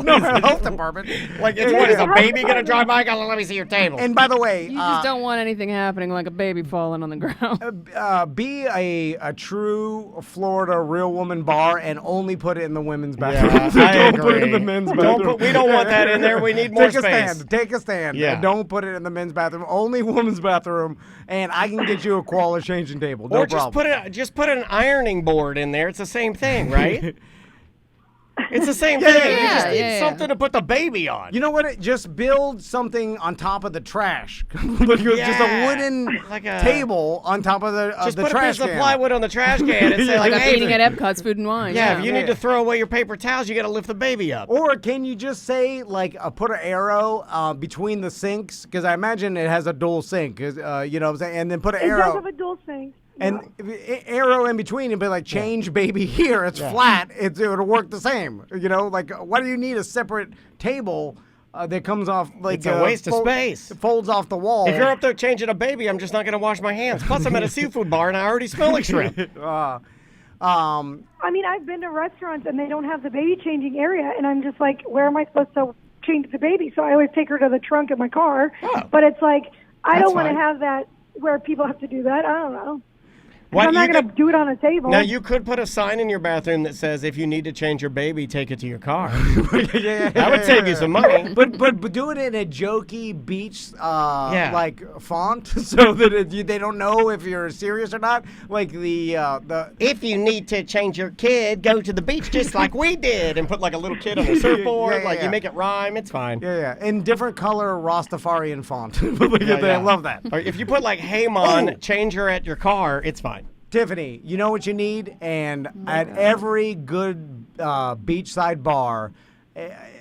No, health department. Is a baby going to drive by? Let me see your table. And by the way, you just don't want anything happening like a baby falling on the ground. Be a true Florida real woman bar and only put it in the women's bathroom. Yeah, I agree. Put it in the men's bathroom. We don't want that in there. We need more space. Take a stand. Yeah. Don't put it in the men's bathroom. Only women's bathroom. And I can get you a koala changing table. No problem. Just put an ironing board in there. It's the same thing, right? It's the same thing. Yeah, you just need something to put the baby on. You know what? Just build something on top of the trash. Just a wooden table on top of the trash can. Just put a piece of plywood on the trash can and say like eating at Epcot's Food and Wine. Yeah, if you need to throw away your paper towels, you got to lift the baby up. Or can you just say put an arrow between the sinks? Because I imagine it has a dual sink. You know what I'm saying? And then put an arrow. It does have a dual sink. And arrow in between and be change baby here. It's flat. It'll work the same. Why do you need a separate table that comes off like It's a waste of space. It folds off the wall. If you're up there changing a baby, I'm just not going to wash my hands. Plus, I'm at a seafood bar and I already smell like shrimp. I mean, I've been to restaurants and they don't have the baby changing area, and I'm just like, where am I supposed to change the baby? So I always take her to the trunk of my car. Oh. But it's like, I That's don't want to fine. have that where people have to do that. I don't know. What, I'm not you going to could- do it on a table. Now, you could put a sign in your bathroom that says, if you need to change your baby, take it to your car. That would save you some money. But do it in a jokey beach like font so that they don't know if you're serious or not. Like the If you need to change your kid, go to the beach just like we did, and put like a little kid on a surfboard. You make it rhyme. It's fine. Yeah, in different color Rastafarian font. Yeah. I love that. Or if you put like Haymon, change her at your car, it's fine. Tiffany, you know what you need? And at every good beachside bar,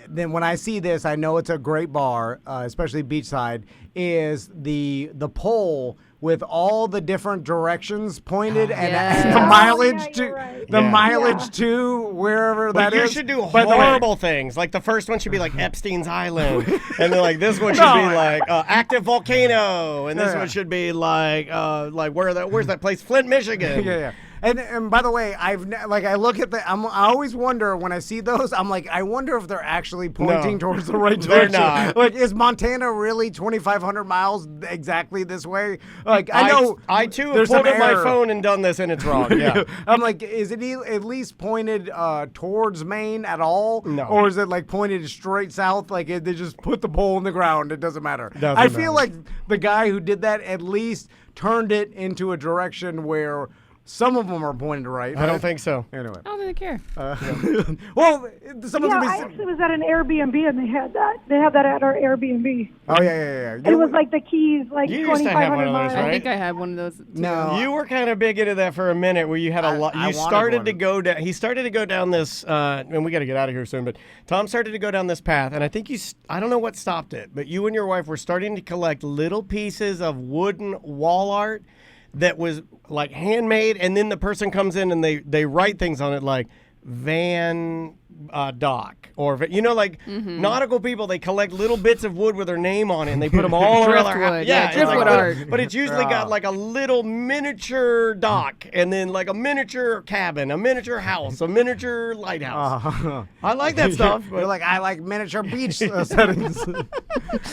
then when I see this, I know it's a great bar, especially beachside, is the pole with all the different directions pointed and the mileage to wherever But that you is. should do By the way- horrible things. Like the first one should be like Epstein's Island, and then like this one should be like active volcano, and this one should be like where's that place? Flint, Michigan. Yeah. And by the way, I look at I always wonder when I see those. I'm like, I wonder if they're actually pointing towards the right They're direction. not. Like, is Montana really 2,500 miles exactly this way? Like, I know I too have there's pulled some up my error. phone and done this, and it's wrong. Yeah. I'm like, is it at least pointed towards Maine at all? No. Or is it like pointed straight south? Like they just put the pole in the ground. It doesn't matter. Doesn't I feel matter. like the guy who did that at least turned it into a direction where some of them are pointed right. I don't think so. Anyway. I don't think they care. Well, someone's yeah, gonna be. I actually was at an Airbnb and they had that. They have that at our Airbnb. Oh yeah. It was like the keys, like You used to have one 2,500 of those, miles. right? I think I had one of those. Too. No. You were kind of big into that for a minute, where you had a lot. I You wanted started one. to go down. He started to go down this, and we got to get out of here soon. But Tom started to go down this path, and I think I don't know what stopped it, but you and your wife were starting to collect little pieces of wooden wall art that was like handmade, and then the person comes in and they write things on it like Van Dock, or like nautical people. They collect little bits of wood with their name on it, and they put them all around their house. Driftwood, yeah, it's driftwood like, art. But it's usually got like a little miniature dock, and then like a miniature cabin, a miniature house, a miniature lighthouse. I like that stuff. You're But like, I like miniature beach settings.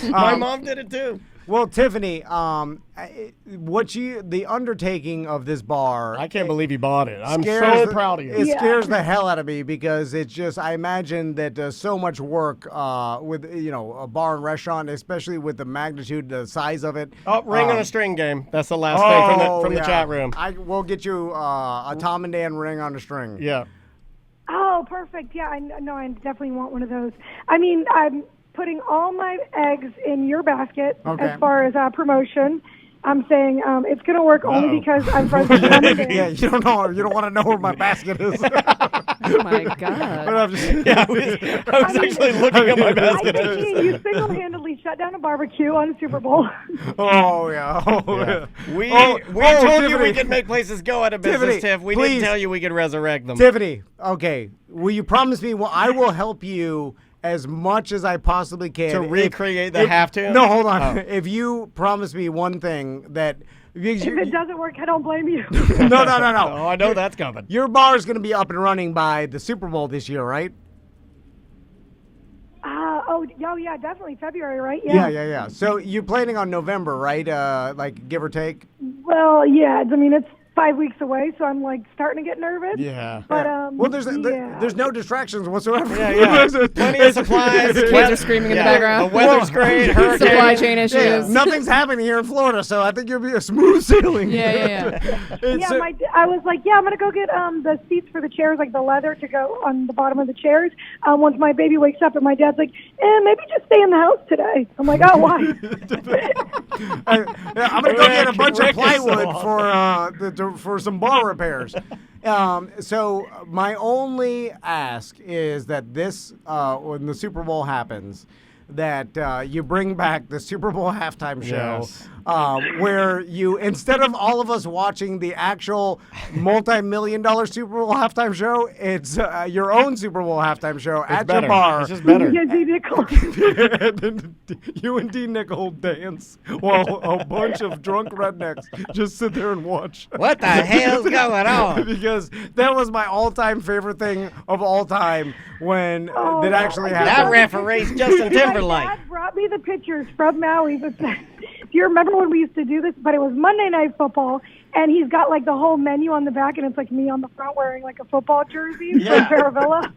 my mom did it too. Well, Tiffany, the undertaking of this bar. I can't believe you bought it. I'm scares so proud of you. It scares the hell out of me because it's just, I imagine that so much work with, a bar and restaurant, especially with the magnitude, the size of it. Oh, ring on a string game. That's the last thing from the chat room. We'll get you a Tom and Dan ring on a string. Yeah. Oh, perfect. Yeah, I definitely want one of those. I mean, I'm putting all my eggs in your basket as far as promotion. I'm saying it's going to work only because I'm friends with Tom and Dan. Yeah, you don't want to know where my basket is. Oh my god. I was actually looking at my basket. I think you single-handedly shut down a barbecue on the Super Bowl. Oh yeah. We told you Tiffany. we could make places go out of business, Tiffany, Tiff. We please. didn't tell you we could resurrect them. Tiffany, okay, will you promise me? Well, I will help you as much as I possibly can To recreate the halftime? No, hold on. If you promise me one thing that. If it doesn't work, I don't blame you. No. Oh, I know that's coming. Your bar is going to be up and running by the Super Bowl this year, right? Yeah, definitely February, right? Yeah. So you're planning on November, right? Like give or take. Well, yeah. I mean, it's 5 weeks away, so I'm like starting to get nervous. Yeah. But well, there's no distractions whatsoever. Yeah. Plenty of supplies. Kids are screaming in the background. The weather's great. Hurricane. Supply chain issues. Yeah, nothing's happening here in Florida, so I think you'll be a smooth sailing. Yeah. I was like, I'm gonna go get the seats for the chairs, like the leather to go on the bottom of the chairs. Once my baby wakes up, and my dad's like, maybe just stay in the house today. I'm like, oh, why? I'm gonna go get a bunch of plywood for some bar repairs. So my only ask is that this, when the Super Bowl happens, that you bring back the Super Bowl halftime show. Yes. where you, instead of all of us watching the actual multi-million-dollar Super Bowl halftime show, it's your own Super Bowl halftime show at your bar. It's just better. You and D. Nickel dance while a bunch of drunk rednecks just sit there and watch. What the hell's going on? Because that was my all-time favorite thing of all time when that actually happened. That referee's Justin Timberlake. My dad brought me the pictures from Maui. But do you remember when we used to do this? But it was Monday Night Football, and he's got like the whole menu on the back, and it's like me on the front wearing like a football jersey from Paravilla.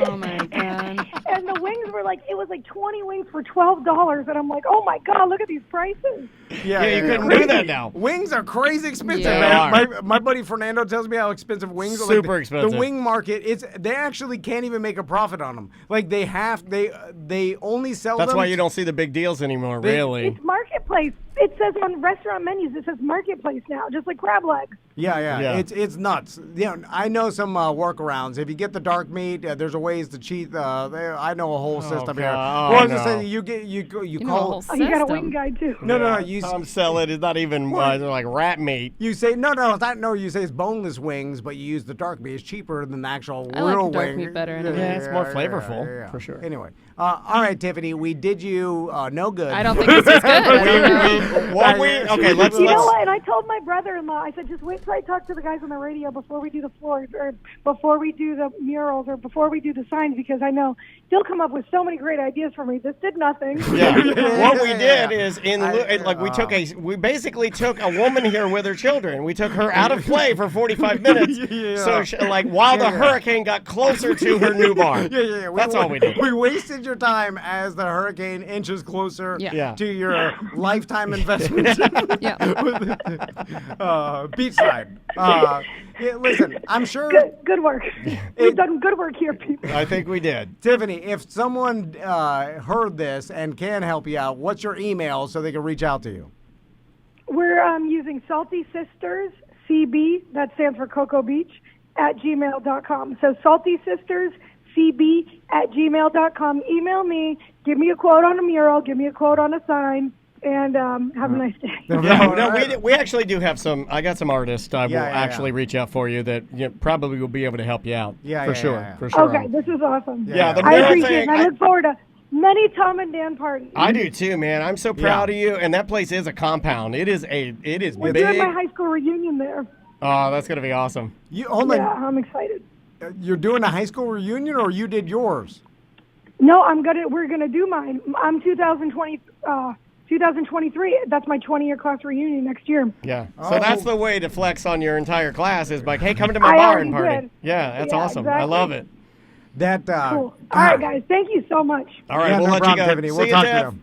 Oh my god! And the wings were like, it was like 20 wings for $12, and I'm like, oh my god, look at these prices. Yeah, you couldn't do that now. Wings are crazy expensive, Yeah. man. My buddy Fernando tells me how expensive wings are. Super expensive. The wing market, they actually can't even make a profit on them. Like they only sell them. That's why you don't see the big deals anymore, really. It's Marketplace. It says on restaurant menus, it says Marketplace now, just like crab legs. Yeah. It's nuts. I know some workarounds. If you get the dark meat, there's a ways to cheat. I know a whole system here. God. Well, Oh, I'm just no. saying you know a call. whole Oh, you got a system. wing guy too. No. Tom Selleck is not even they're like rat meat. You say you say it's boneless wings, but you use the dark meat. It's cheaper than the actual I like real the dark wing. meat better anyway. Yeah, it's more flavorful, for sure. Anyway, all right, Tiffany, we did you no good. I don't think this is good. I don't know. Okay, let's. You know what? And I told my brother-in-law, I said, just wait till I talk to the guys on the radio before we do the floors, or before we do the murals, or before we do the signs, because I know he'll come up with so many great ideas for me. This did nothing. Yeah. What we did is we basically took a woman here with her children. We took her out of play for 45 minutes. So while the hurricane got closer to her new barn. Yeah. That's all we did. We wasted your time as the hurricane inches closer Yeah. to your lifetime investment. Yeah. Beachside. Listen, I'm sure. Good work. We've done good work here, people. I think we did. Tiffany, if someone heard this and can help you out, what's your email so they can reach out to you? We're using Salty Sisters, CB, that stands for Cocoa Beach, at gmail.com. So Salty Sisters, CB at gmail.com. Email me, give me a quote on a mural, give me a quote on a sign, and have a nice day. We actually do have some. I got some artists I will actually reach out for you that probably will be able to help you out. For sure. Okay, this is awesome. Yeah, the I mural appreciate thing. it. I look forward to many Tom and Dan parties. I do too, man. I'm so proud of you. And that place is a compound. It is We're big. doing my high school reunion there. Oh, that's gonna be awesome. Hold on. Yeah, I'm excited. You're doing a high school reunion, or you did yours? No, we're gonna do mine. I'm 2023. That's my 20-year class reunion next year. Yeah. So that's the way to flex on your entire class is like, hey, come to my barn party. did. Yeah, that's Yeah, awesome. exactly. I love it. Cool. All right, guys. Thank you so much. All right, Yeah, we'll no let problem, you go. Tiffany. See We'll you, talk Jeff. to you.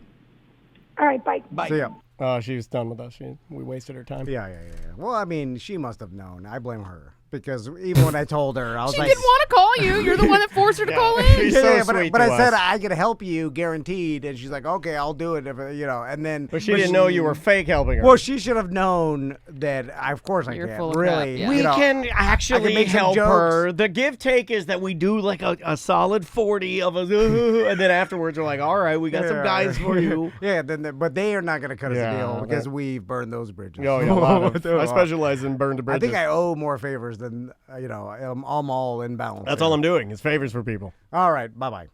All right, bye. Bye. See ya. Oh, she was done with us. We wasted her time. Yeah. Well, I mean, she must have known. I blame her. Because even when I told her, I was She like, didn't want to call you. You're the one that forced her to call in. She's so but sweet I to said us. I could help you, guaranteed. And she's like, okay, I'll do it. If, and then, But she didn't know you were fake helping her. Well, she should have known that. Of course, You're I full can. of crap, Really, yeah. We can actually make some help jokes. her. The give take is that we do like a solid 40 of us, and then afterwards we're like, all right, we got some guys for you. Yeah, but they are not going to cut us a Yeah, deal because that- we've burned those bridges. Oh, yeah, a lot of, I specialize in burn to I bridges. think I owe more favors than I'm all in balance. That's all I'm doing is favors for people. All right, bye-bye.